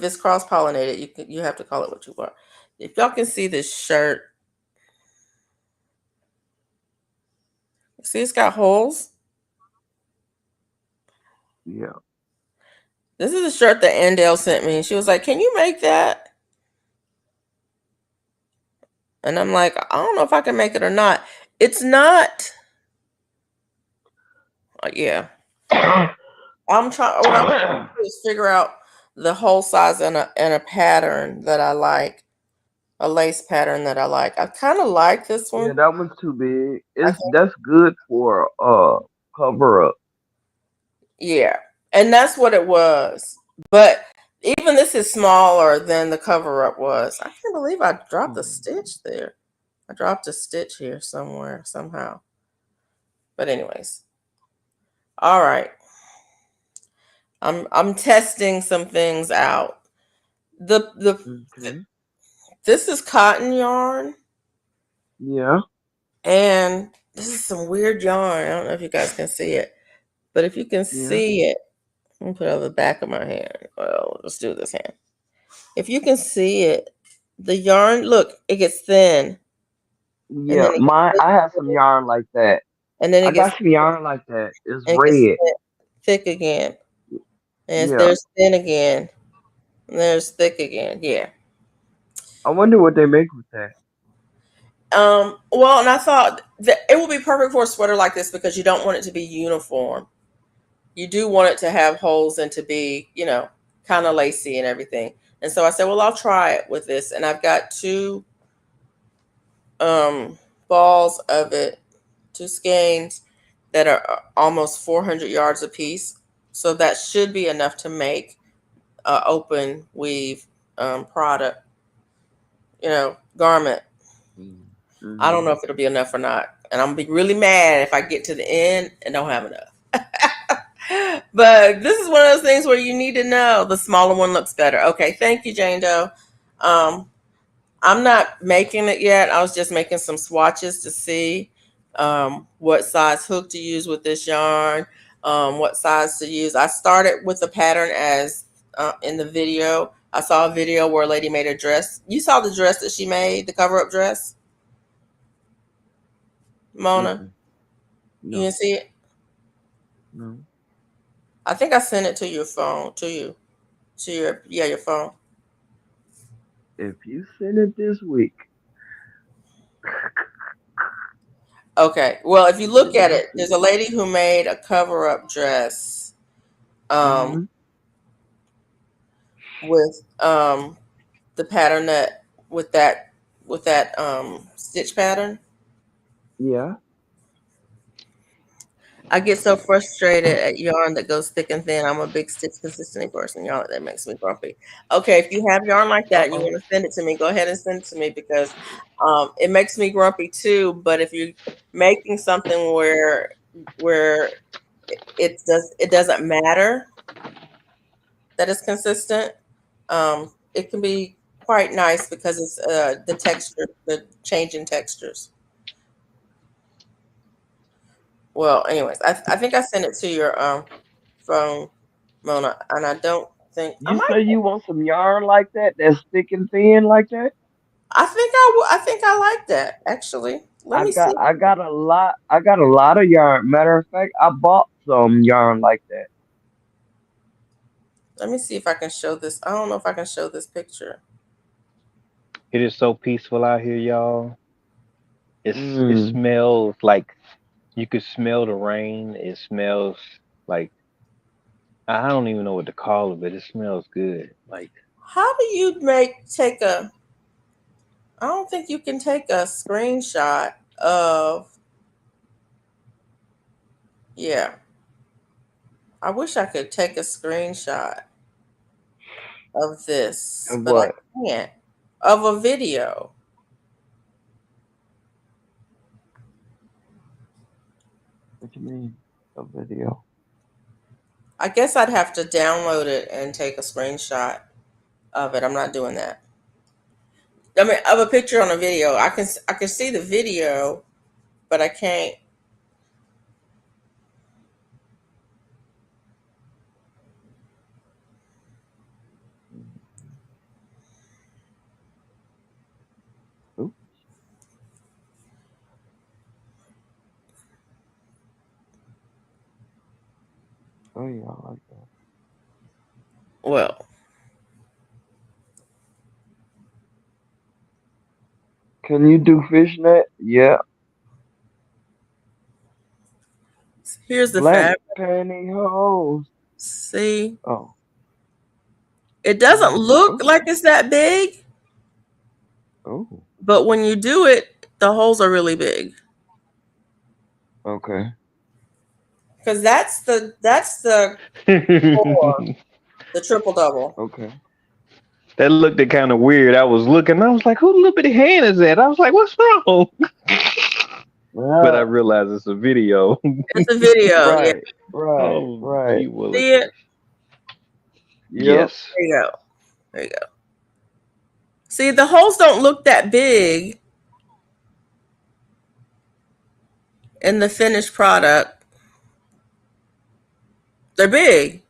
it's cross pollinated, you have to call it what you want. If y'all can see this shirt, see it's got holes. Yeah. This is a shirt that Andale sent me. She was like, "Can you make that?" And I'm like, "I don't know if I can make it or not." It's not. Yeah. I'm trying. What I'm trying to do is figure out the whole size and a pattern that I like, a lace pattern that I like. I kind of like this Yeah, one. that one's too big. I It's think, that's good for cover up. yeah, and that's what it was. But even this is smaller than the cover up was. I can't believe I dropped a stitch there. I dropped a stitch here somewhere somehow. But anyways, all right. I'm testing some things out. The Okay. This is cotton yarn, Yeah. and this is some weird yarn. I don't know if you guys can see it, but if you can Yeah. see it, let me put it on the back of my hand. Well, let's do this hand. If you can see it, the yarn, look, it gets thin, and Yeah. then it My gets I have thick, some yarn like that. and then I got some yarn like that. It's it gets red. thick again, and Yeah. there's thin again, and there's thick again. Yeah. I wonder what they make with that. Well, and I thought that it would be perfect for a sweater like this because you don't want it to be uniform. You do want it to have holes and to be, kind of lacy and everything. And so I said, well, I'll try it with this. And I've got two balls of it, two skeins that are almost 400 yards apiece. So that should be enough to make an open weave product, garment. I don't know Mm-hmm. if it'll be enough or not. And I'm gonna be really mad if I get to the end and don't have enough. But this is one of those things where you need to know the smaller one looks better. Okay, thank you, Jane Doe. I'm not making it yet. I was just making some swatches to see what size hook to use with this yarn, what size to use. I started with the pattern as in the video. I saw a video where a lady made a dress. You saw the dress that she made, the cover-up dress, Mona? Mm-mm. You No. didn't see it? No. I think I sent it to your phone, to your phone. If you send it this week, Okay. Well, if you look let at me it, there's see. a lady who made a cover-up dress um, Mm-hmm. with the pattern that with that stitch pattern. Yeah. I get so frustrated at yarn that goes thick and thin. I'm a big stitch consistency person. Yarn that makes me grumpy. Okay, if you have yarn like that and you Uh-oh. want to send it to me, go ahead and send it to me because it makes me grumpy too. But if you're making something where it doesn't matter that it's consistent, it can be quite nice because it's the texture, the change in textures. Well, anyways, I think I sent it to your phone, Mona, and I don't think I You might. say you want some yarn like that? That's thick and thin like that? I think I like that actually. Let I me got see. I got a lot I got a lot of yarn. Matter of fact, I bought some yarn like that. Let me see if I can show this. I don't know if I can show this picture. It is so peaceful out here, y'all. It Mm. smells like you could smell the rain. It smells like I don't even know what to call it, but it smells good. Like How do you take a? I don't think you can take a screenshot of. Yeah, I wish I could take a screenshot of this, And but I what? can't. Of a video. What you mean? A video. I guess I'd have to download it and take a screenshot of it. I'm not doing that. I mean, of a picture on a video. I can see the video, but I can't. Ooh. Oh yeah, I like that. Well, Can you do fishnet? Yeah. here's the Black fabric. pantyhose. See, Oh. It doesn't look like it's that big, Oh, but when you do it, the holes are really big. okay. Because that's the four, the triple double. Okay. That looked kind of weird. I was looking. I was like, "Whose little bitty hand is that?" I was like, "What's wrong?" But I Yeah. realized it's a video. It's a video. Yeah. Right. Oh, Right. gee See it? willikers. Yep. Yes. There you go. There you go. See, the holes don't look that big in the finished product. They're big,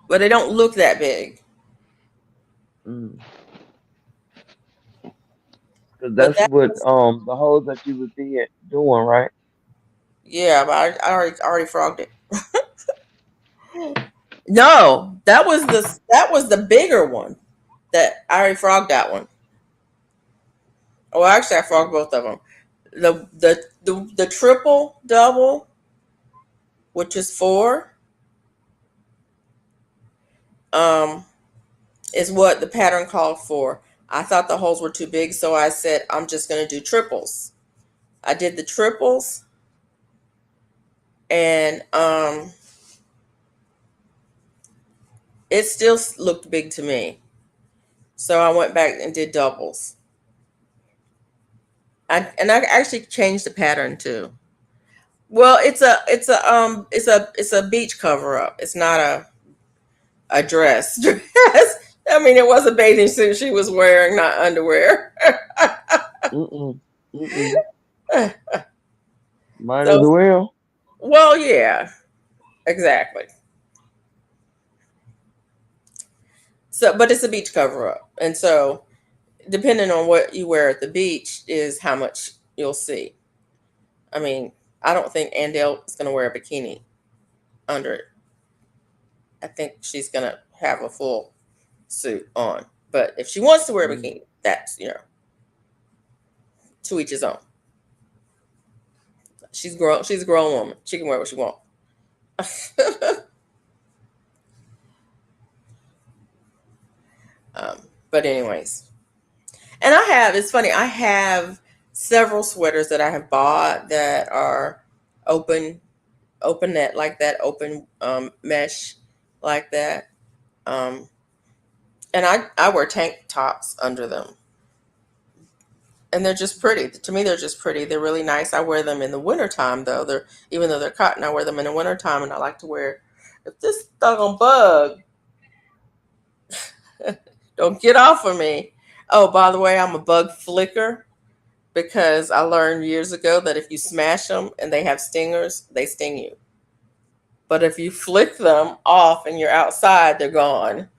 but they don't look that big. Mm. Cause But that's that what was, the holes that you was doing, right? yeah, but I already frogged it. No, that was the bigger one. That I already frogged that one. Oh, actually, I frogged both of them. The triple double, which is 4, um, is what the pattern called for. I thought the holes were too big, so I said I'm just going to do triples. I did the triples, and it still looked big to me. So I went back and did doubles. I actually changed the pattern too. Well, it's a beach cover up. It's not a dress. Dress. I mean, it was a bathing suit she was wearing, not underwear. Mm-mm. Mm-mm. Might as So, well. well, yeah, exactly. So, but it's a beach cover up, and so depending on what you wear at the beach is how much you'll see. I mean, I don't think Andale is going to wear a bikini under it. I think she's going to have a full suit on. But if she wants to wear a Mm. bikini, that's, to each his own. She's grown. She's a grown woman. She can wear what she wants. um, but anyways, and I have. It's funny. I have several sweaters that I have bought that are open, open net like that, open mesh like that. Um, and I wear tank tops under them, and they're just pretty. To me, they're just pretty. They're really nice. I wear them in the wintertime, though. They're even though they're cotton, I wear them in the wintertime, and I like to wear. If this doggone bug don't get off of me. Oh, by the way, I'm a bug flicker because I learned years ago that if you smash them and they have stingers, they sting you. But if you flick them off and you're outside, they're gone.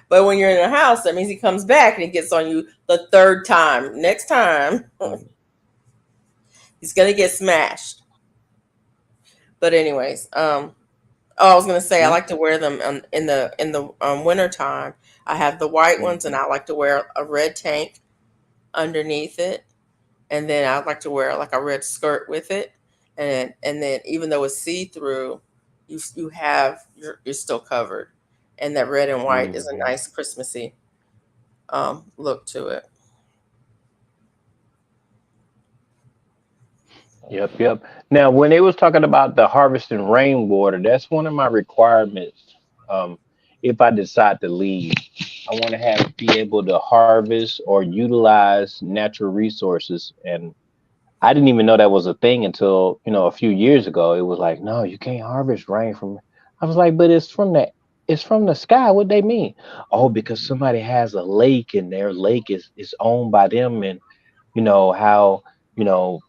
But when you're in a house, that means he comes back and he gets on you the third time. Next time, he's gonna get smashed. But anyways, I was gonna say I like to wear them in the winter time. I have the white ones, and I like to wear a red tank underneath it, and then I like to wear like a red skirt with it, and then even though it's see through, you're still covered, and that red and white is a Mm-hmm. nice Christmassy look to it. Yep. Now, when they was talking about the harvesting rainwater, that's one of my requirements. Um, if I decide to leave, I want to have be able to harvest or utilize natural resources. And I didn't even know that was a thing until, a few years ago. It was like, no, you can't harvest rain from. I was like, but it's from the sky. What they mean? Oh, because somebody has a lake and their lake is owned by them, and how you know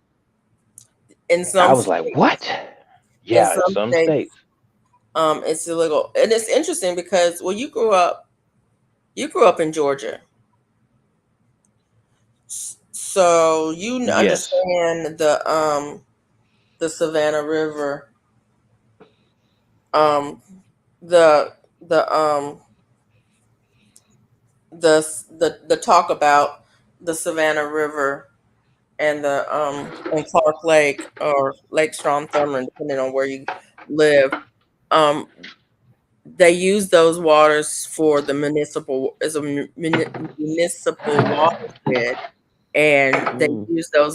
In I some was like, states, what? in Yeah, in some some states, states. it's illegal, and it's interesting because well, you grew up in Georgia, so you Yes. understand the Savannah River, um the the the talk about the Savannah River and the and Clark Lake or Lake Strom Thurmond, depending on where you live. Um, they use those waters for the municipal as a municipal watershed, and they use those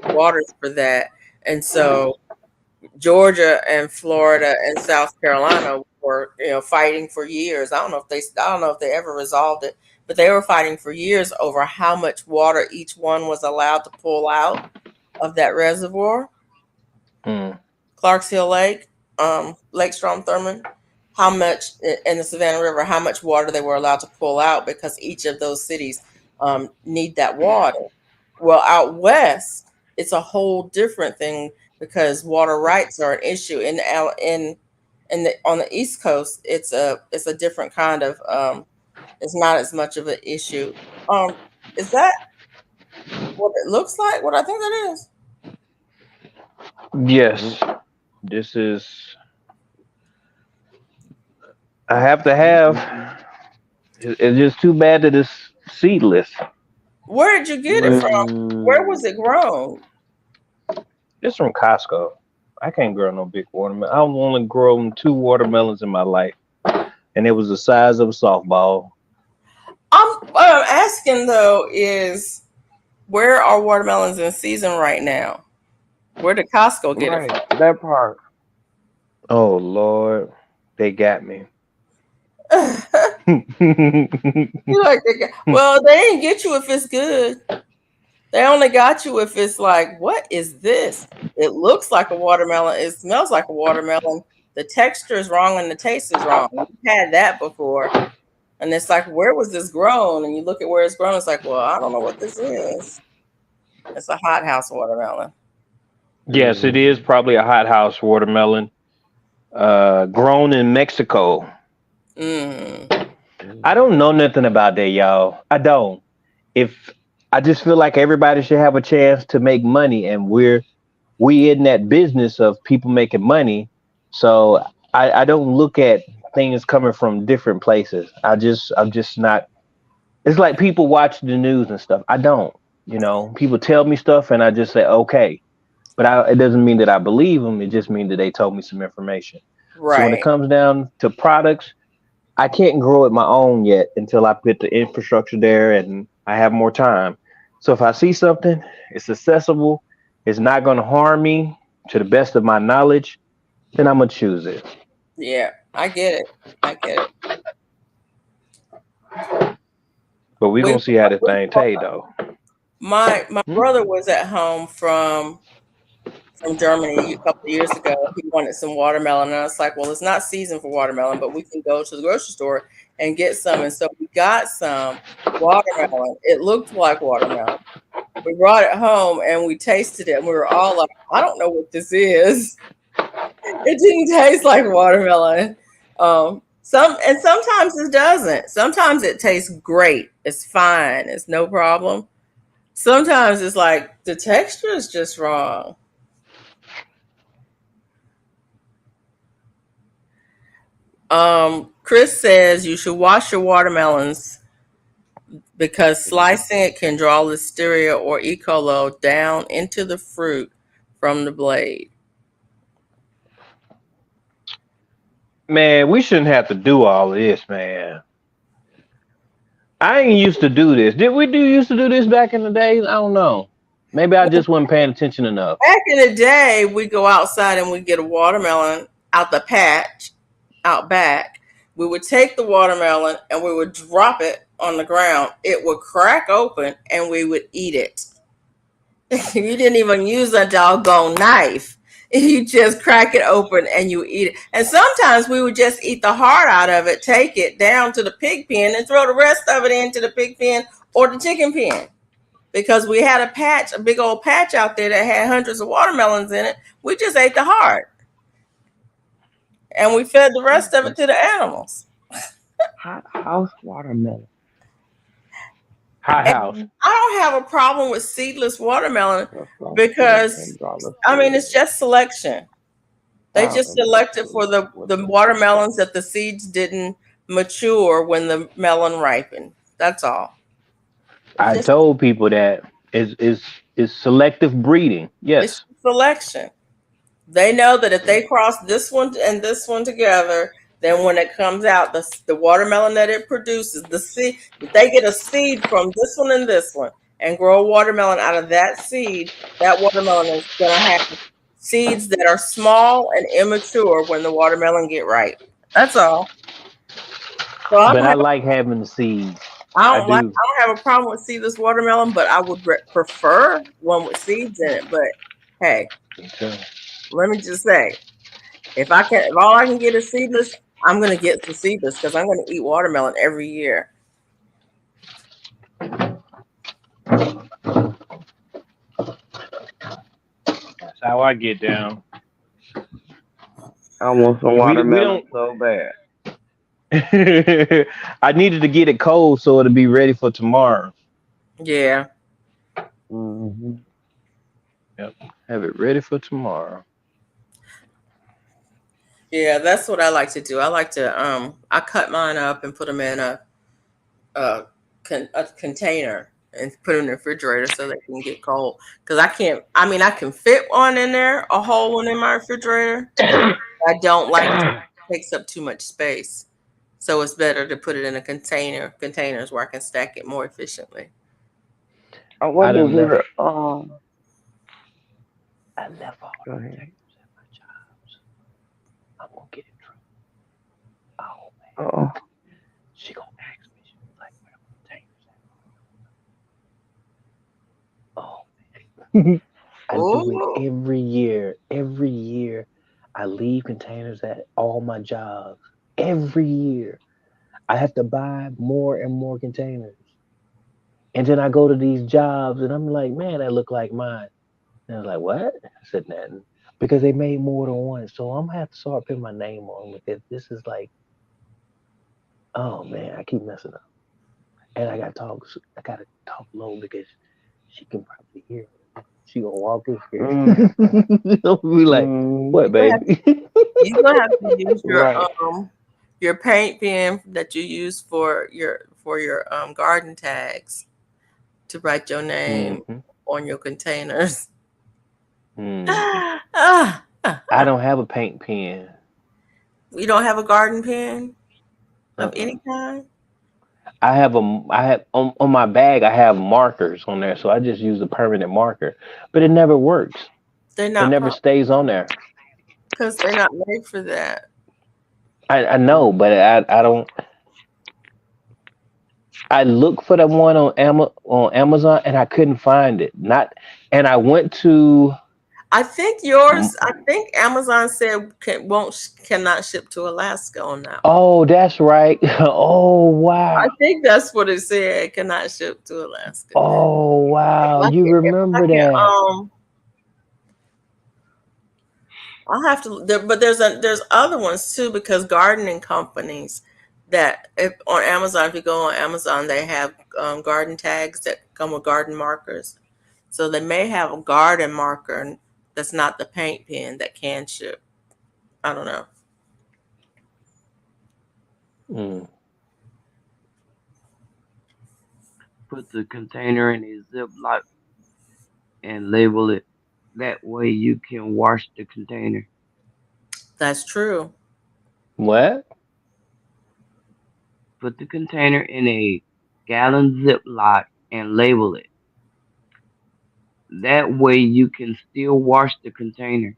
waters for that. And so Georgia and Florida and South Carolina were, fighting for years. I don't know if they ever resolved it, but they were fighting for years over how much water each one was allowed to pull out of that reservoir. Clarks Hill Lake, Lake Strom Thurmond, how much in the Savannah River, how much water they were allowed to pull out, because each of those cities need that water. Well, out west, it's a whole different thing, because water rights are an issue. On the East Coast, it's a different kind of it's not as much of an issue. Is that what it looks like? What I think that is? Yes. This is. I have to have. It's just too bad that it's seedless. Where did you get it from? Where was it grown? It's from Costco. I can't grow no big watermelon. I've only grown 2 watermelons in my life, and it was the size of a softball. What I'm asking though is, where are watermelons in season right now? Where did Costco get it from? That part. Oh Lord, they got me. Well, they didn't get you if it's good. They only got you if it's like, what is this? It looks like a watermelon. It smells like a watermelon. The texture is wrong and the taste is wrong. We've had that before. And it's like, where was this grown? And you look at where it's grown. It's like, well, I don't know what this is. It's a hothouse watermelon. Yes, it is probably a hothouse watermelon. Grown in Mexico. I don't know nothing about that, y'all. I don't. I just feel like everybody should have a chance to make money, and we in that business of people making money. So I don't look at things coming from different places. I'm just not. It's like people watch the news and stuff. I don't. People tell me stuff, and I just say okay, but it doesn't mean that I believe them. It just means that they told me some information. Right. So when it comes down to products, I can't grow it my own yet until I put the infrastructure there and I have more time. So if I see something, it's accessible, it's not going to harm me to the best of my knowledge, then I'm going to choose it. Yeah, I get it. But we're going to see how this thing tastes, though. My brother was at home from Germany a couple of years ago. He wanted some watermelon, and I was like, well, it's not season for watermelon, but we can go to the grocery store and get some. And so we got some watermelon. It looked like watermelon. We brought it home and we tasted it, and we were all like, I don't know what this is. It didn't taste like watermelon. Sometimes it doesn't. Sometimes it tastes great. It's fine. It's no problem. Sometimes it's like the texture is just wrong. Chris says you should wash your watermelons because slicing it can draw Listeria or E. coli down into the fruit from the blade. Man, we shouldn't have to do all of this, man. I ain't used to do this. Did we used to do this back in the days? I don't know. Maybe I just wasn't paying attention enough. Back in the day, we go outside and we get a watermelon out the patch, out back. We would take the watermelon and we would drop it on the ground. It would crack open and we would eat it. You didn't even use a doggone knife. You just crack it open and you eat it. And sometimes we would just eat the heart out of it, take it down to the pig pen and throw the rest of it into the pig pen or the chicken pen. Because we had a big old patch out there that had hundreds of watermelons in it. We just ate the heart. And we fed the rest of it to the animals. Hothouse watermelon. Hothouse. I don't have a problem with seedless watermelon because, I mean, it's just selection. They just selected for the watermelons that the seeds didn't mature when the melon ripened. That's all. I told people that is selective breeding. Yes. It's selection. They know that if they cross this one and this one together, then when it comes out, the watermelon that it produces, the seed, if they get a seed from this one and this one and grow a watermelon out of that seed, that watermelon is going to have seeds that are small and immature when the watermelon get ripe. That's all. So But I like having the seeds. I I do. don't have a problem with seedless watermelon, but I would prefer one with seeds in it. But hey, let me just say, if all I can get is seedless, I'm gonna get some seedless because I'm gonna eat watermelon every year. That's how I get down. I want some We watermelon don't. so bad. I needed to get it cold so it'll be ready for tomorrow. Yeah. Mm-hmm. Yep. Have it ready for tomorrow. Yeah, that's what I like to do. I like to I cut mine up and put them in a container and put them in the refrigerator so they can get cold. Because I can fit one in there, a whole one in my refrigerator. I don't like it takes up too much space. So it's better to put it in a containers where I can stack it more efficiently. I I wonder done left. where. I left all Go the ahead. papers at my jobs. I'm gonna get in trouble. Oh man, Oh, she gonna ask me. She was like, "Where the containers at?" Oh man, I do it Oh, every year. Every year, I leave containers at all my jobs. Every year, I have to buy more and more containers. And then I go to these jobs and I'm like, man, that look like mine. And I was like, what? I said nothing. Because they made more than one. So I'm gonna have to start putting my name on them because this is like, oh man, I keep messing up. And I gotta talk low because she can probably hear me. She gonna walk in here. mm, She'll be like, mm, what, baby? you're gonna have to use right. your paint pen that you use for your garden tags to write your name hmm on your containers. mm. Ah, I don't have a paint pen. you don't have a garden pen of Uh-uh. any kind? I have on my bag I have markers on there, so I just use a permanent marker. But it never works. They're It not never stays on there. because they're not made for that. I know, but I don't. I looked for the one on Amazon and I couldn't find it. Not, and I went to. I think Amazon said cannot ship to Alaska on that one. Oh, that's right. Oh I wow. think that's what it said. Cannot ship to Alaska. Oh wow. You If I remember can, that? I'll have to. But there's other ones too because gardening companies that if on Amazon, if you go on Amazon, they have garden tags that come with garden markers. So they may have a garden marker that's not the paint pen that can ship. I don't know. Mm, Put the container in a Ziploc and label it. That way you can wash the container. That's true. what? Put the container in a gallon Ziploc and label it. That way you can still wash the container.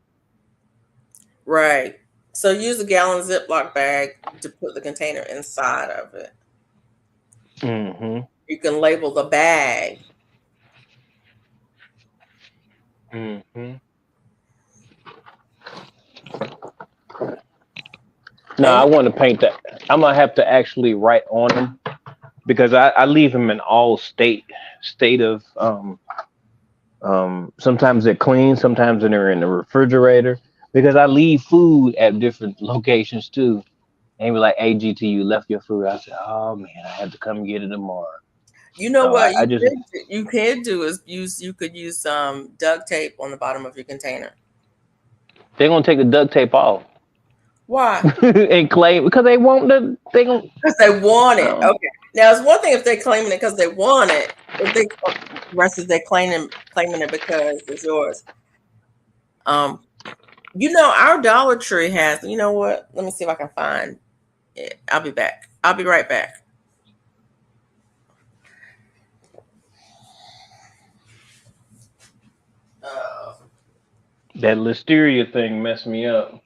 Right. So use a gallon Ziploc bag to put the container inside of it. Mm-hmm. You can label the bag. Mm-hmm. No, And I want to paint that. I'm gonna have to actually write on them because I leave them in all state of sometimes they're clean, sometimes they're in the refrigerator because I leave food at different locations too. And be like, hey GT, you left your food. I said, oh man, I have to come get it tomorrow. you know So what I just you can do is you could use some duct tape on the bottom of your container. they're gonna take the duct tape off Why? and claim because they want the they gonna Because they want it. um, Okay. Now it's one thing if they're claiming it because they want it. If they versus they claiming it because it's yours. Um, our Dollar Tree has. You know what? Let me see if I can find I'll be back. I'll be right back. That listeria thing messed me up.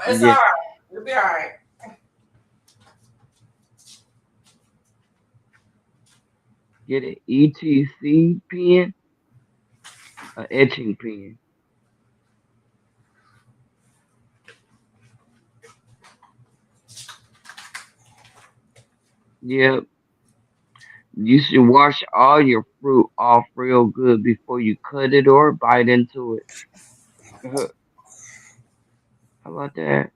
It's Yeah. all right. You'll be all right. Get an ETC pen, an etching pen. Yep. You should wash all your fruit off real good before you cut it or bite into it. How about that?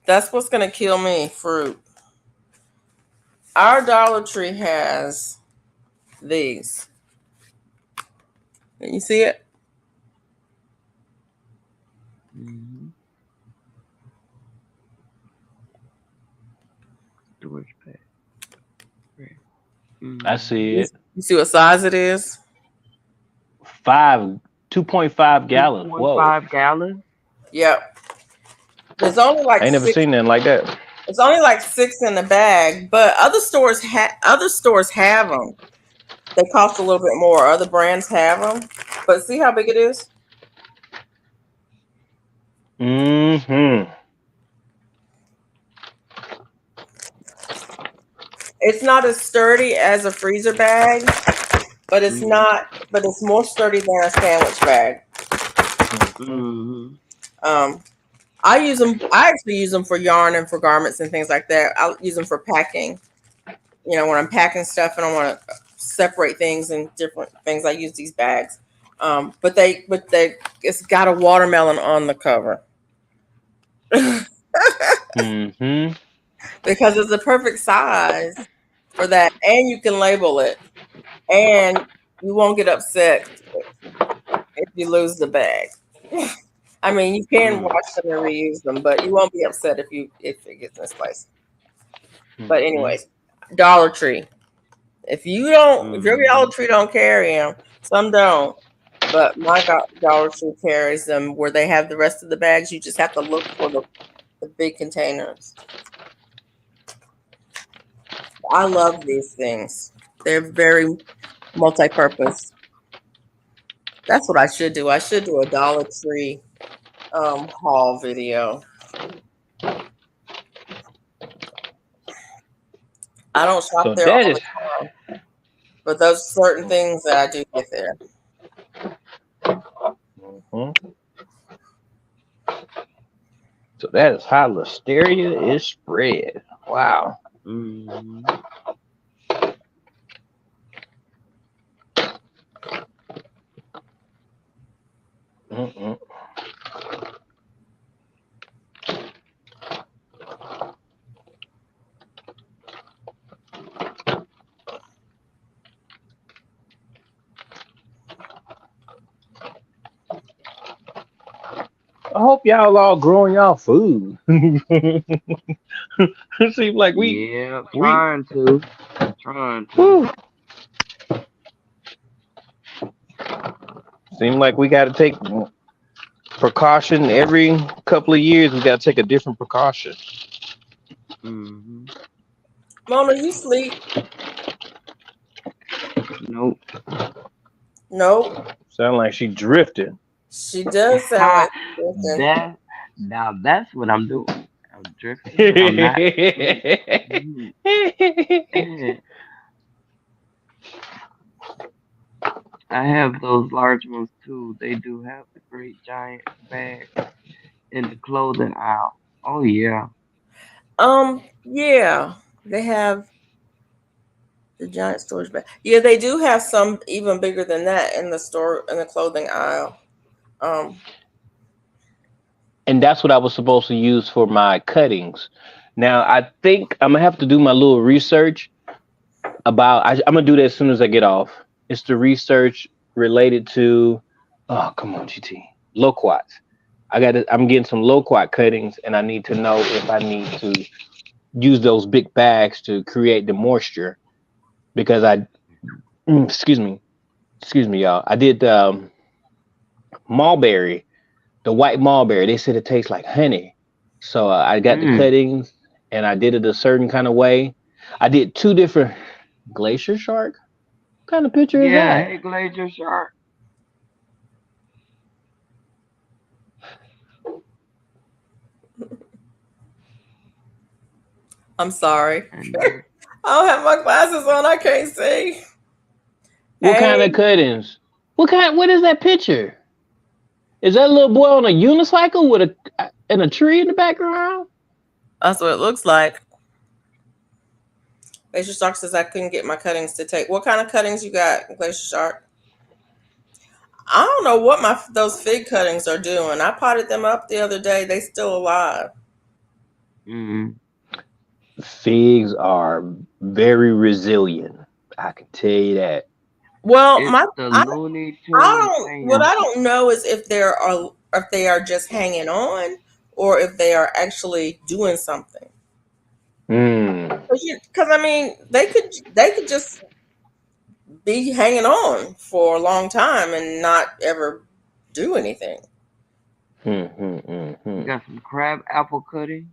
That's what's gonna kill me. Fruit. Our Dollar Tree has these. Can you see it? Mm-hmm. Storage pack. Right. I see You it. see what size it is? 2.5 gallons. Whoa. 2.5 gallons. Yep. There's only I like ain't never six. seen nothing like that. It's only like 6 in the bag, but other stores have them. They cost a little bit more. Other brands have them, but see how big it is. Mm-hmm. It's not as sturdy as a freezer bag, but it's Mm-hmm. not. But it's more sturdy than a sandwich bag. Mm-hmm. Um, I use them. I actually use them for yarn and for garments and things like that. I use them for packing. You know, when I'm packing stuff and I want to separate things and different things, I use these bags. But it's got a watermelon on the cover Mm-hmm. because it's the perfect size for that, and you can label it, and you won't get upset if you lose the bag. I mean, you can Mm-hmm. wash them and reuse them, but you won't be upset if it gets misplaced. But anyways, Dollar Tree. If your Dollar Tree don't carry them, some don't. But my Dollar Tree carries them where they have the rest of the bags. You just have to look for the big containers. I love these things. They're very multi-purpose. That's what I should do. I should do a Dollar Tree haul video. I don't shop So there that all is the time, but those certain things that I do get there. Mhm. So that is how listeria is spread. Wow. Mm-hmm. Mm-mm. I hope y'all all growing y'all food. It seems like Yeah, we trying to. Trying to. whew, seem like we got to take precaution every couple of years. We got to take a different precaution. Mm-hmm. Mona, you sleep? Nope. Nope. Sound like she drifted. She does sound like she's drifting. that now that's what I'm doing. I'm drifting. I'm not asleep. Mhm. I have those large ones too. They do have the great giant bag in the clothing aisle. Oh yeah. Yeah, they have the giant storage bag. Yeah, they do have some even bigger than that in the store in the clothing aisle. Um, And that's what I was supposed to use for my cuttings. Now I think I'm gonna have to do my little research about. I'm gonna do that as soon as I get off. It's the research related to. Oh, come on, GT. Loquats. I'm getting some loquat cuttings, and I need to know if I need to use those big bags to create the moisture because excuse me, y'all. I did mulberry, the white mulberry. They said it tastes like honey. So I got the Mm. cuttings, and I did it a certain kind of way. I did two different glacier shark. What kind of picture is Yeah, that? hey Glacier Shark. I'm sorry. And I don't have my glasses on. I can't see. What Hey, kind of cuttings? What kind? What is that picture? Is that little boy on a unicycle with a and a tree in the background? that's what it looks like. Glacier Shark says I couldn't get my cuttings to take. What kind of cuttings you got, Glacier Shark? I don't know what my those fig cuttings are doing. I potted them up the other day. They still alive. mm, Figs are very resilient. I can tell you that. Well, it's my the I, Looney I Tunes don't. What fans. I don't know is if they are just hanging on or if they are actually doing something. Mm, Because I mean, they could just be hanging on for a long time and not ever do anything. We hmm. got some crab apple cutting.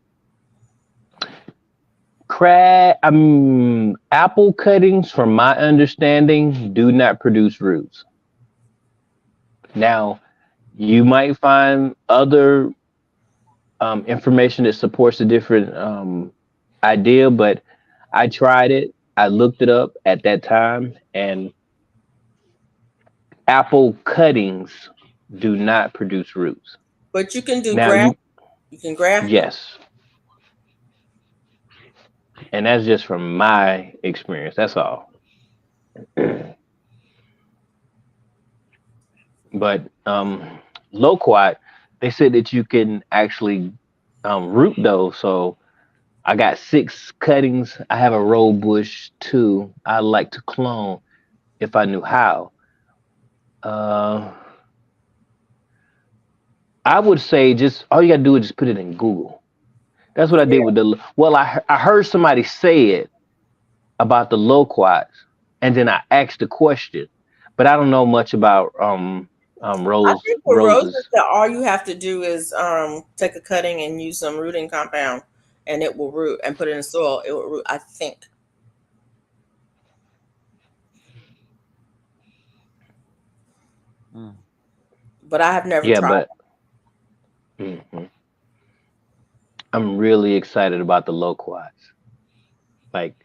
Apple cuttings, from my understanding, do not produce roots. Now, you might find other information that supports a different idea, but I tried it. I looked it up at that time, and apple cuttings do not produce roots. But you can do Now, graft. You can graft them. yes, and that's just from my experience. That's all. But loquat, they said that you can actually root those. So I got six cuttings. I have a rose bush too. I like to clone if I knew how. Uh, I would say just all you gotta do is just put it in Google. That's what I did with the. Well, I heard somebody say it about the loquats, and then I asked the question, but I don't know much about I think with roses, roses. that all you have to do is take a cutting and use some rooting compound, and it will root. And put it in soil, it will root. I think, Mm. but I have never Yeah, tried. but mhm. I'm really excited about the loquats. Like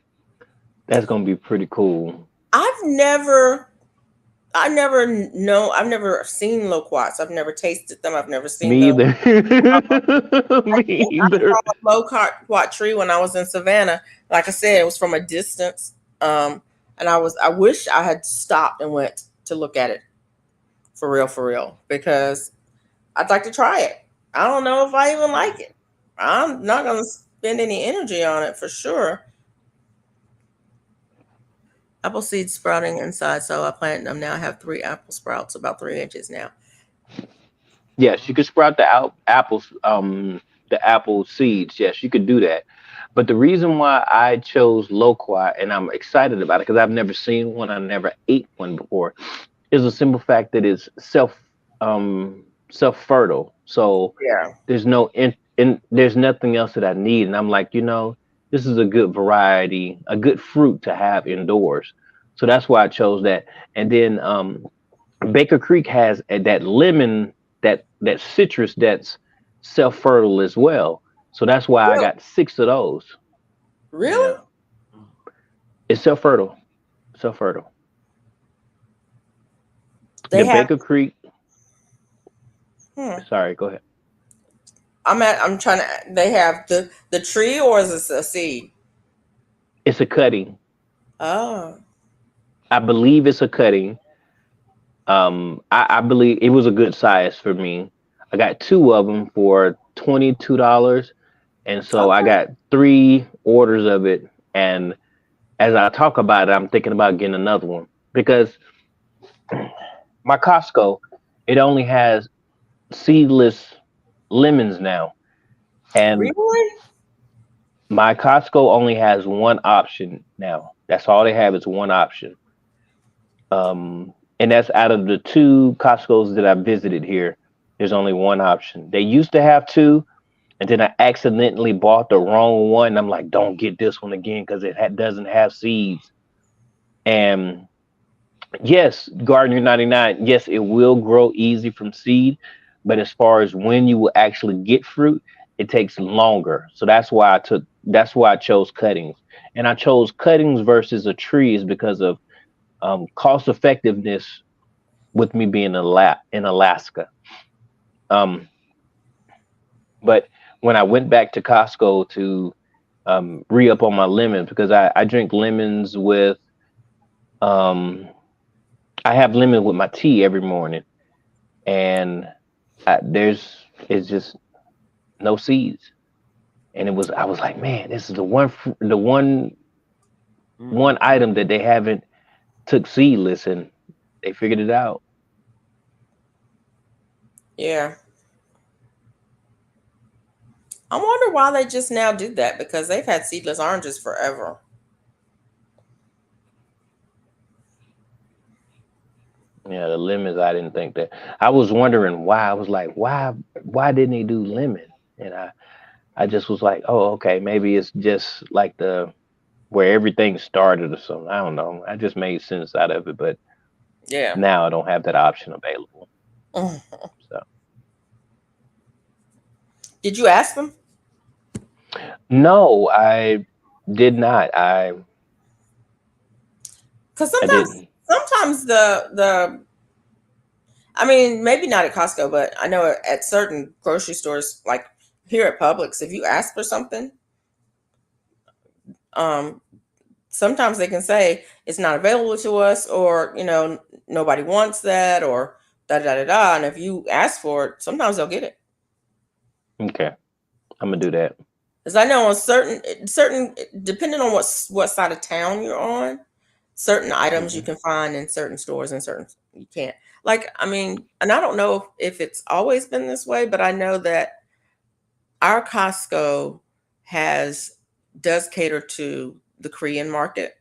that's gonna be pretty cool. I've never, I never know. I've never seen loquats. I've never tasted them. I've never seen Me them. either. I Me think I either. saw a loquat tree when I was in Savannah. Like I said, it was from a distance. And I wish I had stopped and went to look at it for real, because I'd like to try it. I don't know if I even like it. I'm not gonna spend any energy on it for sure. Apple seeds sprouting inside, so I planted them. Now I have three apple sprouts, about 3 inches now. Yes, you could sprout the apple seeds. Yes, you could do that. But the reason why I chose loquat and I'm excited about it because I've never seen one, I never ate one before, is a simple fact that it's self fertile. So Yeah. there's no there's nothing else that I need, and I'm like, this is a good variety, a good fruit to have indoors. So that's why I chose that. And then Baker Creek has that lemon, that citrus that's self fertile as well. So that's why I Really? got six of those. Really? Yeah, it's self fertile, self fertile. They The have. Baker Creek. Hmm. Sorry, go ahead. I'm trying to. They have the tree, or is this a seed? It's a cutting. Oh. I believe it's a cutting. I believe it was a good size for me. I got two of them for $22, and so I Okay. got three orders of it. And as I talk about it, I'm thinking about getting another one because my Costco, it only has seedless lemons now, and Really? my Costco only has one option now. That's all they have is one option. And that's out of the two Costco's that I visited here. There's only one option. They used to have two, and then I accidentally bought the wrong one. I'm like, don't get this one again because it doesn't have seeds. And yes, Gardener 99, yes, it will grow easy from seed, but as far as when you will actually get fruit, it takes longer. So that's why I chose cuttings. And I chose cuttings versus a tree is because of cost effectiveness with me being in Alaska. Um, but when I went back to Costco to re up on my lemon because I drink lemons with um, I have lemon with my tea every morning, and it's just no seeds. And I was like, man, this is the one item that they haven't took seedless, and they figured it out. Yeah. I wonder why they just now did that because they've had seedless oranges forever. Yeah, the lemons, I didn't think that. I was wondering why. I was like, why didn't they do lemon? And I just was like, oh, okay, maybe it's just like where everything started or something. I don't know. I just made sense out of it, but Yeah. now I don't have that option available. So Did you ask them? no, I did not. Because I didn't. sometimes the I mean, maybe not at Costco, but I know at certain grocery stores, like here at Publix, if you ask for something, um, sometimes they can say it's not available to us, or nobody wants that, or da da da da. And if you ask for it, sometimes they'll get it. Okay, I'm gonna do that. Because I know on certain, depending on what side of town you're on, certain items you Hmm. can find in certain stores and certain you can't. Like, I mean, and I don't know if it's always been this way, but I know that our Costco does cater to the Korean market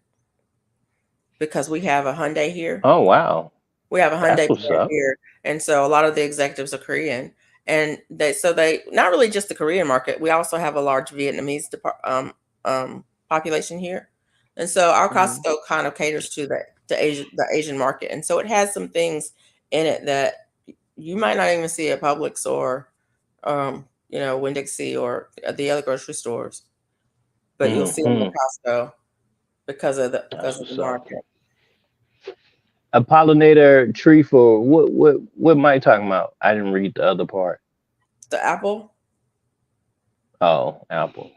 because we have a Hyundai here. Oh wow, We have a that's Hyundai what's plant up. here, and so a lot of the executives are Korean, and they not really just the Korean market. We also have a large Vietnamese population here, and so our Costco kind of caters to the Asian market, and so it has some things in it that you might not even see at Publix or Winn-Dixie or the other grocery stores, but you'll see them at Hmm. Costco That's because of the what's up. market. A pollinator tree for what am I talking about? I didn't read the other part. The apple. Oh, apple.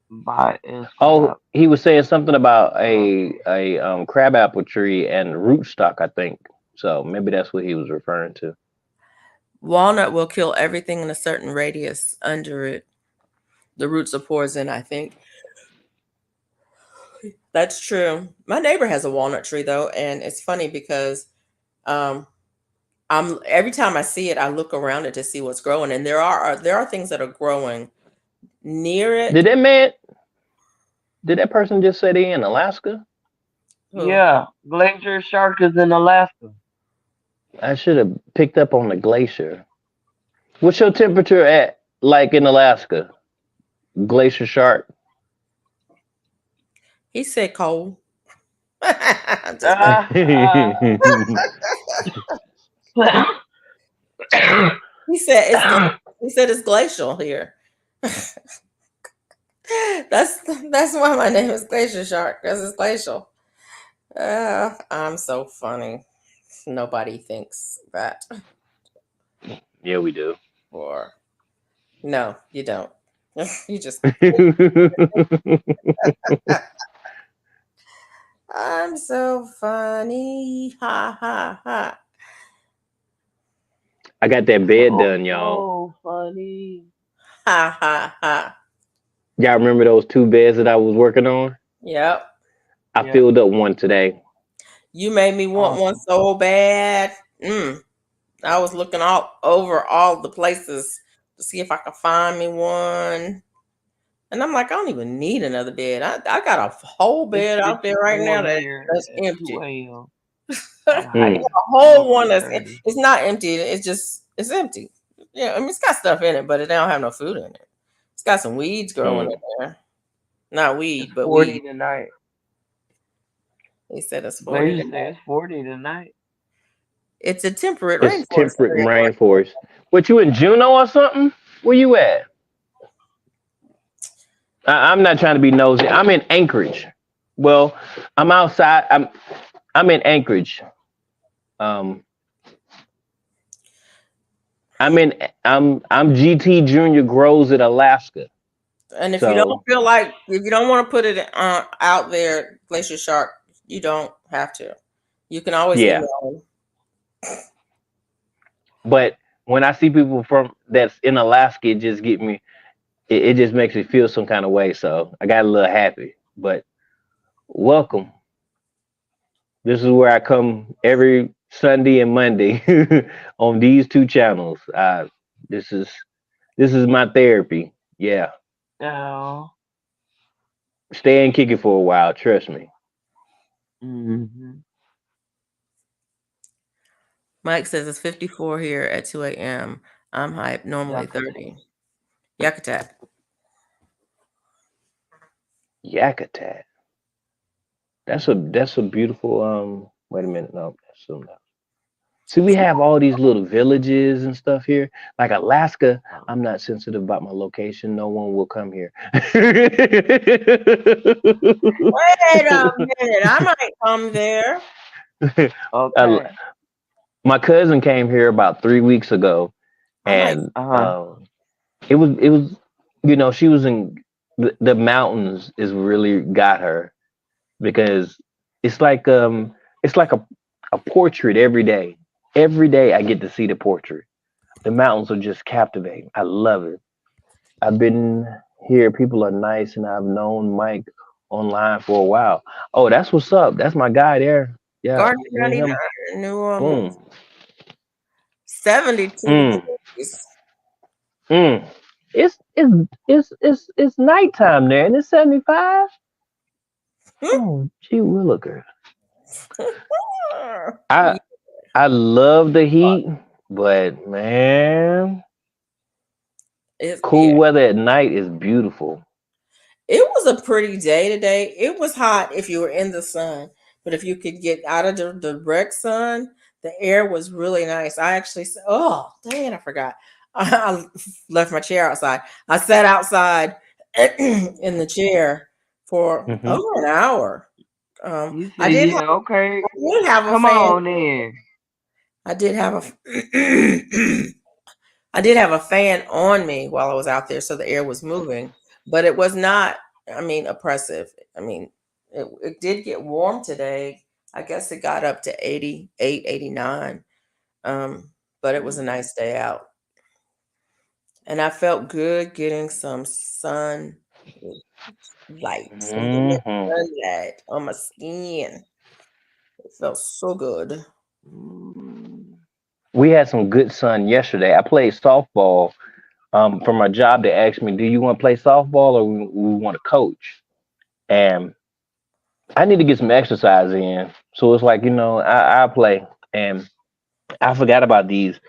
Buy is Oh, crap. he was saying something about a crabapple tree and rootstock, I think. So maybe that's what he was referring to. Walnut will kill everything in a certain radius under it. The roots are poison, I think. That's true. My neighbor has a walnut tree though, and it's funny because um I'm every time I see it, I look around it to see what's growing, and there are things that are growing near Did it. that man? Did that person just say they in Alaska? Who? Yeah, Glacier Shark is in Alaska. I should have picked up on the glacier. What's your temperature at like in Alaska? Glacier Shark. He said cold. Just mess- Ah, ah. he said it's glacial here. That's why my name is Glacier Shark, because it's glacial. I'm so funny. Nobody thinks that. Yeah, we do. Or no, you don't. You just. I'm so funny. Ha ha ha. I got that bed So done, y'all. so funny. Ha ha ha. Y'all remember those two beds that I was working on? Yep. I Yeah, filled up one today. You made me want one awesome. so bad. I was looking all over all the places to see if I could find me one. And I'm like, I don't even need another bed. I got a whole It's bed out there right now 54 here that's at 2 empty. a.m. I A got Mm. hate. whole Or one that's 3:30. it's not empty. It's empty. Yeah, I mean, it's got stuff in it, but it don't have no food in it. It's got some weeds growing in there. Not weed, It's but 40 weed. tonight. They said it's 40 Lady said tonight. it's 40 tonight. It's a temperate It's rainforest temperate area. rainforest. What, you in Juneau or something? Where you at? I'm not trying to be nosy. I'm in Anchorage. Well, I'm outside. I'm in Anchorage. Um, I'm GT Junior Grows in Alaska. And if you don't So feel like, if you don't want to put it out there, Glacier Shark, you don't have to. You can always yeah, email them. but when I see people from that's in Alaska, it just get me. It just makes me feel some kind of way. So I got a little happy. But welcome. This is where I come every Sunday and Monday on these two channels. This is this is my therapy. Yeah, Oh. stay and kick it for a while. Trust me. Mm-hmm. Mike says it's 54 here at 2 a.m. I'm hype, normally Yucca. 30. Yakutat. Yakutat. That's a beautiful. Wait a minute. No, that's something else. See, we have all these little villages and stuff here. Like Alaska, I'm not sensitive about my location. No one will come here. Wait a minute. I might come there. Uh, Okay. my cousin came here about 3 weeks ago, I might. and Uh-huh. it was she was in the mountains is really got her because it's like a portrait every day. Every day I get to see the portrait. The mountains are just captivating. I love it. I've been here. People are nice, and I've known Mike online for a while. Oh, that's what's up. That's my guy there. Yeah, Garden me and 99, him. New Boom. Orleans. 72 Mm. degrees. Mm. It's nighttime there, and it's 75. Oh, gee williker. Yeah. I I love the heat, but man, cool Yeah. weather at night is beautiful. It was a pretty day today. It was hot if you were in the sun, but if you could get out of the direct sun, the air was really nice. I actually said, "Oh, dang, I forgot. I left my chair outside. I sat outside in the chair for Hmm. over an hour. You I said, did yeah, okay. have a Come fan. on in. I did have a I did have a fan on me while I was out there, so the air was moving, but it was not, I mean, oppressive. I mean, it did get warm today. I guess it got up to 88, 89. But it was a nice day out. And I felt good getting some sun light and getting that Hmm. sunlight on my skin. It felt so good. Mm. We had some good sun yesterday. I played softball. For my job, they asked me, "Do you want to play softball or we want to coach?" And I need to get some exercise in. So it's like, I play. And I forgot about these.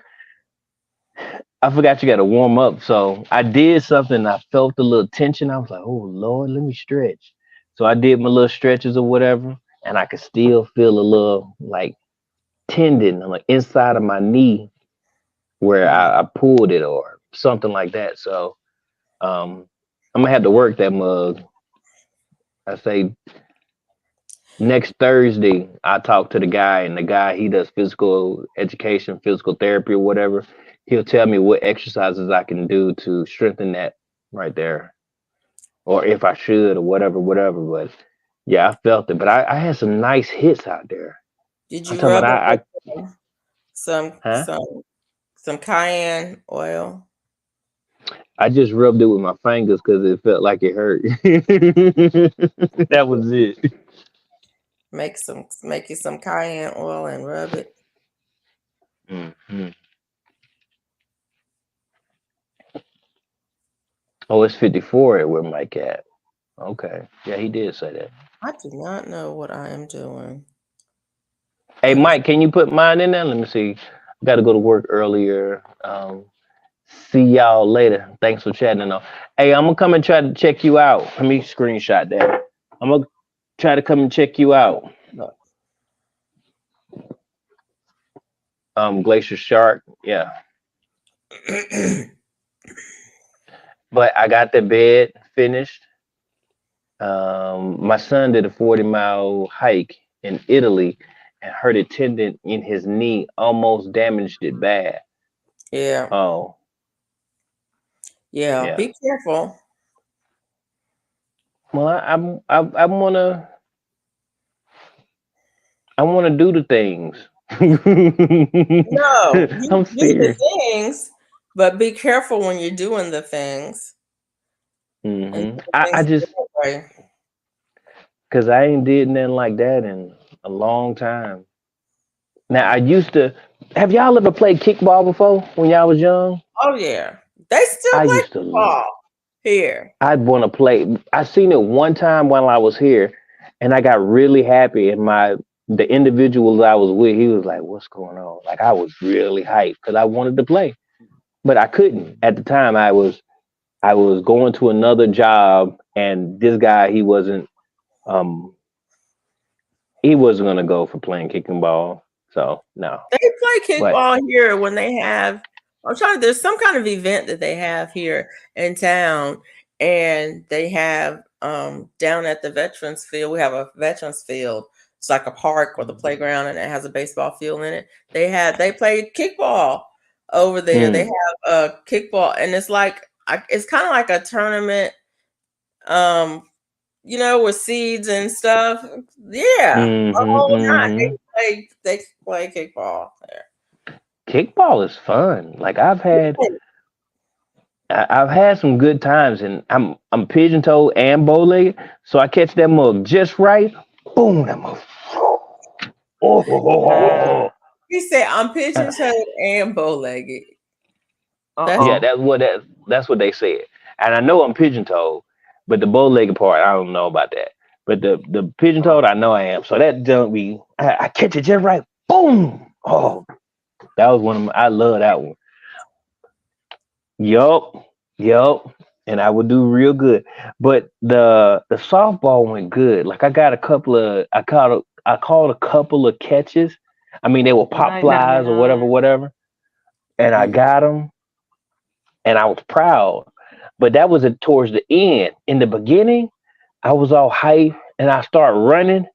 I forgot you got to warm up. So I did something. I felt a little tension. I was like, oh, Lord, let me stretch. So I did my little stretches or whatever. And I could still feel a little like tendon on the inside of my knee where I pulled it or something like that. So I'm going to have to work that mug. I say next Thursday, I talk to the guy, and the guy he does physical education, physical therapy, or whatever. He'll tell me what exercises I can do to strengthen that right there, or if I should, or whatever. But yeah, I felt it. But I had some nice hits out there. Did I'm you talking rub about it with I some huh? some some cayenne oil? I just rubbed it with my fingers because it felt like it hurt. That was it. Make you some cayenne oil and rub it. Mhm. Oh, it's 54 at where Mike at. Okay, yeah, he did say that. I do not know what I am doing. Hey, Let me. Mike, can you put mine in there? Let me see. Got to go to work earlier. See y'all later. Thanks for chatting. Though. Hey, I'm gonna come and try to check you out. Let me screenshot that. I'm gonna try to come and check you out. Glacier Shark. Yeah, but I got the bed finished. My son did a 40-mile hike in Italy and hurt a tendon in his knee, almost damaged it bad. Yeah. Oh, Yeah. yeah. Be careful. Well, I wanna do the things. No, you I'm do the serious. things, but be careful when you're doing the things and do the I things the just right way. because I ain't did nothing like that in a long time. Now I used to. Have y'all ever played kickball before when y'all was young? Oh yeah. They still I play used to. football here. I'd want to play. I seen it one time while I was here, and I got really happy. And the individual that I was with, he was like, "What's going on?" Like I was really hyped because I wanted to play, but I couldn't at the time. I was going to another job, and this guy um he wasn't gonna go for playing kicking ball. So no, They play but kickball here when they have. I'm trying. There's some kind of event that they have here in town, and they have down at the Veterans Field. We have a Veterans Field. It's like a park or the playground, and it has a baseball field in it. They play kickball over there. They mm, have a kickball, and it's kind of like a tournament. Um, with seeds and stuff. Yeah, the whole night mm-hmm. they play kickball there. Kickball is fun. Like I've had some good times, and I'm pigeon toed and bow legged, so I catch that mug just right. Boom, that mug. Oh, He said, "I'm pigeon toed and bow legged." That's yeah, Uh-uh. that's what they said, and I know I'm pigeon toed, but the bow legged part I don't know about that. But the pigeon toed I know I am. So that don't be I catch it just right. Boom. Oh, that was one of my. I love that one. Yup, yup. And I would do real good. But the softball went good. Like I got a couple of I caught a couple of catches. I mean they were pop flies or whatever, 9.99. whatever. And I got them, and I was proud. But that was towards the end. In the beginning, I was all hype, and I start running,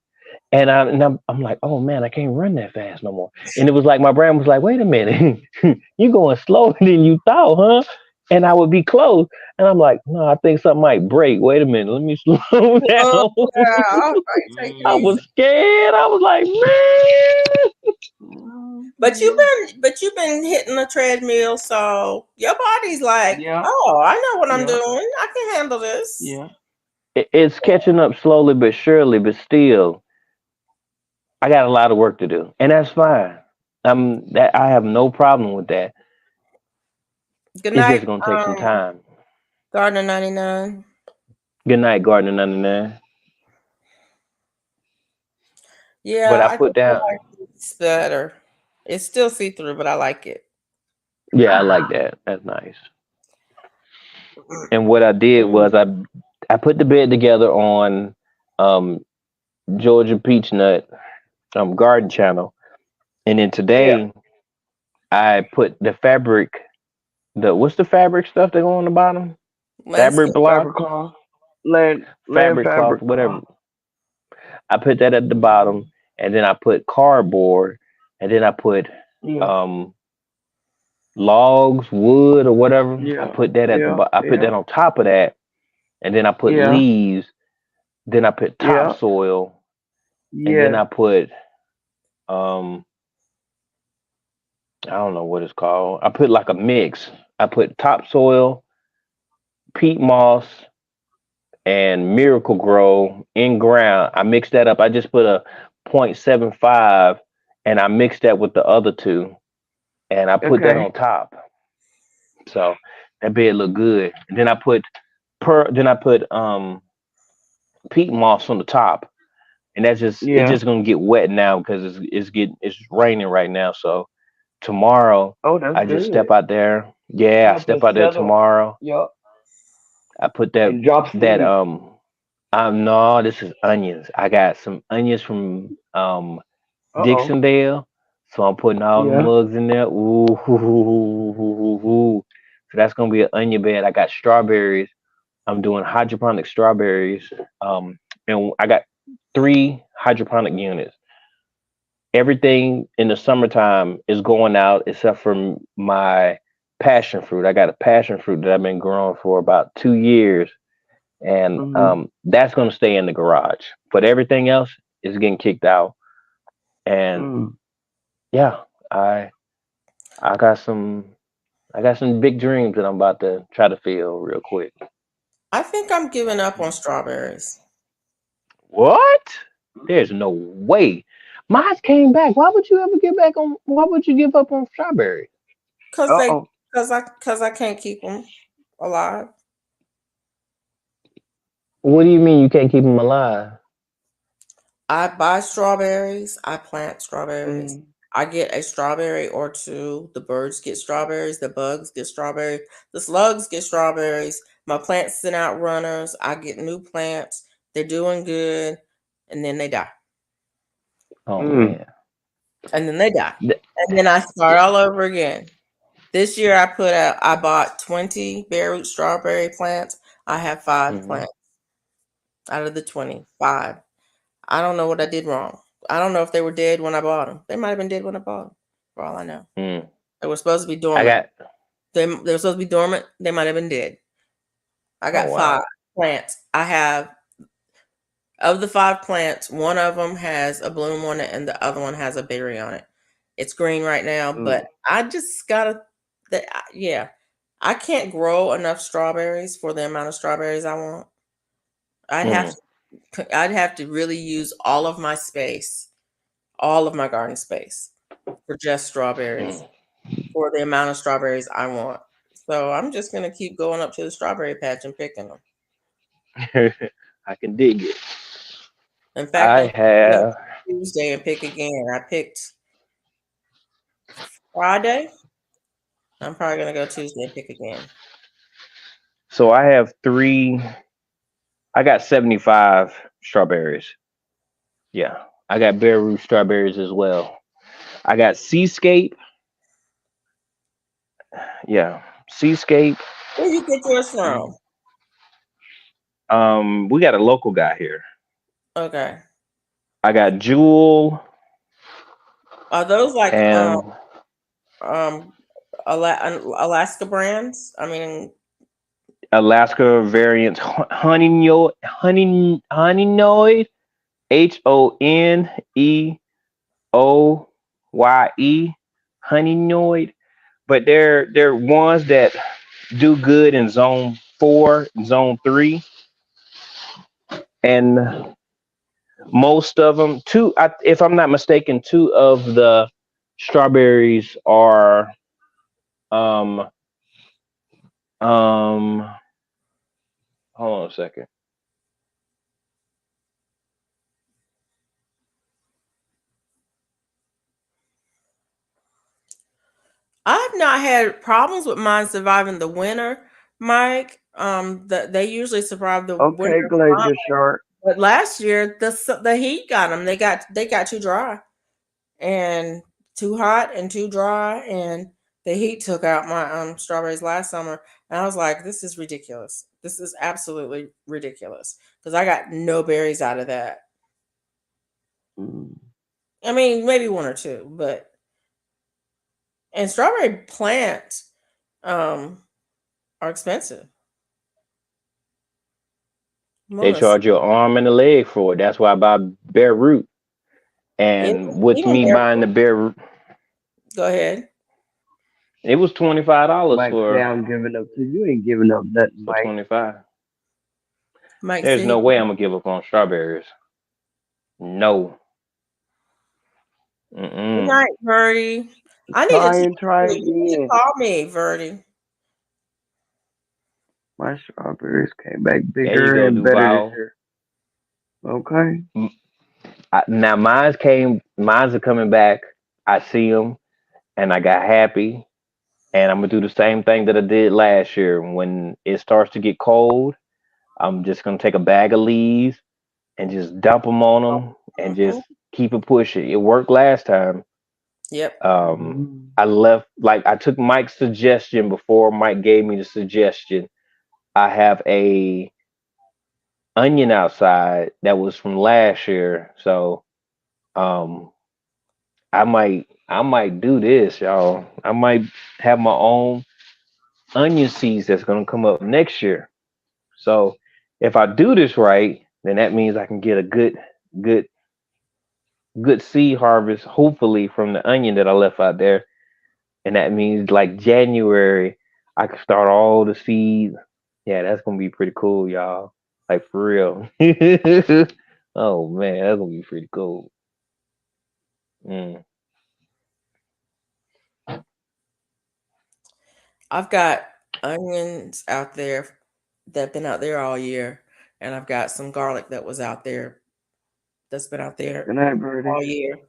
and I'm like, oh man, I can't run that fast no more. And it was like my brain was like, wait a minute, you going slower than you thought, huh? And I would be close, and I'm like, no, I think something might break. Wait a minute, let me slow oh down. yeah. All right, take it I Mm, was easy. scared. I was like, mm. But you've been hitting the treadmill, so your body's like, Yeah, oh, I know what I'm yeah, doing. I can handle this. yeah. it's catching up slowly but surely, but still, I got a lot of work to do, and that's fine. I have no problem with that. Good It's night, just gonna take some time. Gardner 99. Good night, Gardner 99. But Yeah, I I put think I down, like this better. It's still see through, but I like it. yeah, I like that. That's nice. And what I did Mm. was I put the bed together on um Georgia Peach Nut Garden Channel, and then Yeah. today I put the fabric. The what's the fabric stuff that go on the bottom? Fabric Landscape. block, Fabric cloth. Land fabric cloth, fabric whatever. cloth. I put that at the bottom, and then I put cardboard, and then I put Yeah, um logs, wood, or whatever. I yeah, put that yeah, I put yeah, that on top of that, and then I put yeah, leaves. Then I put yeah. topsoil, and then Yes. I put um I don't know what it's called. I put like a mix. I put topsoil, peat moss, and Miracle Grow in ground. I mixed that up. I just put a 0.75, and I mixed that with the other two, and I put that Okay. on top. So that bed looked good. And then I put peat moss on the top, and it's Yeah. just gonna get wet now because it's raining right now. So tomorrow Oh, that's I just good. step out there. Yeah, I Yeah, step put out there settle. tomorrow. Yup. I put that And drop that seed. no, this is onions. I got some onions from Uh-oh. Dixondale, so I'm putting all the Yeah. mugs in there. Ooh, hoo, hoo, hoo, hoo, hoo, hoo. So that's gonna be an onion bed. I got strawberries. I'm doing hydroponic strawberries. And I got 3 hydroponic units. Everything in the summertime is going out except for my passion fruit. I got a passion fruit that I've been growing for about 2 years, and Mm-hmm. that's going to stay in the garage. But everything else is getting kicked out. And Mm. yeah, I I got some I got some big dreams that I'm about to try to fill real quick. I think I'm giving up on strawberries What? There's no way. Mine came back. Why would you ever get back on? Why would you give up on strawberries? because they Uh-oh. because I can't keep them alive. What do you mean you can't keep them alive? I buy strawberries. I plant strawberries. Mm. I get a strawberry or two. The birds get strawberries. The bugs get strawberries. The slugs get strawberries. My plants send out runners. I get new plants. They're doing good, and then they die. Oh Mm. man. And then they die. Th- And then I start all over again. This year I bought 20 bare root strawberry plants. I have 5 mhm. plants out of the 25. I don't know what I did wrong. I don't know if they were dead when I bought them. They might have been dead when I bought them, for all I know. Mm. They were supposed to be I dormant. got. They were supposed to be dormant. They might have been dead. I Oh got 5 wow. plants. I have of the 5 plants, one of them has a bloom on it, and the other one has a berry on it. It's green right now, Mm. but I just gotta. Yeah, I can't grow enough strawberries for the amount of strawberries I want. I'd have Mm. I'd have to really use all of my space, all of my garden space for just strawberries Mm. for the amount of strawberries I want. So I'm just gonna keep going up to the strawberry patch and picking them. I can dig it. In fact, I I'm going up have. Tuesday and pick again. I picked Friday. I'm probably gonna go Tuesday and pick again. So I have three. I got 75 strawberries. Yeah. I got bare root strawberries as well. I got Seascape. Yeah. Seascape. Where you get yours from? We got a local guy here. Okay. I got Jewel Are those like and um Alaska brands? I mean, Alaska variants honeynoid Honeoye honeynoid, but they're ones that do good in zone 4, zone 3, and most of them if I'm not mistaken, two of the strawberries are um um hold on a second. I've not had problems with mine surviving the winter, Mike. They usually survive the Okay, winter fine. Glacier Shark. But last year the heat got them. They got too dry and too hot and too dry, and the heat took out my strawberries last summer. And I was like, this is ridiculous. This is absolutely ridiculous because I got no berries out of that. Mm. I mean, maybe one or two, but and strawberry plants um are expensive. They Most charge you an arm and a leg for it. That's why I buy bare root. even And with even me buying the bare root, go ahead. it was $25 Mike say I'm giving up to you. Ain't giving up nothing, for Mike. 25. Mike There's no said, way I'm gonna give up on strawberries. No. "Good Mm-mm. night, Verdi. I need to Try talk and try to you. You need to again. call me, Verdi. My strawberries came back There you bigger go, and better this Duval. year. Okay. Now mine's are coming back. I see them, and I got happy, And I'm gonna do the same thing that I did last year. When it starts to get cold, I'm just gonna take a bag of leaves and just dump them on them and Mhm. just keep it pushing. It worked last time. Yep. Mhm. I left like I took Mike's suggestion before Mike gave me the suggestion. I have a onion outside that was from last year, so um I might do this, y'all. I might have my own onion seeds that's gonna come up next year. So if I do this right, then that means I can get a good good seed harvest, hopefully from the onion that I left out there. And that means like January, I can start all the seeds. Yeah, that's gonna be pretty cool, y'all. Like for real. Oh man, that's gonna be pretty cool. Mm. I've got onions out there that have been out there all year, and I've got some garlic that was out there that's been out there Good night, Birdie. all year.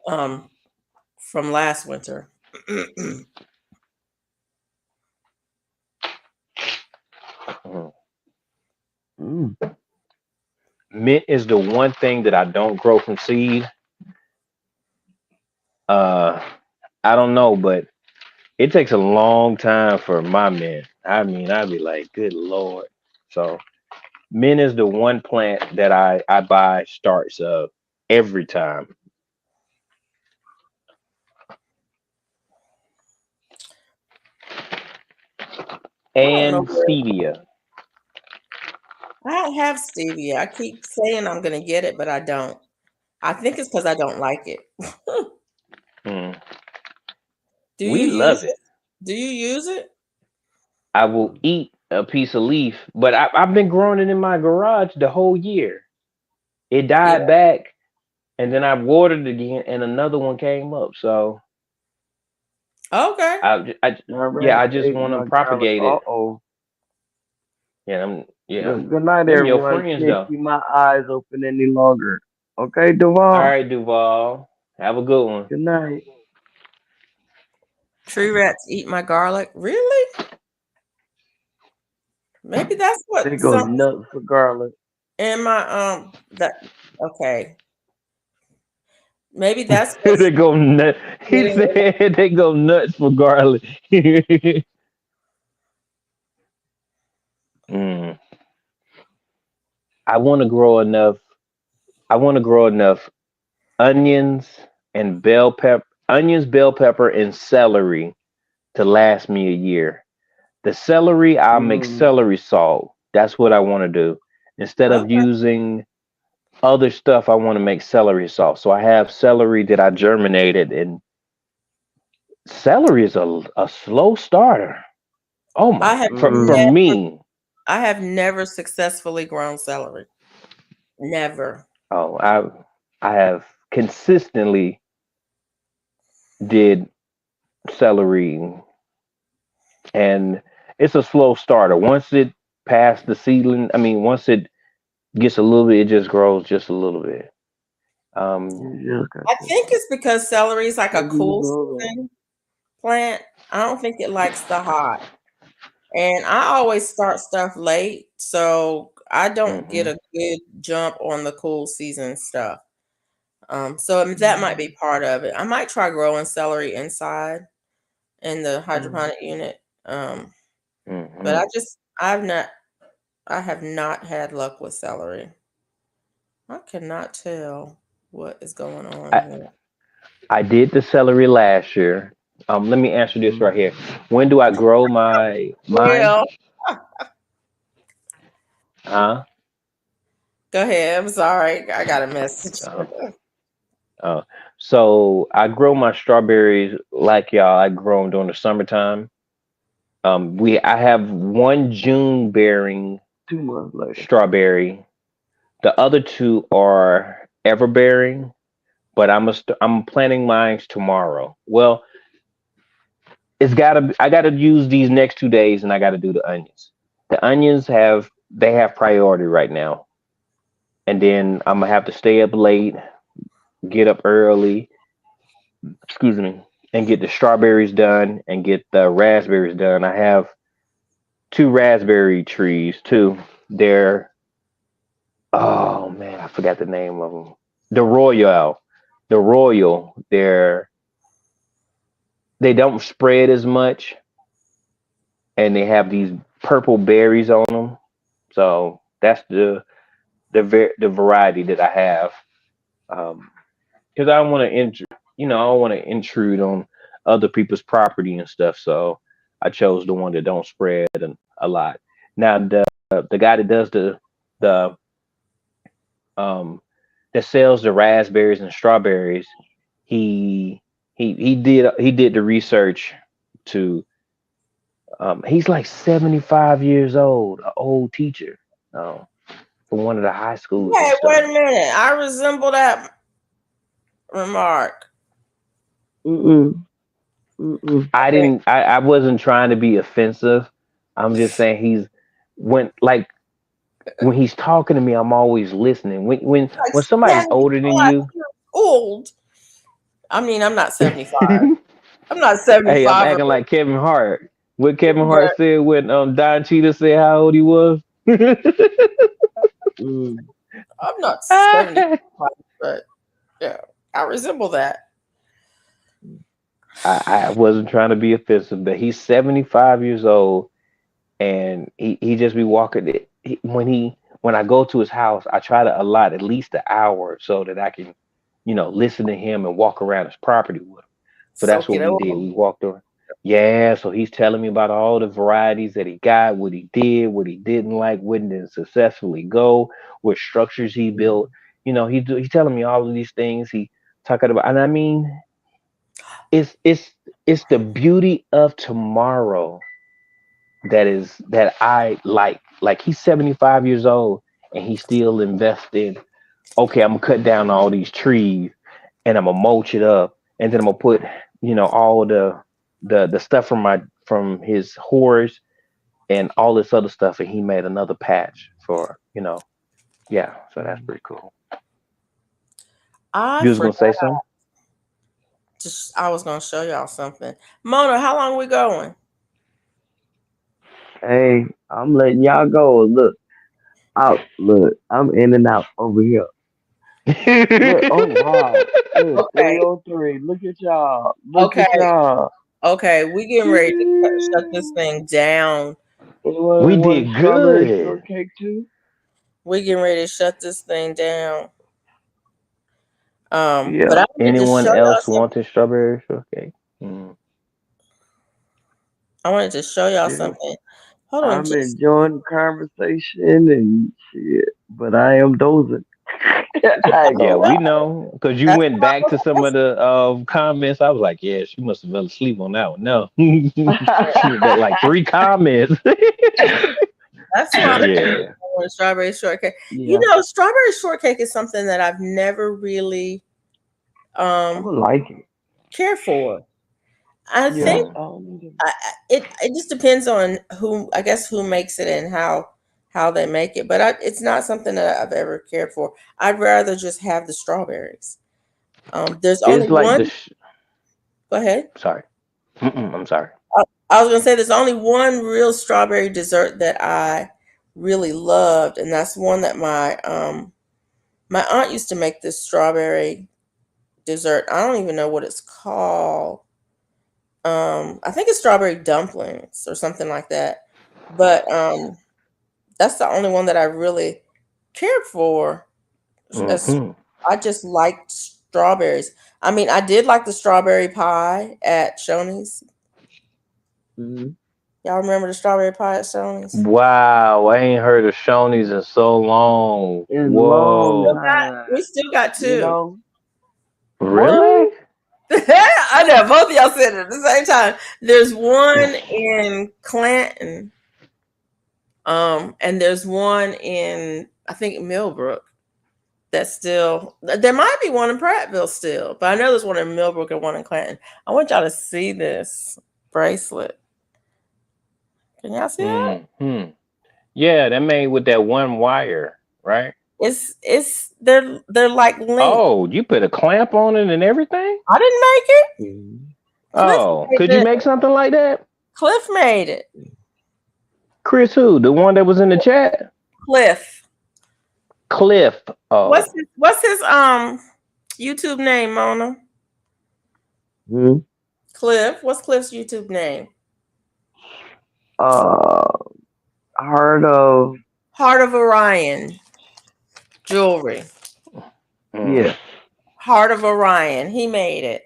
Um, from last winter. Mm. Mm. Mint is the one thing that I don't grow from seed. Uh, I don't know, but it takes a long time for my mint. I mean, I'd be like, good lord. So mint is the one plant that I buy starts of every time, I don't know and where stevia. I don't have stevia. I keep saying I'm gonna get it, but I don't. I think it's because I don't like it. Mm. Do you We use love it? it. Do you use it? I will eat a piece of leaf, but I've been growing it in my garage the whole year. It died Yeah. back, and then I watered it again, and another one came up. So Okay. All yeah, right. I just Ate want to my garlic. propagate it. Oh. Yeah, yeah, Good night, them your everyone. friends Can't though. keep my eyes open any longer. Okay, All Duval. right, Duval, have a good one. Good night. Tree rats eat my garlic. Really? Maybe that's They what go some nuts for garlic. in my that okay. Maybe that's They what's go nuts. He getting in said they go nuts for garlic. Mm. I want to grow enough. I want to grow enough onions and bell pepper, and celery to last me a year. The celery, I'll make Mm. celery salt. That's what I want to do. Instead of okay. using other stuff, I want to make celery salt. So I have celery that I germinated, and celery is a slow starter. Oh I my, have for Mm. never me. I have never successfully grown celery. Never. Oh, I have consistently did celery, and it's a slow starter. Once it past the seedling, I mean, once it gets a little bit, it just grows just a little bit. Um, You just got I to. think it's because celery is like a Maybe you cool go season plant. I don't think it likes the hot. And I always start stuff late, so I don't get mhm. a good jump on the cool season stuff. So that might be Mm. part of it. I might try growing celery inside in the Mm. hydroponic unit. But Hmm. I have not had luck with celery. I cannot tell what is going on I, here. I did the celery last year. Let me answer this right Mm. here. When do I grow my mine? Well, Huh? go ahead. I'm sorry. I got a message. Uh, uh, so I grow my strawberries like y'all. I grow them during the summertime. I have one June bearing 2 months later. strawberry. The other two are ever bearing, but I'm planting mine tomorrow. Well, I gotta use these next 2 days, and I gotta do the onions. The onions have priority right now, and then I'm gonna have to stay up late, get up early. Excuse me. and get the strawberries done and get the raspberries done. I have two raspberry trees too. They're oh man, I forgot the name of them. The Royal, the Royal. They don't spread as much, and they have these purple berries on them. So that's the variety that I have. Because I don't want to I don't want to intrude on other people's property and stuff. So I chose the one that don't spread a lot. Now the guy that does the um that sells the raspberries and strawberries, he he did the research to he's like 75 years old, an old teacher, from one of the high schools and Hey, wait stuff. a minute. I resemble that remark. Mm-mm. Mm-mm. I wasn't trying to be offensive. I'm just saying when like when he's talking to me, I'm always listening. Like When somebody's older than 75 you, years old. I mean, I'm not 75. hey, I'm not I'm 75, acting like Kevin Hart. What Kevin Hart but said when Don Cheadle said how old he was. Mm. I'm not 75. But yeah, I resemble that. I wasn't trying to be offensive, but he's 75 years old, and he just be walking it. When I go to his house, I try to allot at least an hour so that I can, listen to him and walk around his property with him. So that's Soak what it we over. did. We walked around. Yeah, so he's telling me about all the varieties that he got, what he did, what he didn't like, what didn't successfully go, what structures he built. He's telling me all of these things. He talking about, and I mean, it's it's it's the beauty of tomorrow that I like. Like he's 75 years old and he's still investing. Okay, I'm gonna cut down all these trees and I'm gonna mulch it up and then I'm gonna put, all the stuff from his horse and all this other stuff and he made another patch for, yeah, so that's pretty cool. I You was gonna forgot. say something? I was gonna show y'all something. Mona, how long we going? Hey, I'm letting y'all go. Look out. Look, I'm in and out over here. Look. Oh wow. Look, Okay, 303. Look at y'all. Look okay, at y'all. okay. We getting ready to shut this thing down. We Anyone want a did strawberry good. shortcake too? We getting ready to shut this thing down. But Yeah. I wanted to Anyone show y'all else something. wanted strawberry shortcake? Mm. I wanted to show y'all Yeah. something. Hold on, I'm just enjoying the conversation and shit, but I am dozing. I ain't Yeah, gonna we lie. know because you that's went back to some of the comments. I was like, yeah, she must have fell asleep on that one. No, she went back like three comments. that's why But I'm yeah, doing strawberry shortcake. Yeah, Strawberry shortcake is something that I've never really I um would like it. cared for. I Yeah, think mm, I don't need it. it just depends on who, I guess, who makes it and how they make it. But it's not something that I've ever cared for. I'd rather just have the strawberries. There's only it's like one. the. Go ahead. Sorry, I'm sorry. I was gonna say there's only one real strawberry dessert that I really loved, and that's one that my aunt used to make this strawberry dessert. I don't even know what it's called. I think it's strawberry dumplings or something like that. But that's the only one that I really cared for. As Hmm. I just liked strawberries. I mean, I did like the strawberry pie at Shoney's. Mm-hmm. Y'all remember the strawberry pie at Shoney's? Wow, I ain't heard of Shoney's in so long. It's a long Whoa, We time, still got you two. know. really? What? I know both of y'all said it at the same time. There's one in Clanton, and there's one in, I think, Millbrook. That's still, there might be one in Prattville still, but I know there's one in Millbrook and one in Clanton. I want y'all to see this bracelet. Can y'all see that? Hmm. Yeah, that made with that one wire, right? They're like linked. Oh, you put a clamp on it and everything? I didn't make it. Mhm. Cliff Oh, made could you it. make something like that? Cliff made it. Chris who? The one that was in the chat? Cliff. Cliff. Oh. What's his YouTube name, Mona? Hmm? Cliff. What's Cliff's YouTube name? Heart of Heart of Orion Jewelry. yeah. Heart of Orion. He made it.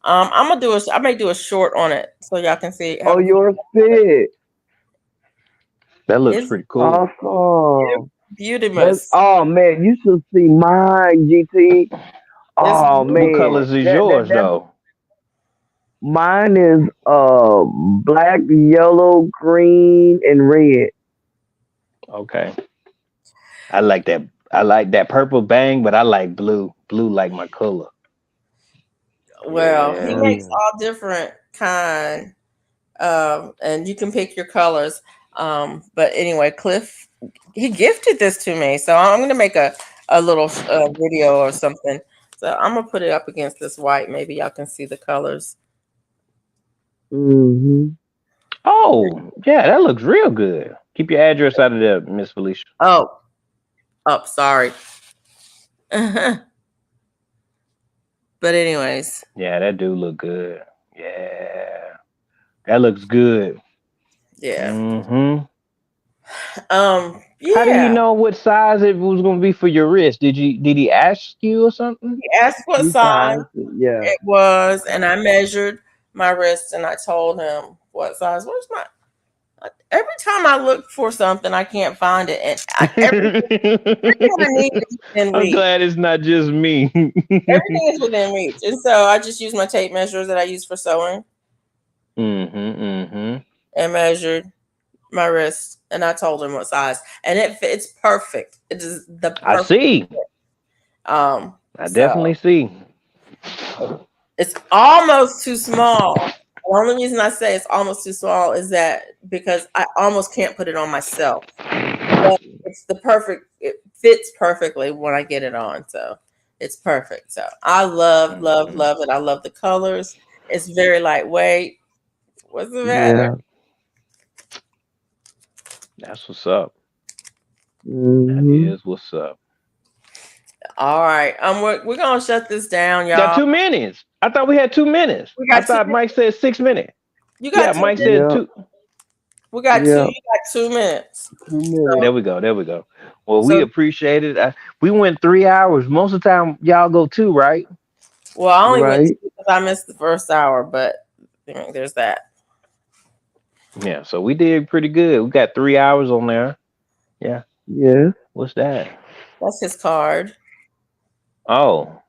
I may do a short on it so y'all can see how Oh, yours fit. That looks it's pretty cool. Awesome. beautimous. Oh man, you should see mine, GT. It's Oh What man, colors is yours though? mine is black, yellow, green, and red. Okay. I like that. I like that purple bang, but I like blue. Blue like my color. well, he Yeah. makes all different kind, and you can pick your colors. But anyway, Cliff, he gifted this to me, so I'm gonna make a little video or something. So I'm gonna put it up against this white. Maybe y'all can see the colors. Mm-hmm. Oh, yeah, that looks real good. Keep your address out of there, Miss Felicia. Oh, sorry. But anyways, Yeah, that do look good. Yeah. That looks good. yeah. Mm-hmm. Yeah. How do you know what size it was gonna be for your wrist? Did he ask you or something? He asked what You size size it, yeah. it was, and I measured my wrist, and I told him what size. Where's my? Every time I look for something, I can't find it, and everything I need is within I'm reach. glad it's not just me. Everything is within reach, and so I just use my tape measures that I use for sewing, and measured my wrist, and I told him what size, and it fits perfect. It is the perfect. I see. Fit. I definitely see. It's almost too small. The only reason I say it's almost too small is that because I almost can't put it on myself. But it's the perfect. It fits perfectly when I get it on, so it's perfect. So I love it. I love the colors. It's very lightweight. What's the matter? Yeah. That's what's up. Mm-hmm. That is what's up. All right. We're gonna shut this down, y'all. Got 2 minutes. I thought we had 2 minutes. We got I thought 2 Mike said 6 minutes. You got Yeah, 2 Mike minutes. said 2. We got Yeah. 2. You got 2 minutes. 2 minutes. There we go. There we go. Well, So- we appreciate it. We went 3 hours. Most of the time, y'all go 2, right? Well, I only went Right. 2 because I missed the first hour, but there's that. Yeah, so we did pretty good. We got 3 hours on there. Yeah. Yes. What's that? That's his card. Oh.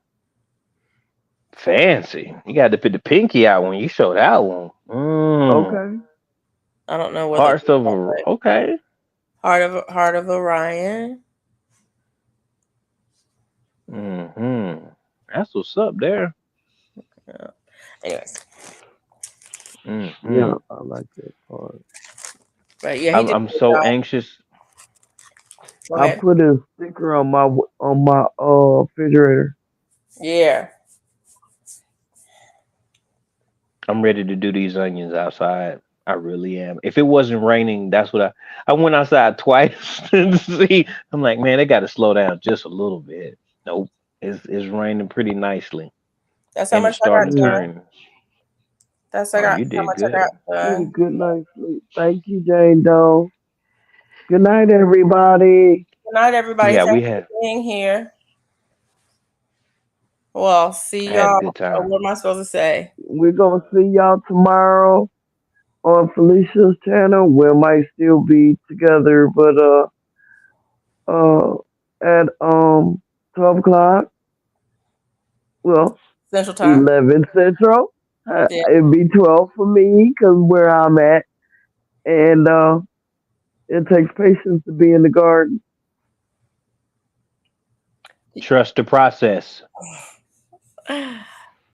Fancy. You got to put the pinky out when you show that one. Okay. I don't know what Hearts of okay. Heart of Orion. That's what's up there. Yeah. Anyways. Yeah, I like that part. But yeah, I'm so anxious. I put a sticker on my refrigerator. Yeah. I'm ready to do these onions outside. I really am. If it wasn't raining, that's what I went outside twice to see. I'm like, man, they got to slow down just a little bit. Nope, it's raining pretty nicely. That's how And much it's starting to I got turn. That's You how did much good. I got Get a good night's sleep. Thank you, Jane Doe. Good night, everybody. Good night, everybody. Yeah, we Thanks had for being here. Well, see had a y'all. good time. What am I supposed to say? We're gonna see y'all tomorrow on Felicia's channel. We might still be together, but at 12 o'clock. Well, Central Time. 11 Central. Yeah. It'd be 12 for me because where I'm at, and it takes patience to be in the garden. Trust the process.